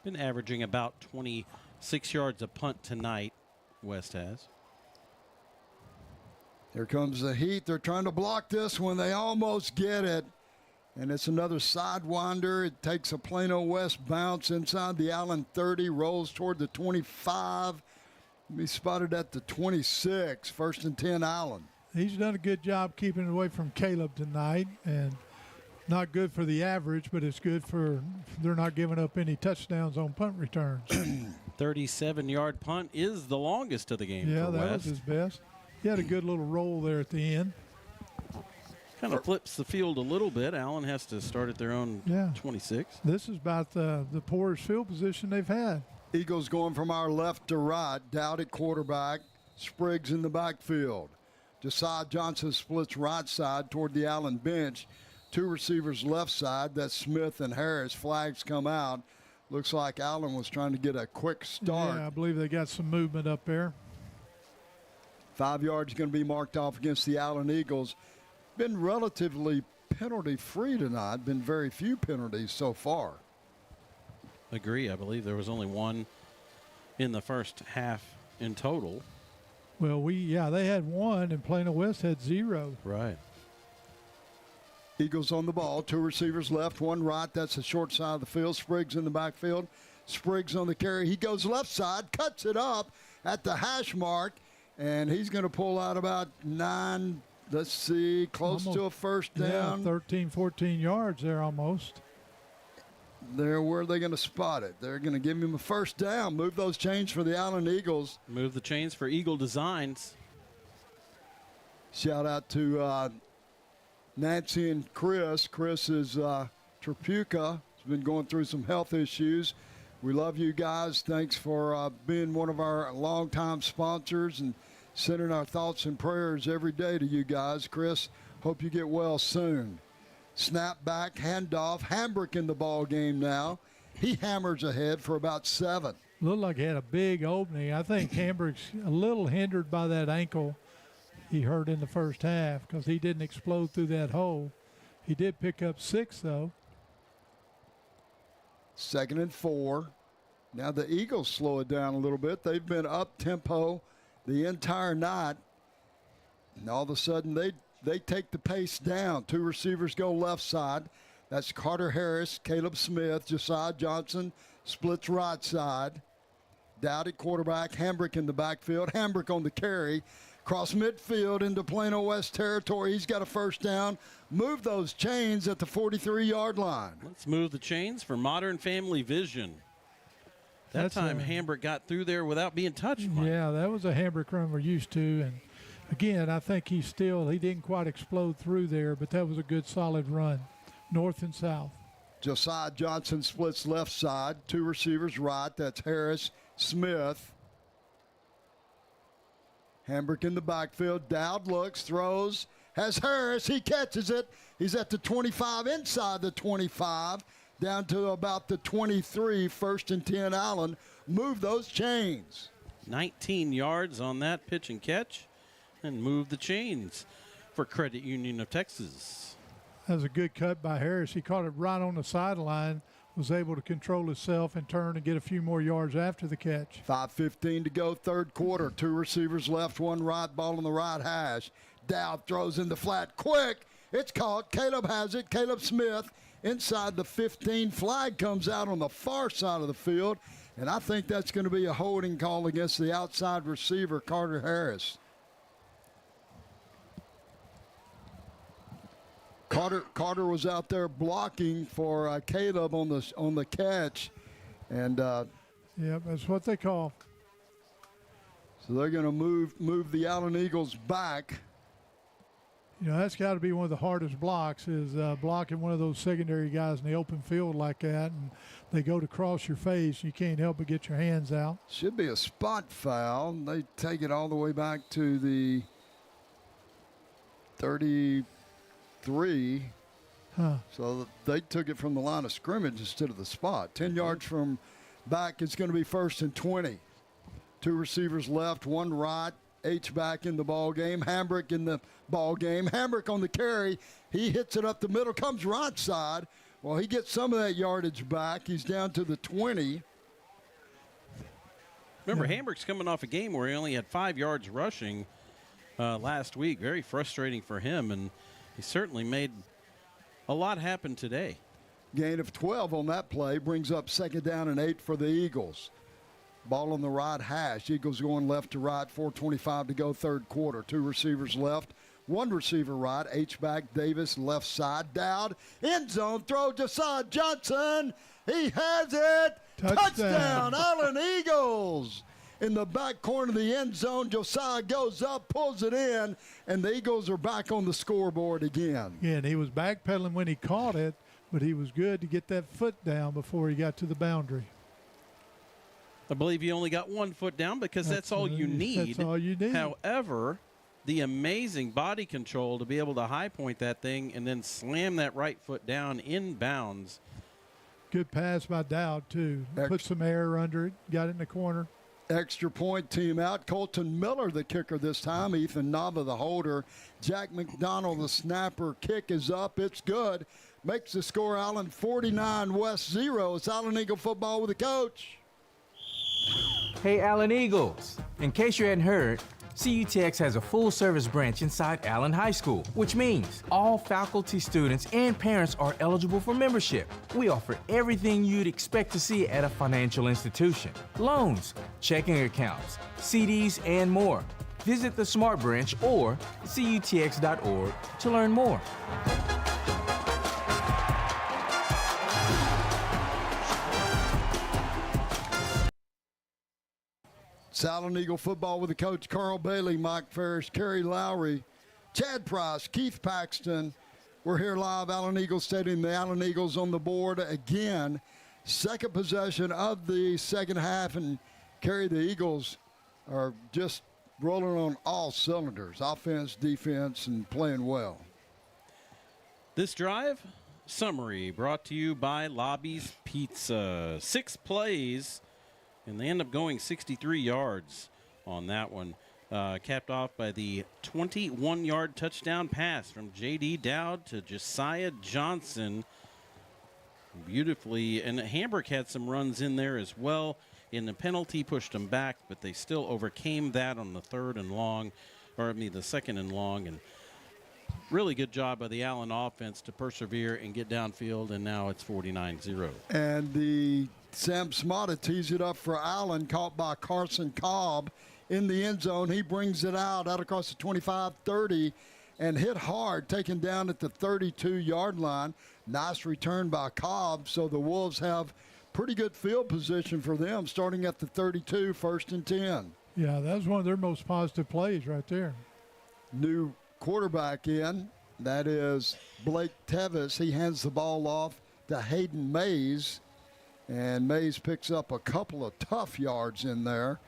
Been averaging about 26 yards a punt tonight, West has. Here comes the heat. They're trying to block this one. They almost get it. And it's another sidewinder. It takes a Plano West bounce inside the Allen 30, rolls toward the 25. Be spotted at the 26. 1st and 10, Allen. He's done a good job keeping it away from Caleb tonight, and not good for the average, but it's good for they're not giving up any touchdowns on punt returns. 37-yard punt is the longest of the game yeah, for that West. was his best. He had a good little roll there at the end. Kind of flips the field a little bit. Allen has to start at their own 26. This is about the poorest field position they've had. Eagles going from our left to right. Dowd at quarterback. Spriggs in the backfield. Josiah Johnson splits right side toward the Allen bench. Two receivers left side. That's Smith and Harris. Flags come out. Looks like Allen was trying to get a quick start. Yeah, I believe they got some movement up there. 5 yards going to be marked off against the Allen Eagles. Been relatively penalty-free tonight. Been very few penalties so far. Agree. I believe there was only one in the first half in total. Well, they had 1 and Plano West had 0. Right. Eagles on the ball. 2 receivers left, 1 right. That's the short side of the field. Spriggs in the backfield. Spriggs on the carry. He goes left side, cuts it up at the hash mark, and he's going to pull out about 9, let's see, close to a first down. Yeah, 13, 14 yards there almost. Where are they going to spot it? They're going to give him a first down. Move those chains for the Allen Eagles. Move the chains for Eagle Designs. Shout out to Nancy and Chris. Chris is Trapuca. He's been going through some health issues. We love you guys. Thanks for being one of our longtime sponsors and sending our thoughts and prayers every day to you guys. Chris, hope you get well soon. Snap back, handoff. Hambrick in the ball game now. He hammers ahead for about 7. Looked like he had a big opening. I think Hambrick's a little hindered by that ankle he hurt in the first half because he didn't explode through that hole. He did pick up 6, though. 2nd and 4. Now the Eagles slow it down a little bit. They've been up-tempo the entire night. And all of a sudden they take the pace down. 2 receivers go left side. That's Carter Harris, Caleb Smith, Josiah Johnson splits right side. Dowd at quarterback, Hambrick in the backfield. Hambrick on the carry. Cross midfield into Plano West territory. He's got a first down. Move those chains at the 43-yard line. Let's move the chains for Modern Family Vision. That time Hambrick got through there without being touched. Yeah, that was a Hambrick run we're used to. And, again, I think he didn't quite explode through there, but that was a good, solid run, north and south. Josiah Johnson splits left side. 2 receivers right. That's Harris, Smith. Hambrick in the backfield. Dowd looks, throws, has Harris. He catches it. He's at the 25, inside the 25, down to about the 23. 1st and 10, Allen. Move those chains. 19 yards on that pitch and catch, and move the chains for Credit Union of Texas. That was a good cut by Harris. He caught it right on the sideline, was able to control himself and turn and get a few more yards after the catch. 5:15 to go, 3rd quarter. 2 receivers left, 1 right, ball on the right hash. Dowd throws in the flat, quick. It's caught. Caleb has it. Caleb Smith inside the 15. Flag comes out on the far side of the field, and I think that's going to be a holding call against the outside receiver, Carter Harris. Carter was out there blocking for Caleb on the catch, and yeah, that's what they call. So they're going to move the Allen Eagles back. You know, that's got to be one of the hardest blocks is blocking one of those secondary guys in the open field like that, and they go to cross your face. You can't help but get your hands out. Should be a spot foul. They take it all the way back to the 33. So they took it from the line of scrimmage instead of the spot. 10 yards from back, it's going to be 1st and 20. 2 receivers left, 1 right. H-back in the ball game. Hambrick in the ball game. Hambrick on the carry. He hits it up the middle, comes right side. Well, he gets some of that yardage back. He's down to the 20. Remember, Hambrick's coming off a game where he only had 5 yards rushing last week. Very frustrating for him, and he certainly made a lot happen today. Gain of 12 on that play brings up 2nd down and 8 for the Eagles. Ball on the right hash. Eagles going left to right. 4:25 to go, 3rd quarter. 2 receivers left. 1 receiver right. H-back Davis left side. Dowd. End zone throw. Josiah Johnson. He has it. Touchdown Allen Eagles. In the back corner of the end zone, Josiah goes up, pulls it in, and the Eagles are back on the scoreboard again. Again, he was backpedaling when he caught it, but he was good to get that foot down before he got to the boundary. I believe he only got 1 foot down because that's all you need. That's all you need. However, the amazing body control to be able to high point that thing and then slam that right foot down in bounds. Good pass by Dowd, too. Put some air under it, got it in the corner. Extra point team out. Colton Miller, the kicker this time. Ethan Nava, the holder. Jack McDonald, the snapper. Kick is up. It's good. Makes the score Allen 49, West 0. It's Allen Eagle football with the coach. Hey, Allen Eagles. In case you hadn't heard, CUTX has a full-service branch inside Allen High School, which means all faculty, students, and parents are eligible for membership. We offer everything you'd expect to see at a financial institution: loans, checking accounts, CDs, and more. Visit the Smart Branch or cutx.org to learn more. Allen Eagle football with the coach Carl Bailey, Mike Ferris, Kerry Lowry, Chad Price, Keith Paxton. We're here live, Allen Eagle Stadium. The Allen Eagles on the board again. Second possession of the second half, and Kerry, the Eagles are just rolling on all cylinders, offense, defense, and playing well. This drive summary brought to you by Lobby's Pizza. 6 plays, and they end up going 63 yards on that one. Capped off by the 21-yard touchdown pass from J.D. Dowd to Josiah Johnson. Beautifully, and Hamburg had some runs in there as well. In the penalty, pushed them back, but they still overcame that on the the second and long. And really good job by the Allen offense to persevere and get downfield, and now it's 49-0. And the Sam Smata tees it up for Allen, caught by Carson Cobb in the end zone. He brings it out across the 25-30 and hit hard, taken down at the 32-yard line. Nice return by Cobb, so the Wolves have pretty good field position for them, starting at the 32, 1st and 10. Yeah, that was one of their most positive plays right there. New quarterback in, that is Blake Tevis. He hands the ball off to Hayden Mays, and Mays picks up a couple of tough yards in there.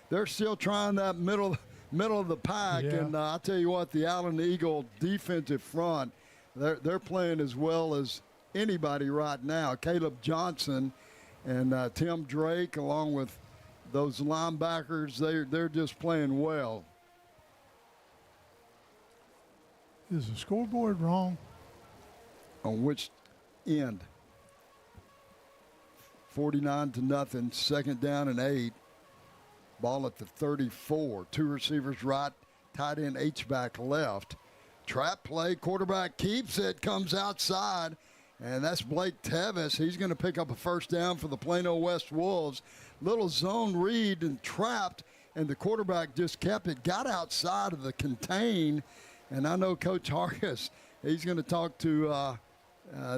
They're still trying that middle of the pack, yeah. And I'll tell you what, the Allen Eagle defensive front, they're playing as well as anybody right now. Caleb Johnson and Tim Drake, along with those linebackers, they're just playing well. Is the scoreboard wrong? On which end? 49-0, second down and 8. Ball at the 34. 2 receivers right, tight end H-back left. Trap play, quarterback keeps it, comes outside, and that's Blake Tevis. He's going to pick up a first down for the Plano West Wolves. Little zone read and trapped, and the quarterback just kept it, got outside of the contain. And I know Coach Hargis, he's going to talk to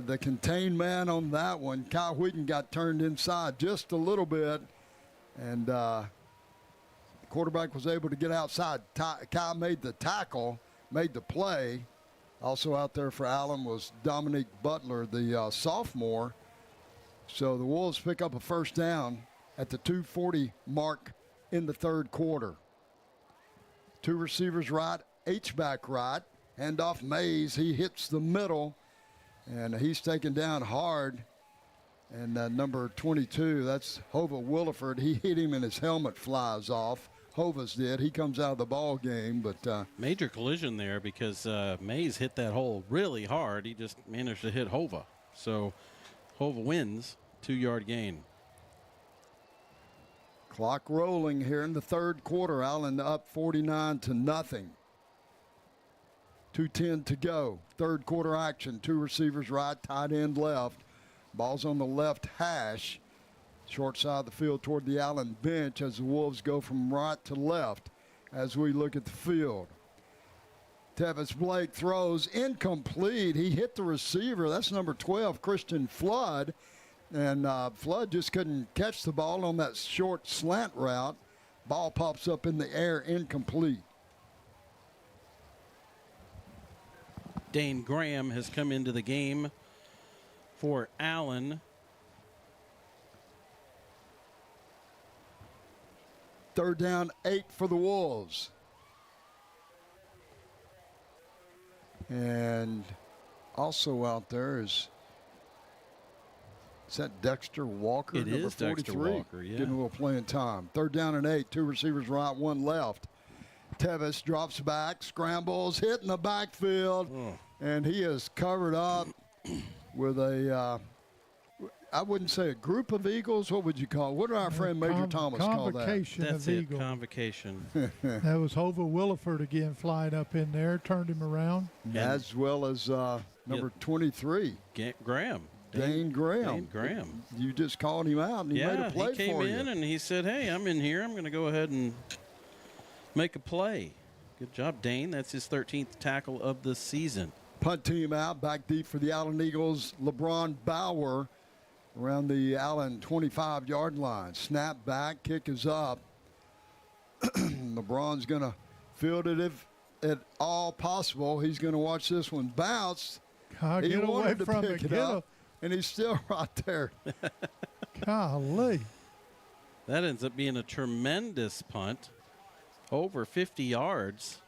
the contain man on that one. Kyle Wheaton got turned inside just a little bit, and the quarterback was able to get outside. Kyle made the tackle, made the play. Also out there for Allen was Dominique Butler, the sophomore. So the Wolves pick up a first down at the 2:40 mark in the third quarter. 2 receivers right, H-back right, handoff Mays. He hits the middle, and he's taken down hard. And number 22, that's Hova Williford. He hit him and his helmet flies off. Hova's did. He comes out of the ball game, but major collision there because Mays hit that hole really hard. He just managed to hit Hova. So Hova wins, 2-yard gain. Clock rolling here in the third quarter. Allen up 49-0. 2:10 to go. Third quarter action. 2 receivers right, tight end left. Ball's on the left hash. Short side of the field toward the Allen bench as the Wolves go from right to left as we look at the field. Tevis Blake throws incomplete. He hit the receiver. That's number 12, Christian Flood. And Flood just couldn't catch the ball on that short slant route. Ball pops up in the air, incomplete. Dane Graham has come into the game for Allen. Third down, 8 for the Wolves. And also out there is that Dexter Walker? It number is 43. Dexter Walker, yeah. Getting a little playing time. Third down and 8, 2 receivers right, 1 left. Tevis drops back, scrambles, hit in the backfield, and he is covered up with a I wouldn't say a group of eagles. What would you call it? What did our friend Major Thomas call that? Convocation That's of it, eagles. convocation. That was Hova Williford again flying up in there, turned him around. As well as number 23. Graham. Dane Graham. Dane Graham. You just called him out, and he made a play he came for in you. and he said, hey, I'm in here. I'm going to go ahead and make a play. Good job, Dane. That's his 13th tackle of the season. Punt team out, back deep for the Allen Eagles. LeBron Bauer around the Allen 25-yard line. Snap back, kick is up. LeBron's going to field it if at all possible. He's going to watch this one bounce. God, he get away wanted to from pick it. it up, and he's still right there. Golly. That ends up being a tremendous punt. Over 50 yards.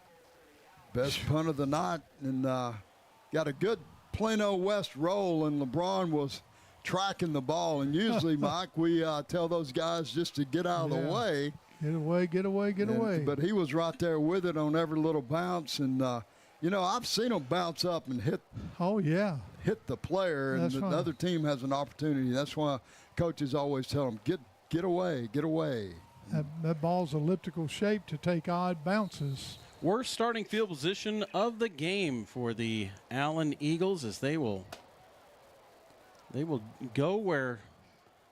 Best punt of the night, and got a good Plano West roll, and LeBron was tracking the ball. And usually, Mike, we tell those guys just to get out of the way. Get away, get away, get away. But he was right there with it on every little bounce. And, I've seen him bounce up and hit. Oh, yeah. Hit the player, and the other team has an opportunity. That's why coaches always tell them, get away, get away. That ball's elliptical shape to take odd bounces. Worst starting field position of the game for the Allen Eagles, as they will go where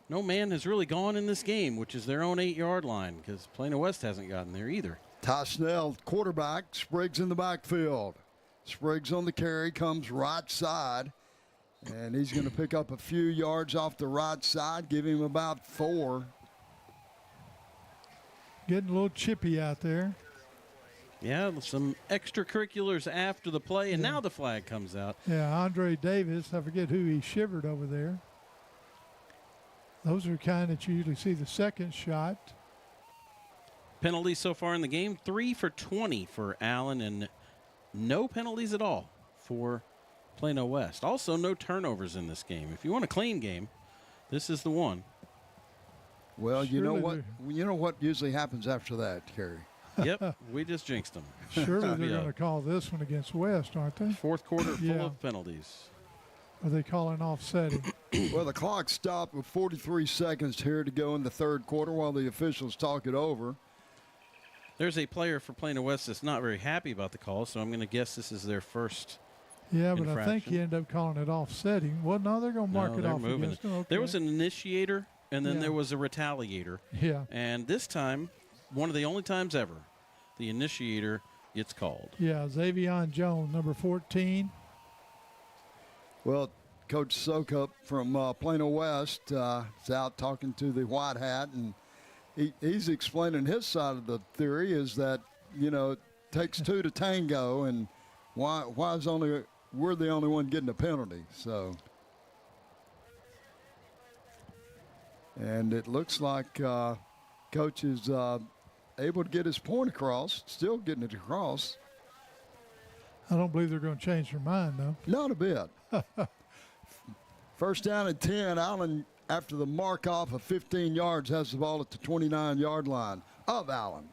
no man has really gone in this game, which is their own 8-yard line, because Plano West hasn't gotten there either. Ty Snell, quarterback. Spriggs in the backfield. Spriggs on the carry, comes right side, and he's going to pick up a few yards off the right side, give him about 4. Getting a little chippy out there. Yeah, some extracurriculars after the play, and now the flag comes out. Yeah, Andre Davis, I forget who he shivered over there. Those are kind that you usually see the second shot. Penalties so far in the game, 3 for 20 for Allen, and no penalties at all for Plano West. Also, no turnovers in this game. If you want a clean game, this is the one. Well, you know what usually happens after that, Kerry. Yep, we just jinxed them. Surely they're going to call this one against West, aren't they? Fourth quarter full of penalties. Are they calling offsetting? Well, the clock stopped with 43 seconds here to go in the third quarter while the officials talk it over. There's a player for Plano West that's not very happy about the call, so I'm going to guess this is their first but I think he ended up calling it offsetting. Well, no, they're going to mark it off against him. Okay. There was an initiator, and then there was a retaliator. Yeah. And this time, one of the only times ever, the initiator gets called. Yeah, Xavion Jones, number 14. Well, Coach Sokup from Plano West is out talking to the White Hat, and he's explaining his side of the theory is that, it takes 2 to tango, and why is we're the only one getting a penalty. So, and it looks like Coach is able to get his point across, still getting it across. I don't believe they're going to change their mind, though. Not a bit. First down and 10. Allen, after the mark off of 15 yards, has the ball at the 29-yard line of Allen.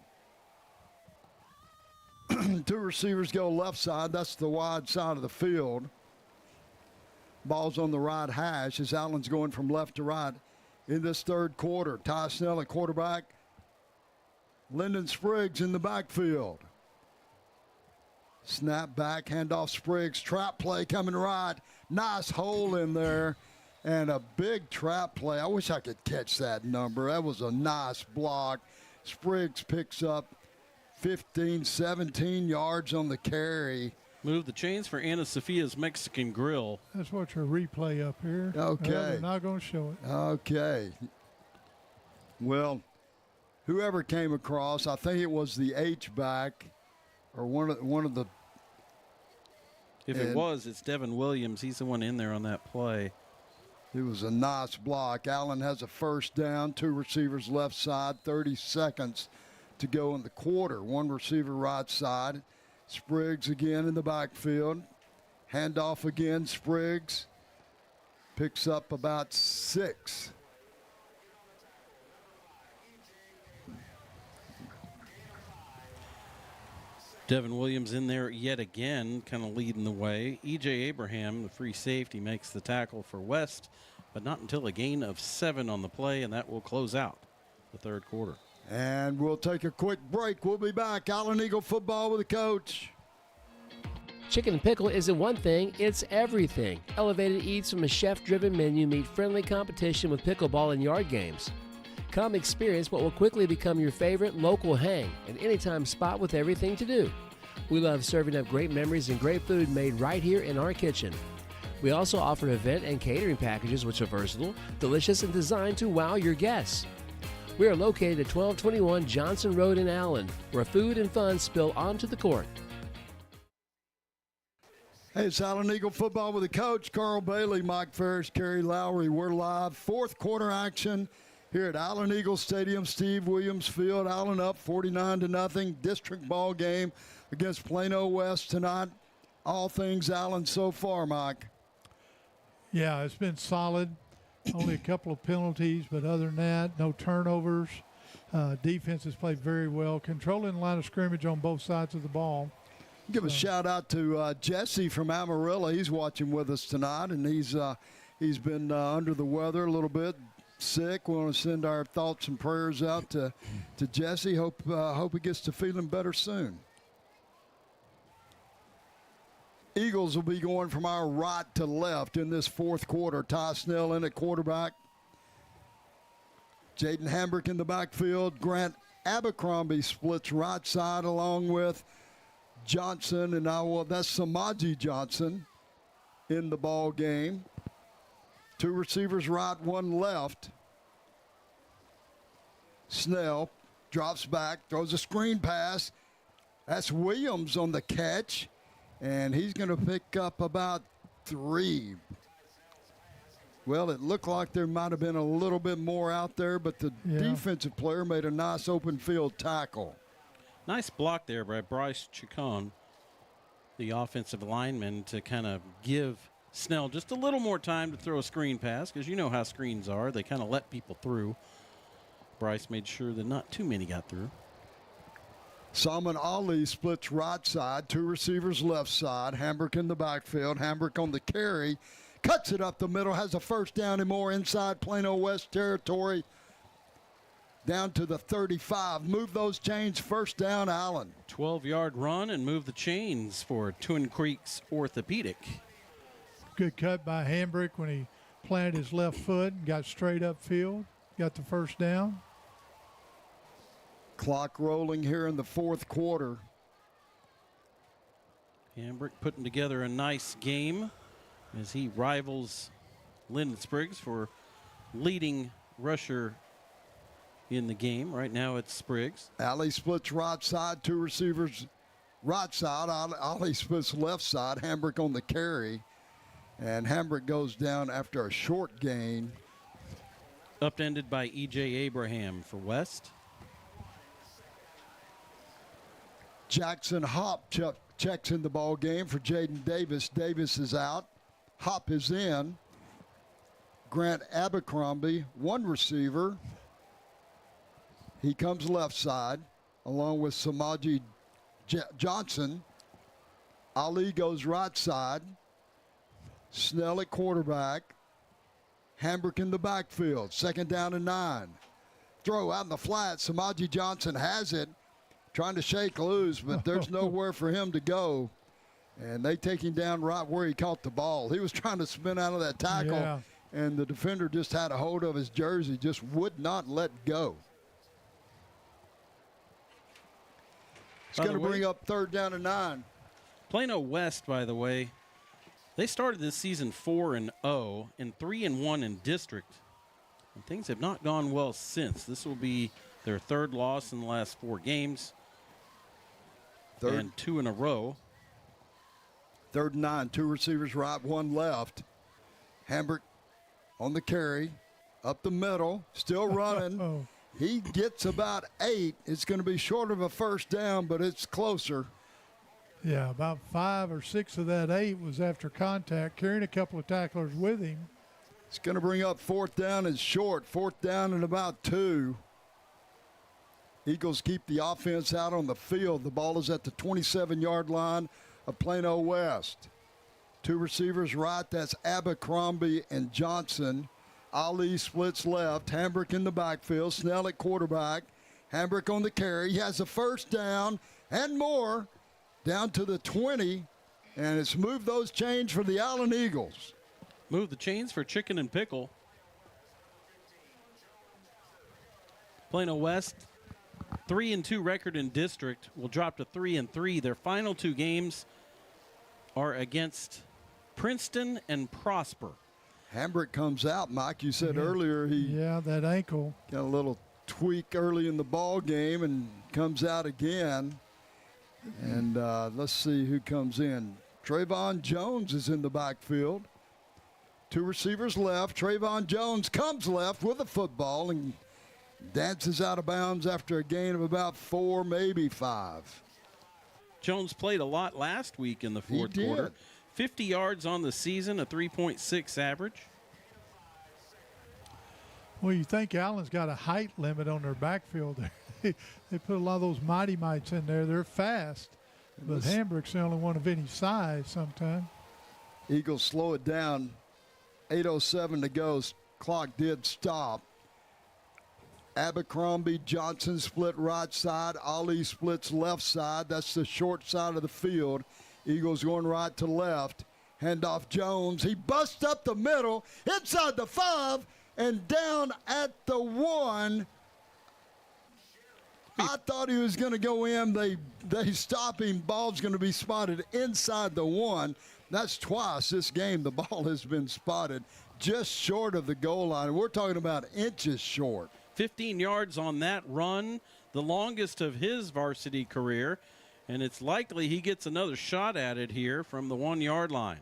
2 receivers go left side. That's the wide side of the field. Ball's on the right hash as Allen's going from left to right in this third quarter. Ty Snell at quarterback. Lyndon Spriggs in the backfield. Snap back, handoff Spriggs. Trap play coming right. Nice hole in there. And a big trap play. I wish I could catch that number. That was a nice block. Spriggs picks up 15, 17 yards on the carry. Move the chains for Anna Sophia's Mexican Grill. Let's watch a replay up here. Okay. Well, they're not going to show it. Okay. Well, whoever came across, I think it was the H-back or one of the. If it was, it's Devin Williams. He's the one in there on that play. It was a nice block. Allen has a first down, 2 receivers left side, 30 seconds to go in the quarter. 1 receiver right side. Spriggs again in the backfield. Handoff again, Spriggs. Picks up about 6. Devin Williams in there yet again, kind of leading the way. E.J. Abraham, the free safety, makes the tackle for West but not until a gain of 7 on the play, and that will close out the third quarter. And we'll take a quick break. We'll be back. Allen Eagle football with the coach. Chicken and pickle isn't one thing, it's everything. Elevated eats from a chef-driven menu meet friendly competition with pickleball and yard games. Come experience what will quickly become your favorite local hang, an anytime spot with everything to do. We love serving up great memories and great food made right here in our kitchen. We also offer event and catering packages which are versatile, delicious, and designed to wow your guests. We are located at 1221 Johnson Road in Allen, where food and fun spill onto the court. Hey, it's Allen Eagle football with the coach, Carl Bailey, Mike Ferris, Kerry Lowry. We're live. Fourth quarter action here at Allen Eagle Stadium, Steve Williams Field. Allen up 49-0. District ball game against Plano West tonight. All things Allen so far, Mike. Yeah, it's been solid. Only a couple of penalties, but other than that, no turnovers. Defense has played very well, controlling the line of scrimmage on both sides of the ball. Give a shout out to Jesse from Amarillo. He's watching with us tonight, and he's been under the weather a little bit, sick. We want to send our thoughts and prayers out to Jesse. Hope he gets to feeling better soon. Eagles will be going from our right to left in this fourth quarter. Ty Snell in at quarterback. Jaden Hambrick in the backfield. Grant Abercrombie splits right side along with Johnson, and that's Samaji Johnson in the ball game. Two receivers right, one left. Snell drops back, throws a screen pass. That's Williams on the catch, and he's going to pick up about 3. Well, it looked like there might have been a little bit more out there, but the defensive player made a nice open field tackle. Nice block there by Bryce Chacon, the offensive lineman, to kind of give Snell just a little more time to throw a screen pass, because you know how screens are. They kind of let people through. Bryce made sure that not too many got through. Salman Ali splits right side, two receivers left side. Hambrick in the backfield. Hambrick on the carry. Cuts it up the middle, has a first down and more inside Plano West territory. Down to the 35. Move those chains, first down, Allen. 12-yard run and move the chains for Twin Creeks Orthopedic. Good cut by Hambrick when he planted his left foot and got straight upfield. Got the first down. Clock rolling here in the fourth quarter. Hambrick putting together a nice game as he rivals Lyndon Spriggs for leading rusher in the game. Right now it's Spriggs. Ali splits right side, two receivers right side. Ali splits left side. Hambrick on the carry. And Hambrick goes down after a short gain. Upended by E.J. Abraham for West. Jackson Hop checks in the ball game for Jaden Davis. Davis is out. Hop is in. Grant Abercrombie, one receiver. He comes left side along with Samaji Johnson. Ali goes right side. Snell at quarterback. Hambrick in the backfield. Second down and 9. Throw out in the flat. Samaji Johnson has it. Trying to shake loose, but there's nowhere for him to go. And they take him down right where he caught the ball. He was trying to spin out of that tackle, and the defender just had a hold of his jersey, just would not let go. It's going to bring up third down and 9. Plano West, by the way, they started this season 4-0 and 3-1 in district. And things have not gone well since. This will be their third loss in the last 4 games. And 2 in a row. Third and 9, two receivers right, one left. Hambrick on the carry, up the middle, still running. He gets about 8. It's going to be short of a first down, but it's closer. Yeah, about 5 or 6 of that 8 was after contact, carrying a couple of tacklers with him. It's going to bring up fourth down and short. Fourth down and about 2. Eagles keep the offense out on the field. The ball is at the 27-yard line of Plano West. Two receivers right, that's Abercrombie and Johnson. Ali splits left. Hambrick in the backfield. Snell at quarterback. Hambrick on the carry. He has a first down and more down to the 20. And it's moved those chains for the Allen Eagles. Move the chains for Chicken and Pickle. Plano West, 3-2 record in district, will drop to 3-3. Their final 2 games are against Princeton and Prosper. Hambrick comes out, Mike. You said earlier that ankle got a little tweak early in the ball game and comes out again. And let's see who comes in. Trayvon Jones is in the backfield. 2 receivers left. Trayvon Jones comes left with the football and dances out of bounds after a gain of about 4, maybe 5. Jones played a lot last week in the fourth quarter. 50 yards on the season, a 3.6 average. Well, you think Allen's got a height limit on their backfield. They put a lot of those mighty mites in there. They're fast, but Hambrick's the only one of any size sometimes. Eagles slow it down. 8:07 to go. Clock did stop. Abercrombie, Johnson split right side. Ali splits left side. That's the short side of the field. Eagles going right to left. Handoff Jones. He busts up the middle, inside the 5, and down at the 1. I thought he was going to go in. They stop him. Ball's going to be spotted inside the 1. That's twice this game the ball has been spotted just short of the goal line. We're talking about inches short. 15 yards on that run, the longest of his varsity career, and it's likely he gets another shot at it here from the 1-yard line.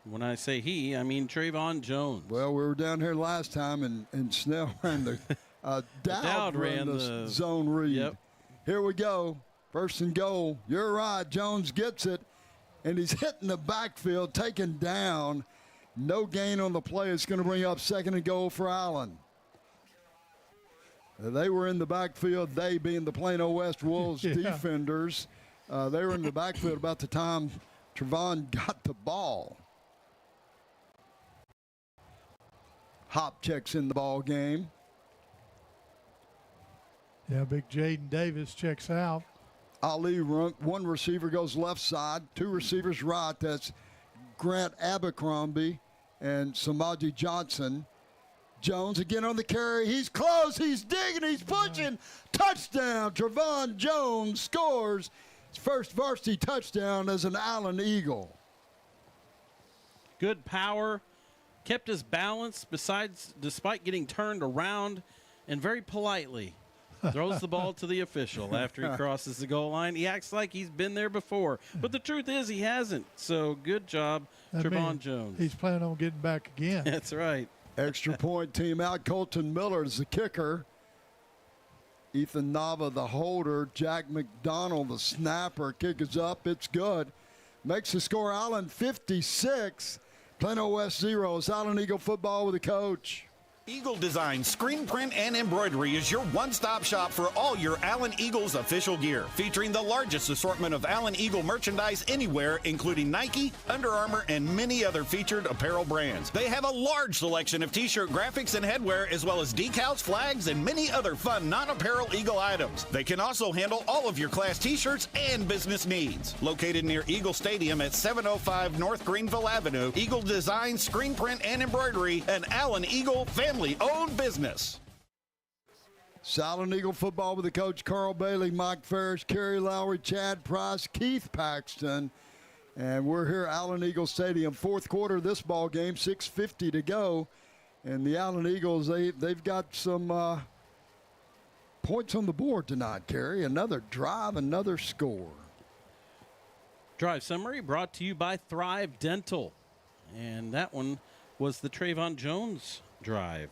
When I say he, I mean Trayvon Jones. Well, we were down here last time, and Snell ran the Dowd ran the zone read. Yep. Here we go. First and goal. You're right. Jones gets it, and he's hitting the backfield, taken down. No gain on the play. It's going to bring up second and goal for Allen. They were in the backfield, they being the Plano West Wolves defenders. They were in the backfield about the time Trevon got the ball. Hop checks in the ball game. Yeah, big Jaden Davis checks out. Ali, one receiver goes left side, 2 receivers right. That's Grant Abercrombie and Samaji Johnson. Jones again on the carry. He's close. He's digging. He's pushing. Touchdown. Trevon Jones scores his first varsity touchdown as an Allen Eagle. Good power. Kept his balance despite getting turned around, and very politely throws the ball to the official after he crosses the goal line. He acts like he's been there before, but the truth is he hasn't. So good job, Trevon Jones. He's planning on getting back again. That's right. Extra point team out. Colton Miller is the kicker. Ethan Nava, the holder. Jack McDonald, the snapper. Kick is up. It's good. Makes the score Allen 56. Plano West 0. It's Allen Eagle football with the coach. Eagle Design Screen Print and Embroidery is your one-stop shop for all your Allen Eagles official gear, featuring the largest assortment of Allen Eagle merchandise anywhere, including Nike, Under Armour, and many other featured apparel brands. They have a large selection of t-shirt graphics and headwear, as well as decals, flags, and many other fun non-apparel Eagle items. They can also handle all of your class t-shirts and business needs. Located near Eagle Stadium at 705 North Greenville Avenue, Eagle Design Screen Print and Embroidery, an Allen Eagle family-owned business. Allen Eagle football with the coach Carl Bailey, Mike Ferris, Kerry Lowry, Chad Price, Keith Paxton. And we're here at Allen Eagle Stadium, fourth quarter of this ball game, 6:50 to go. And the Allen Eagles, they've got some points on the board tonight, Kerry. Another drive, another score. Drive summary brought to you by Thrive Dental. And that one was the Trayvon Jones drive.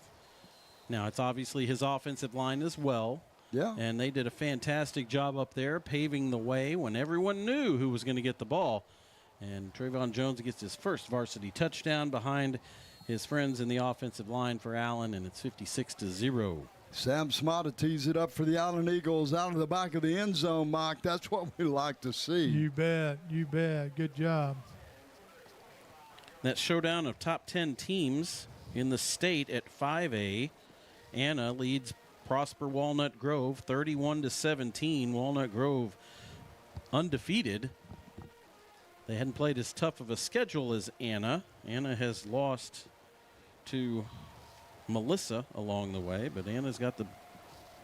Now, it's obviously his offensive line as well. Yeah. And they did a fantastic job up there, paving the way when everyone knew who was going to get the ball. And Trayvon Jones gets his first varsity touchdown behind his friends in the offensive line for Allen, and it's 56-0. Sam Smotta tees it up for the Allen Eagles out of the back of the end zone, Mike. That's what we like to see. You bet. You bet. Good job. That showdown of top 10 teams in the state at 5A. Anna leads Prosper Walnut Grove 31-17. Walnut Grove undefeated. They hadn't played as tough of a schedule as Anna. Anna has lost to Melissa along the way, but Anna's got the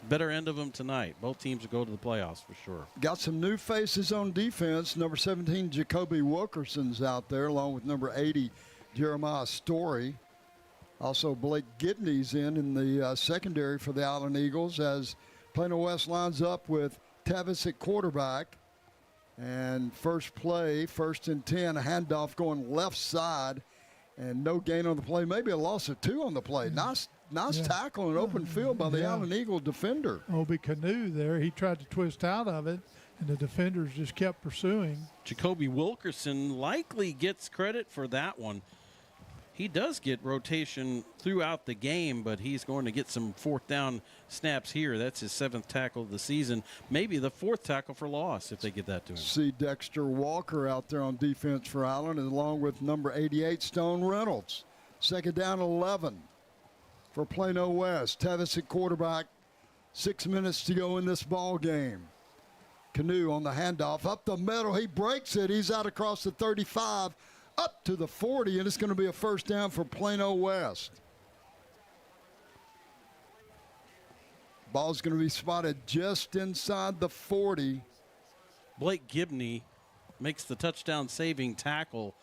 better end of them tonight. Both teams will go to the playoffs for sure. Got some new faces on defense. Number 17, Jacoby Wilkerson's out there, along with number 80, Jeremiah Story. Also, Blake Gibney's in the secondary for the Allen Eagles as Plano West lines up with Tevis at quarterback. And first play, 1st and 10, a handoff going left side, and no gain on the play. Maybe a loss of 2 on the play. Nice tackle in open field by the Allen Eagle defender. Obi Canoe there. He tried to twist out of it, and the defenders just kept pursuing. Jacoby Wilkerson likely gets credit for that one. He does get rotation throughout the game, but he's going to get some 4th down snaps here. That's his 7th tackle of the season. Maybe the 4th tackle for loss if they get that to him. See Dexter Walker out there on defense for Allen, along with number 88, Stone Reynolds. 2nd down, 11 for Plano West. Tevis at quarterback. 6 minutes to go in this ball game. Canoe on the handoff. Up the middle. He breaks it. He's out across the 35. Up to the 40, and it's going to be a 1st down for Plano West. Ball's going to be spotted just inside the 40. Blake Gibney makes the touchdown saving tackle.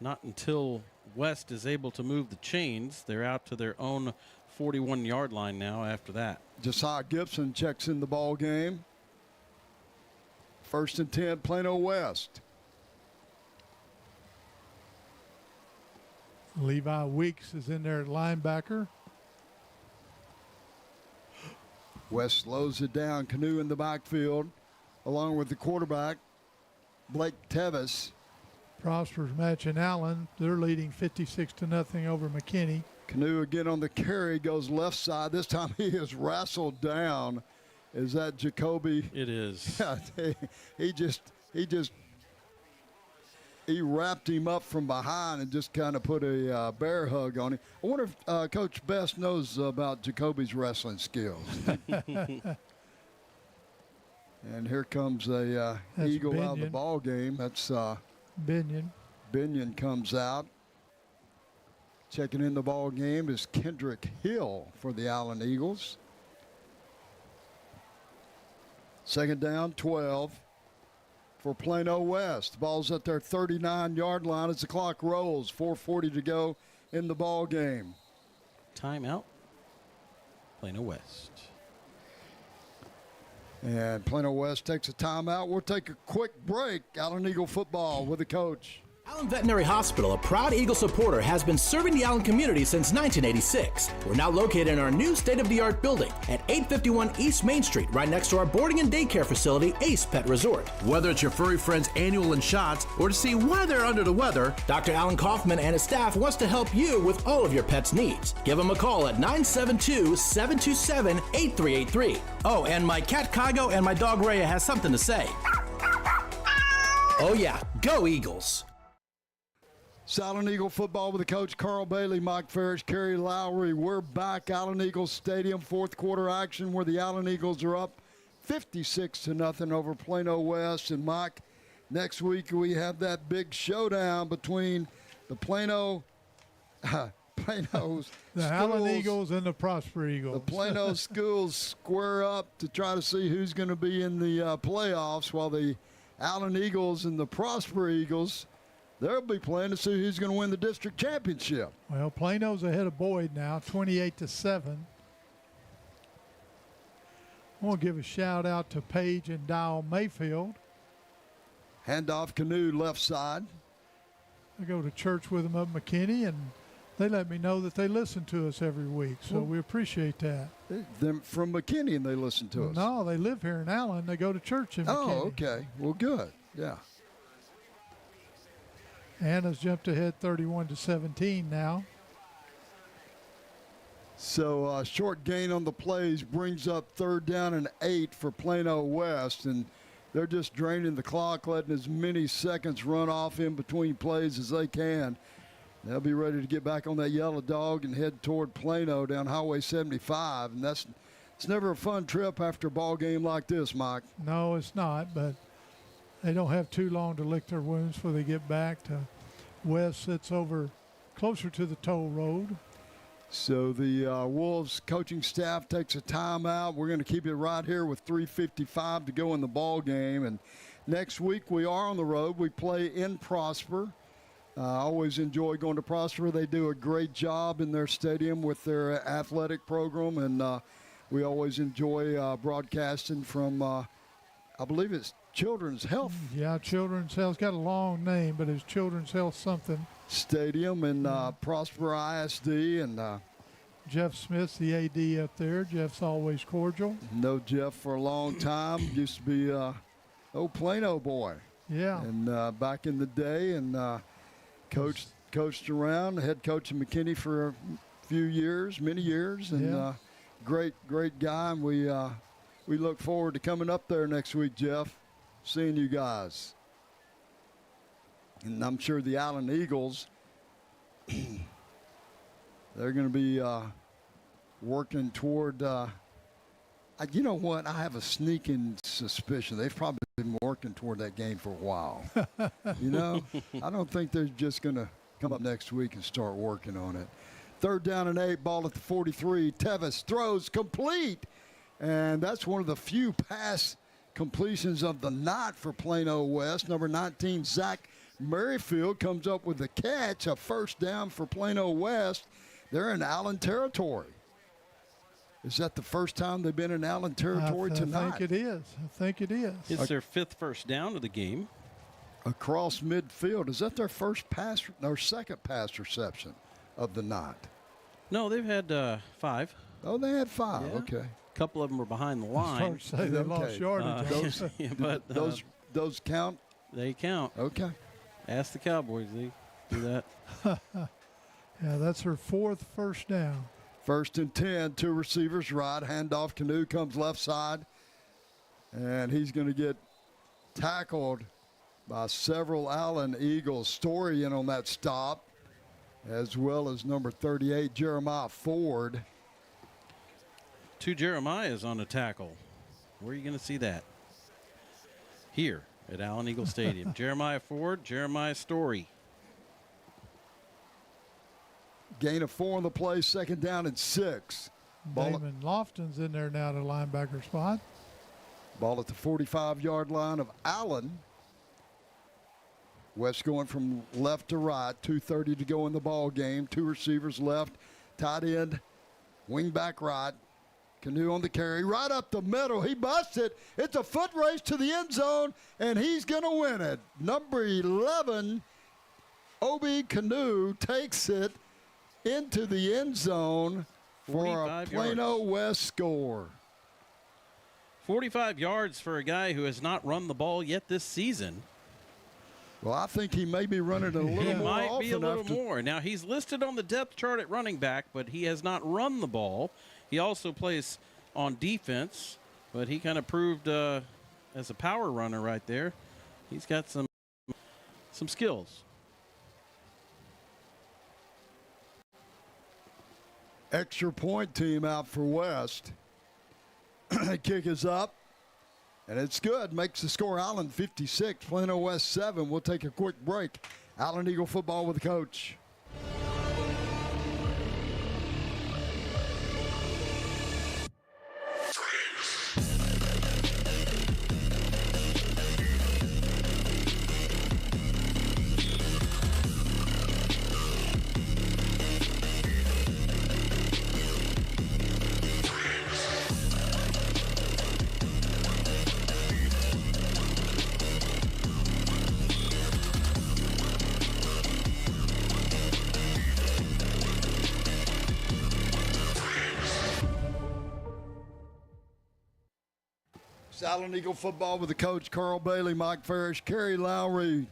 Not until West is able to move the chains. They're out to their own 41-yard line now after that. Josiah Gibson checks in the ball game. 1st and 10, Plano West. Levi Weeks is in there at linebacker. West slows it down. Canoe in the backfield, along with the quarterback, Blake Tevis. Prosper's matching Allen. They're leading 56-0 over McKinney. Canoe again on the carry, goes left side. This time he is wrestled down. Is that Jacoby? It is. He wrapped him up from behind and just kind of put a bear hug on him. I wonder if Coach Best knows about Jacoby's wrestling skills. And here comes a Eagle Binion. out of the ball game. That's Binion. Binion comes out. Checking in the ball game is Kendrick Hill for the Allen Eagles. 2nd down, 12. For Plano West. Ball's at their 39-yard line as the clock rolls. 4:40 to go in the ball game. Timeout. Plano West. And Plano West takes a timeout. We'll take a quick break. Allen Eagle football with the coach. Allen Veterinary Hospital, a proud Eagle supporter, has been serving the Allen community since 1986. We're now located in our new state-of-the-art building at 851 East Main Street, right next to our boarding and daycare facility, Ace Pet Resort. Whether it's your furry friend's annual and shots or to see why they're under the weather, Dr. Alan Kaufman and his staff wants to help you with all of your pet's needs. Give them a call at 972-727-8383. Oh, and my cat Kygo and my dog Rhea has something to say. Oh yeah, go Eagles! Allen Eagle football with the coach Carl Bailey, Mike Ferris, Kerry Lowry. We're back. Allen Eagles Stadium, 4th quarter action where the Allen Eagles are up 56-0 over Plano West. And Mike, next week we have that big showdown between the Plano's the Allen Eagles and the Prosper Eagles. The Plano schools square up to try to see who's going to be in the playoffs, while the Allen Eagles and the Prosper Eagles, they'll be playing to see who's going to win the district championship. Well, Plano's ahead of Boyd now, 28-7. I want to give a shout out to Paige and Dial Mayfield. Handoff Canoe left side. I go to church with them up McKinney, and they let me know that they listen to us every week, so we appreciate that. Them from McKinney, and they listen to us. No, they live here in Allen. They go to church in McKinney. Oh, okay. Well, good. Yeah. Anna's jumped ahead 31-17 now. So short gain on the plays brings up 3rd down and 8 for Plano West, and they're just draining the clock, letting as many seconds run off in between plays as they can. They'll be ready to get back on that yellow dog and head toward Plano down Highway 75. And it's never a fun trip after a ball game like this, Mike. No, it's not, but they don't have too long to lick their wounds before they get back to West. Sits over closer to the toll road. So the Wolves coaching staff takes a timeout. We're going to keep it right here with 3:55 to go in the ball game. And next week we are on the road. We play in Prosper. I always enjoy going to Prosper. They do a great job in their stadium with their athletic program, and we always enjoy broadcasting from, I believe it's Children's Health. Yeah, Children's Health. Got a long name, but it's Children's Health something. Stadium in Prosper ISD. And Jeff Smith's the AD up there. Jeff's always cordial. Know Jeff for a long time. Used to be old Plano boy. Yeah. And back in the day, and coached around, head coach in McKinney for a few years, many years, and great guy. And we look forward to coming up there next week, Jeff, seeing you guys. And I'm sure the Allen Eagles, they're going to be working toward. You know what? I have a sneaking suspicion they've probably been working toward that game for a while. You know, I don't think they're just going to come up next week and start working on it. 3rd down and 8, ball at the 43. Tevis throws complete. And that's one of the few pass completions of the night for Plano West. Number 19, Zach Merrifield, comes up with the catch, a first down for Plano West. They're in Allen territory. Is that the first time they've been in Allen territory tonight? I think it is. It's their 5th first down of the game. Across midfield. Is that their first pass or second pass reception of the night? No, they've had 5. Oh, they had 5. Yeah. Okay. A couple of them were behind the line. I was say they lost yardage. Those count? They count. Okay. Ask the Cowboys. They do that. Yeah, that's her 4th first down. 1st and 10, 2 receivers right. Handoff, Canoe comes left side. And he's going to get tackled by several Allen Eagles. Story in on that stop, as well as number 38, Jeremiah Ford. 2 Jeremiahs on a tackle. Where are you going to see that? Here at Allen Eagle Stadium. Jeremiah Ford, Jeremiah Story. Gain of 4 on the play, 2nd down and 6. Damon Lofton's in there now to linebacker spot. Ball at the 45-yard line of Allen. West going from left to right, 2:30 to go in the ball game. 2 receivers left, tight end, wing back right. Canoe on the carry, right up the middle. He busts it. It's a foot race to the end zone, and he's going to win it. Number 11, Obi Canoe, takes it into the end zone for a Plano West score. 45 yards for a guy who has not run the ball yet this season. Well, I think he may be running a little more often. He might be a little more. Now, he's listed on the depth chart at running back, but he has not run the ball. He also plays on defense, but he kind of proved as a power runner right there. He's got some skills. Extra point team out for West. Kick is up, and it's good. Makes the score Allen 56, Plano West 7. We'll take a quick break. Allen Eagle football with the coach. Allen Eagle football with the coach, Carl Bailey, Mike Farish, Kerry Lowry.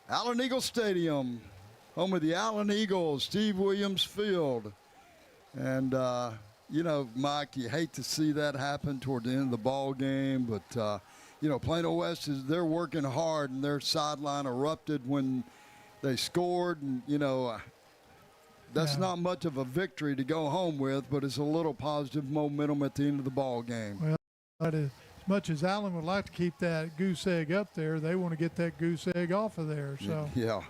Allen Eagle Stadium, home of the Allen Eagles, Steve Williams Field. And, you know, Mike, you hate to see that happen toward the end of the ball game, but, you know, Plano West, they're working hard, and their sideline erupted when they scored. And, you know, That's not much of a victory to go home with, but it's a little positive momentum at the end of the ball game. Well, as much as Allen would like to keep that goose egg up there, they want to get that goose egg off of there. So yeah,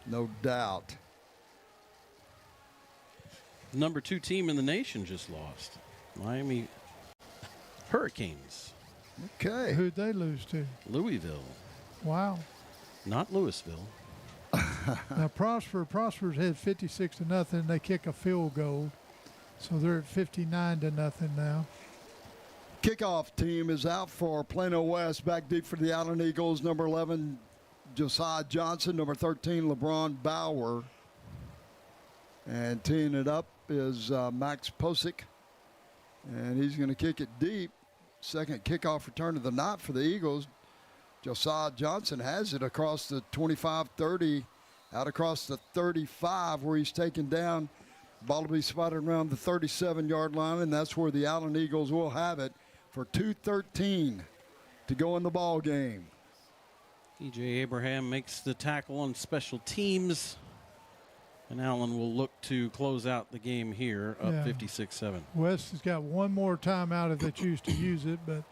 no doubt. Number 2 team in the nation just lost. Miami Hurricanes. Okay. Who'd they lose to? Louisville. Wow. Not Louisville. Now Prosper's had 56-0. They kick a field goal, so they're at 59-0 now. Kickoff team is out for Plano West. Back deep for the Allen Eagles. Number 11, Josiah Johnson. Number 13, LeBron Bauer. And teeing it up is Max Posick. And he's going to kick it deep. Second kickoff return of the night for the Eagles. Josiah Johnson has it across the 25-30, out across the 35 where he's taken down. Ball will be spotted around the 37-yard line, and that's where the Allen Eagles will have it for 2:13 to go in the ball game. E.J. Abraham makes the tackle on special teams, and Allen will look to close out the game here up 56-7. West has got one more timeout if they choose to use it, but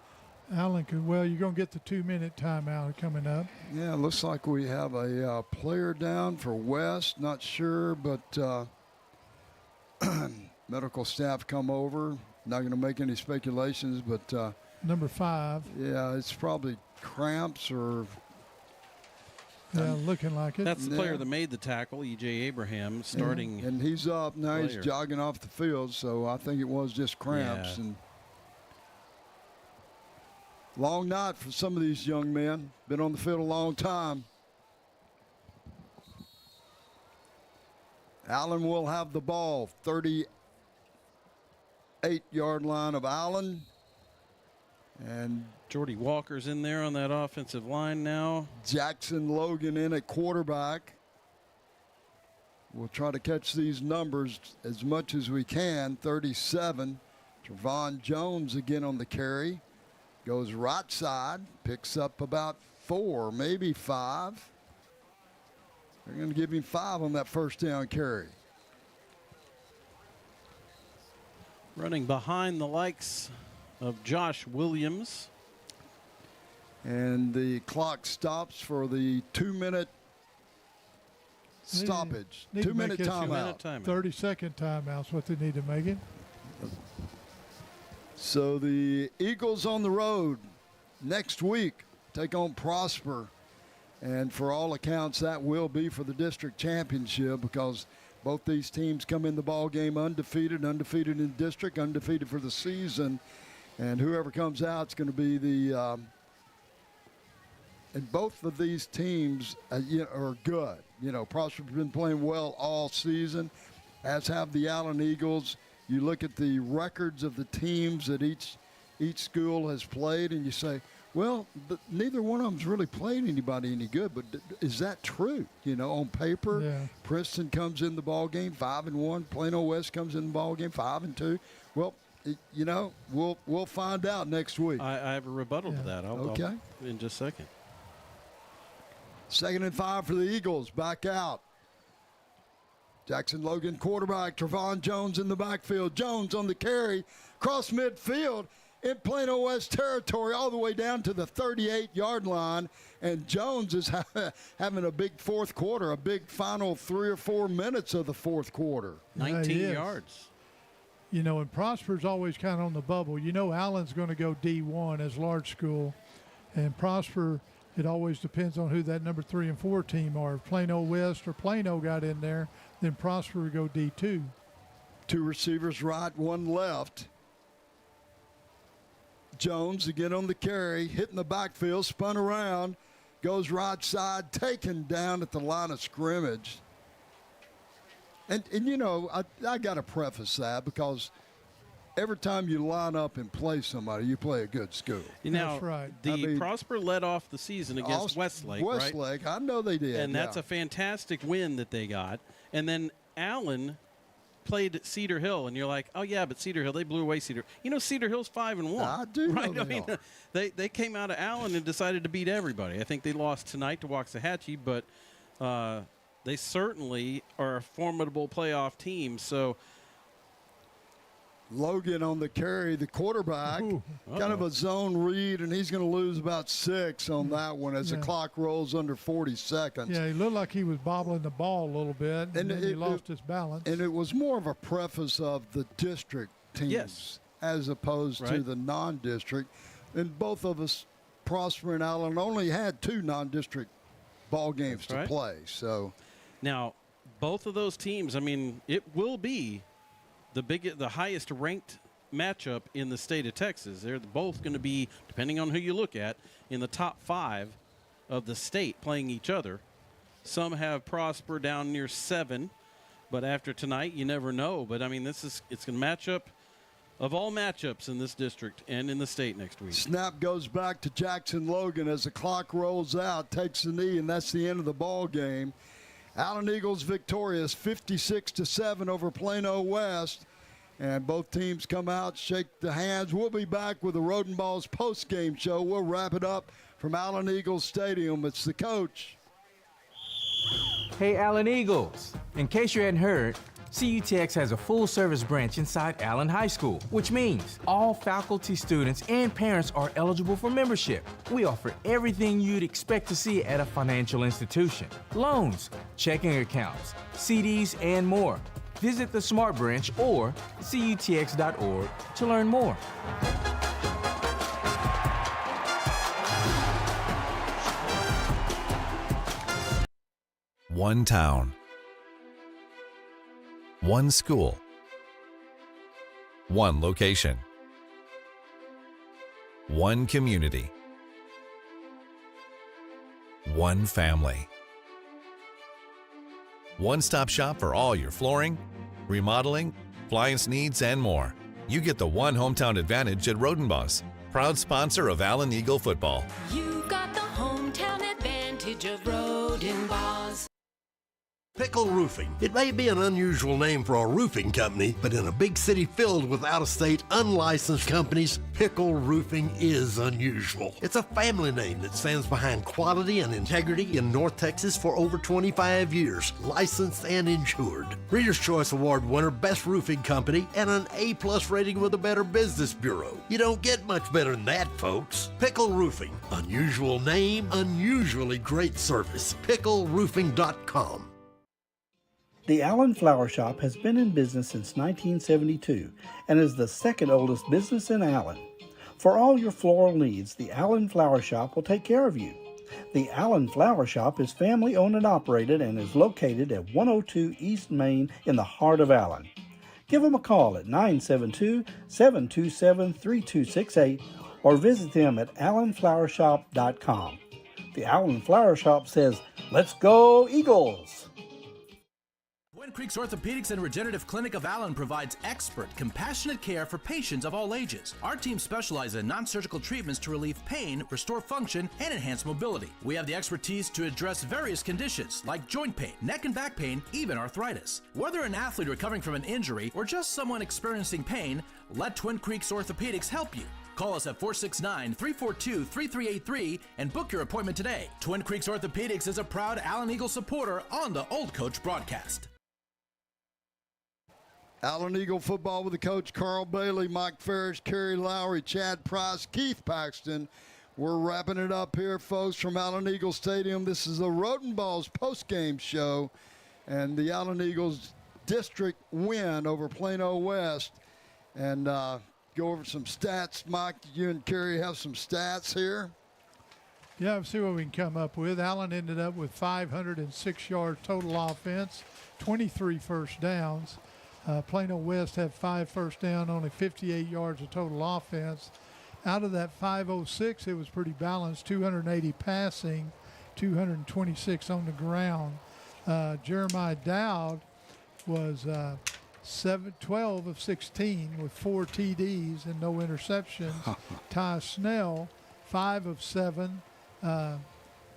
Allen could, well, you're going to get the 2-minute timeout coming up. Yeah, looks like we have a player down for West. Not sure, but medical staff come over. Not going to make any speculations, but number 5. Yeah, it's probably cramps or. Yeah, looking like it. That's the player that made the tackle, E.J. Abraham, starting. And he's up now. Player. He's jogging off the field, so I think it was just cramps. Yeah. And long night for some of these young men. Been on the field a long time. Allen will have the ball. 38-yard line of Allen. And Jordy Walker's in there on that offensive line now. Jackson Logan in at quarterback. We'll try to catch these numbers as much as we can. 37. Trevon Jones again on the carry. Goes right side. Picks up about 4, maybe 5. They're going to give him 5 on that first down carry. Running behind the likes of Josh Williams. And the clock stops for the 2-minute stoppage. 2-minute timeout. 30-second timeout's what they need to make it. So the Eagles on the road next week take on Prosper. And for all accounts, that will be for the district championship because both these teams come in the ball game undefeated in district, undefeated for the season. And whoever comes out is going to be the and both of these teams are good. You know, Prosper's been playing well all season, as have the Allen Eagles. You look at the records of the teams that each school has played, and you say, well, neither one of them's really played anybody any good. But is that true? You know, on paper, Princeton comes in the ball game 5-1. Plano West comes in the ball game 5-2. Well, you know, we'll find out next week. I have a rebuttal to that. I'll in just a second. 2nd and 5 for the Eagles. Back out. Jackson Logan, quarterback. Trevon Jones in the backfield. Jones on the carry. Cross midfield in Plano West territory all the way down to the 38-yard line. And Jones is having a big fourth quarter, a big final 3 or 4 minutes of the fourth quarter. 19 yards. You know, and Prosper's always kind of on the bubble. You know, Allen's going to go D1 as large school. And Prosper, it always depends on who that number 3 and 4 team are. If Plano West or Plano got in there, then Prosper would go D2. 2 receivers right, 1 left. Jones again on the carry, hitting the backfield, spun around, goes right side, taken down at the line of scrimmage. And you know, I got to preface that because every time you line up and play somebody, you play a good school. That's right. Prosper led off the season against Westlake, right? Westlake, I know they did. And that's a fantastic win that they got. And then Allen played at Cedar Hill, and you're like, oh, yeah, but Cedar Hill, they blew away Cedar. You know, Cedar Hill's 5-1. I do right? know I mean, they came out of Allen and decided to beat everybody. I think they lost tonight to Waxahachie, but they certainly are a formidable playoff team. So Logan on the carry, the quarterback, kind of a zone read, and he's going to lose about 6 on that one as the clock rolls under 40 seconds. Yeah, he looked like he was bobbling the ball a little bit, and then he lost his balance. And it was more of a preface of the district teams as opposed to the non-district. And both of us, Prosper and Allen, only had 2 non-district ball games to play. So now, both of those teams, I mean, it will be the highest ranked matchup in the state of Texas. They're both going to be, depending on who you look at, in the top 5 of the state playing each other. Some have Prosper down near 7, but after tonight, you never know. But I mean, it's going to match up of all matchups in this district and in the state next week. Snap goes back to Jackson Logan as the clock rolls out, takes the knee, and that's the end of the ball game. Allen Eagles victorious 56-7 over Plano West. And both teams come out, shake the hands. We'll be back with the Rodent Balls post-game show. We'll wrap it up from Allen Eagles Stadium. It's the coach. Hey, Allen Eagles. In case you hadn't heard, CUTX has a full-service branch inside Allen High School, which means all faculty, students, and parents are eligible for membership. We offer everything you'd expect to see at a financial institution: loans, checking accounts, CDs, and more. Visit the Smart Branch or cutx.org to learn more. One town. One school. One location. One community. One family. One-stop shop for all your flooring, remodeling, appliance needs, and more. You get the one hometown advantage at Rodenbos, proud sponsor of Allen Eagle football. You got the hometown advantage of Rodenbos. Pickle Roofing. It may be an unusual name for a roofing company, but in a big city filled with out-of-state, unlicensed companies, Pickle Roofing is unusual. It's a family name that stands behind quality and integrity in North Texas for over 25 years, licensed and insured. Reader's Choice Award winner, Best Roofing Company, and an A+ rating with the Better Business Bureau. You don't get much better than that, folks. Pickle Roofing. Unusual name, unusually great service. PickleRoofing.com. The Allen Flower Shop has been in business since 1972 and is the second oldest business in Allen. For all your floral needs, the Allen Flower Shop will take care of you. The Allen Flower Shop is family owned and operated and is located at 102 East Main in the heart of Allen. Give them a call at 972-727-3268 or visit them at allenflowershop.com. The Allen Flower Shop says, "Let's go Eagles!" Twin Creeks Orthopedics and Regenerative Clinic of Allen provides expert, compassionate care for patients of all ages. Our team specializes in non-surgical treatments to relieve pain, restore function, and enhance mobility. We have the expertise to address various conditions like joint pain, neck and back pain, even arthritis. Whether an athlete recovering from an injury or just someone experiencing pain, let Twin Creeks Orthopedics help you. Call us at 469-342-3383 and book your appointment today. Twin Creeks Orthopedics is a proud Allen Eagle supporter on the Old Coach broadcast. Allen Eagle football with the coach Carl Bailey, Mike Ferris, Kerry Lowry, Chad Price, Keith Paxton. We're wrapping it up here, folks, from Allen Eagle Stadium. This is the Rodent Balls postgame show, and the Allen Eagles district win over Plano West. And go over some stats. Mike, you and Kerry have some stats here. Yeah, let's see what we can come up with. Allen ended up with 506 yards total offense, 23 first downs. Plano West had 5 first down, only 58 yards of total offense. Out of that 506, it was pretty balanced, 280 passing, 226 on the ground. Jeremiah Dowd was 12 of 16 with 4 TDs and no interceptions. Ty Snell, 5 of 7,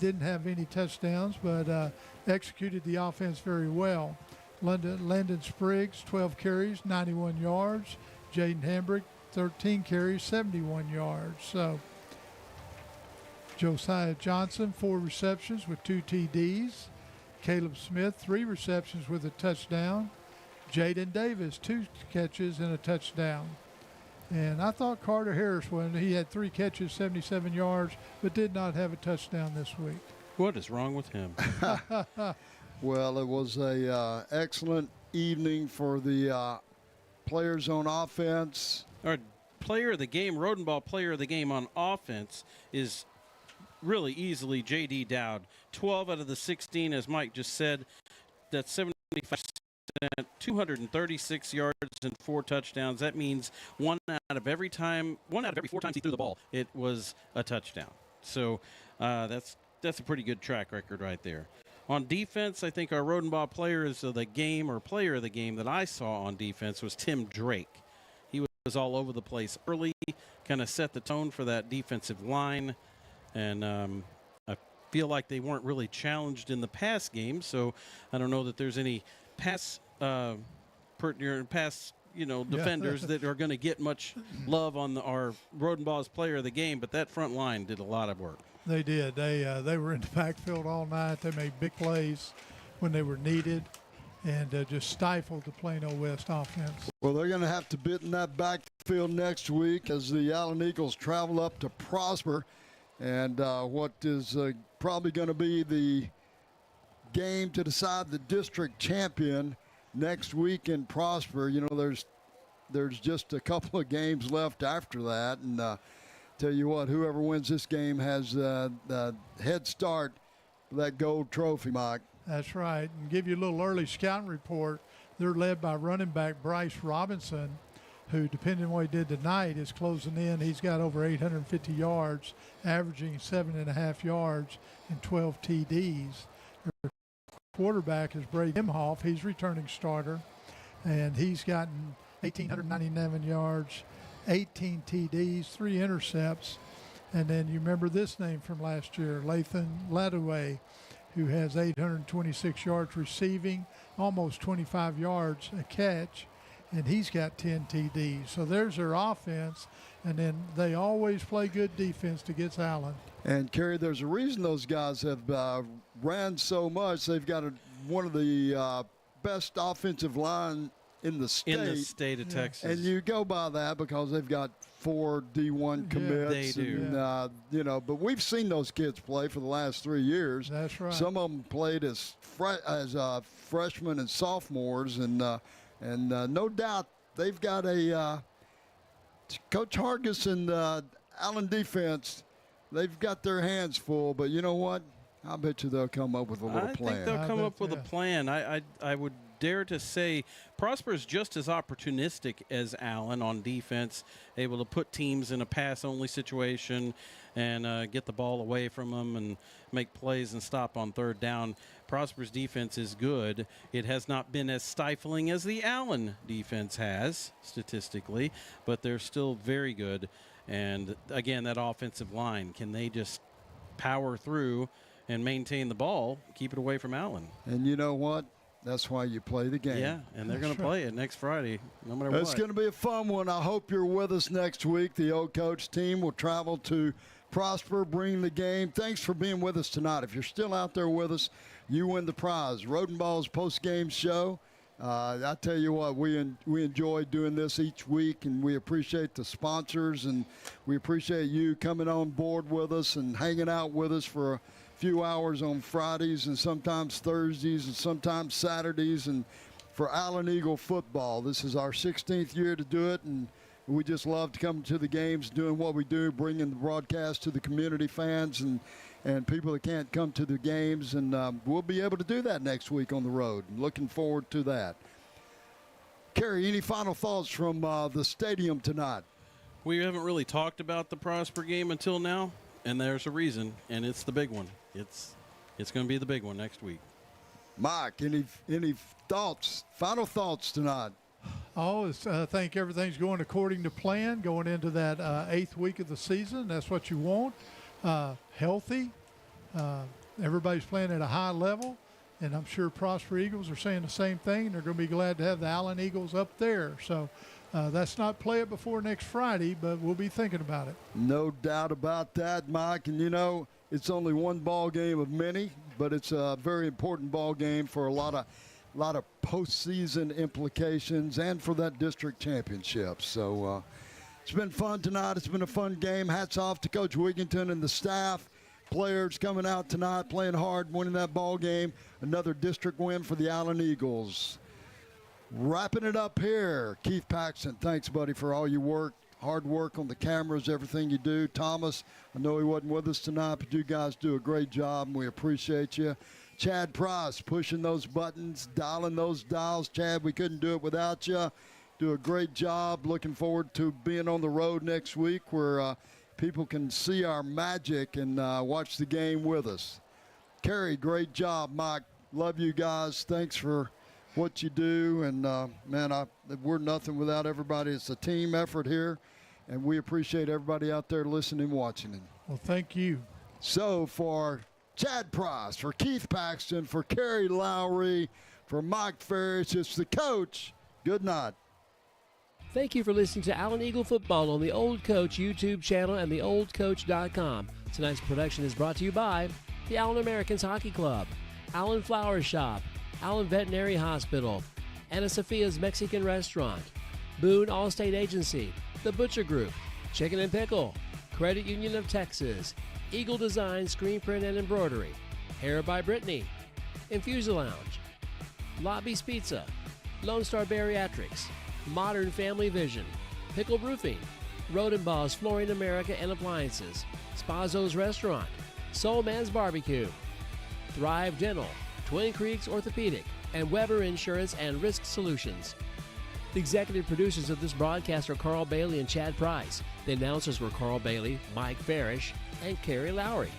didn't have any touchdowns, but executed the offense very well. Landon Spriggs, 12 carries, 91 yards. Jaden Hambrick, 13 carries, 71 yards. So Josiah Johnson, 4 receptions with 2 TDs. Caleb Smith, 3 receptions with a touchdown. Jaden Davis, 2 catches and a touchdown. And I thought Carter Harris, he had 3 catches, 77 yards, but did not have a touchdown this week. What is wrong with him? Well, it was a excellent evening for the players on offense. Our player of the game, Rodenball player of the game on offense is really easily J.D. Dowd. 12 out of the 16, as Mike just said. That's 75%, 236 yards and 4 touchdowns. That means one out of every 4 times he threw the ball, it was a touchdown. So that's a pretty good track record right there. On defense, I think our Rodenball players of the game, or player of the game that I saw on defense, was Tim Drake. He was all over the place early, kind of set the tone for that defensive line. And I feel like they weren't really challenged in the pass game, so I don't know that there's any pass defenders that are going to get much love on our Rodenball's player of the game, but that front line did a lot of work. They did. They were in the backfield all night. They made big plays when they were needed and just stifled the Plano West offense. Well, they're going to have to bid in that backfield next week as the Allen Eagles travel up to Prosper. And what is probably going to be the game to decide the district champion next week in Prosper. You know, there's just a couple of games left after that. And tell you what, whoever wins this game has the head start for that gold trophy, Mike. That's right. And give you a little early scouting report. They're led by running back Bryce Robinson, who, depending on what he did tonight, is closing in. He's got over 850 yards, averaging 7.5 yards and 12 TDs. Their quarterback is Brady Imhoff. He's returning starter, and he's gotten 1,899 yards, 18 TDs, 3 intercepts. And then you remember this name from last year, Lathan Ladouay, who has 826 yards receiving, almost 25 yards a catch, and he's got 10 TDs. So there's their offense, and then they always play good defense against Allen. And, Kerry, there's a reason those guys have ran so much. They've got one of the best offensive line in the state of Texas. And you go by that because they've got 4 D1 commits. They do. And, but we've seen those kids play for the last 3 years. That's right. Some of them played as freshmen and sophomores, and no doubt they've got a Coach Hargis and Allen defense. They've got their hands full, but you know what? I bet you they'll come up with a little plan. I think they'll come up with a plan. I would dare to say Prosper is just as opportunistic as Allen on defense, able to put teams in a pass-only situation and get the ball away from them and make plays and stop on third down. Prosper's defense is good. It has not been as stifling as the Allen defense has, statistically, but they're still very good. And, again, that offensive line, can they just power through and maintain the ball, keep it away from Allen? And you know what? That's why you play the game. Yeah, and they're going to play it next Friday, no matter what. It's going to be a fun one. I hope you're with us next week. The Old Coach team will travel to Prosper, bring the game. Thanks for being with us tonight. If you're still out there with us, you win the prize. Rodenball's post-game show. I tell you what, we enjoy doing this each week, and we appreciate the sponsors, and we appreciate you coming on board with us and hanging out with us for a few hours on Fridays and sometimes Thursdays and sometimes Saturdays, and for Allen Eagle football. This is our 16th year to do it, and we just love to come to the games, doing what we do, bringing the broadcast to the community fans and people that can't come to the games, and we'll be able to do that next week on the road. Looking forward to that. Kerry, any final thoughts from the stadium tonight? We haven't really talked about the Prosper game until now, and there's a reason, and it's the big one. It's going to be the big one next week. Mike, any thoughts, final thoughts tonight? I think everything's going according to plan, going into that 8th week of the season. That's what you want. Healthy. Everybody's playing at a high level, and I'm sure Prosper Eagles are saying the same thing. They're going to be glad to have the Allen Eagles up there. So that's not play it before next Friday, but we'll be thinking about it. No doubt about that, Mike. And, you know, It's only one ball game of many, but it's a very important ball game for a lot of postseason implications and for that district championship. So it's been fun tonight. It's been a fun game. Hats off to Coach Wigginton and the staff. Players coming out tonight, playing hard, winning that ball game. Another district win for the Allen Eagles. Wrapping it up here, Keith Paxton. Thanks, buddy, for all your work. Hard work on the cameras, everything you do. Thomas, I know he wasn't with us tonight, but you guys do a great job, and we appreciate you. Chad Price pushing those buttons, dialing those dials. Chad, we couldn't do it without you. Do a great job. Looking forward to being on the road next week where people can see our magic and watch the game with us. Kerry, great job. Mike, love you guys. Thanks for what you do. And, man, we're nothing without everybody. It's a team effort here. And we appreciate everybody out there listening and watching. Well, thank you. So for Chad Price, for Keith Paxton, for Kerry Lowry, for Mike Ferris, it's the coach. Good night. Thank you for listening to Allen Eagle Football on the Old Coach YouTube channel and theoldcoach.com. Tonight's production is brought to you by the Allen Americans Hockey Club, Allen Flower Shop, Allen Veterinary Hospital, Ana Sophia's Mexican Restaurant, Boone Allstate Agency, The Butcher Group, Chicken and Pickle, Credit Union of Texas, Eagle Design Screen Print and Embroidery, Hair by Brittany, Infusa Lounge, Lobby's Pizza, Lone Star Bariatrics, Modern Family Vision, Pickle Roofing, Rodenbaugh's Flooring America and Appliances, Spazzo's Restaurant, Soul Man's Barbecue, Thrive Dental, Twin Creeks Orthopedic, and Weber Insurance and Risk Solutions. The executive producers of this broadcast are Carl Bailey and Chad Price. The announcers were Carl Bailey, Mike Farish, and Kerry Lowry.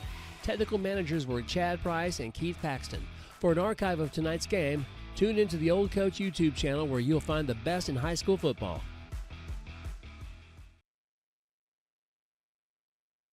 Technical managers were Chad Price and Keith Paxton. For an archive of tonight's game, tune into the Old Coach YouTube channel where you'll find the best in high school football.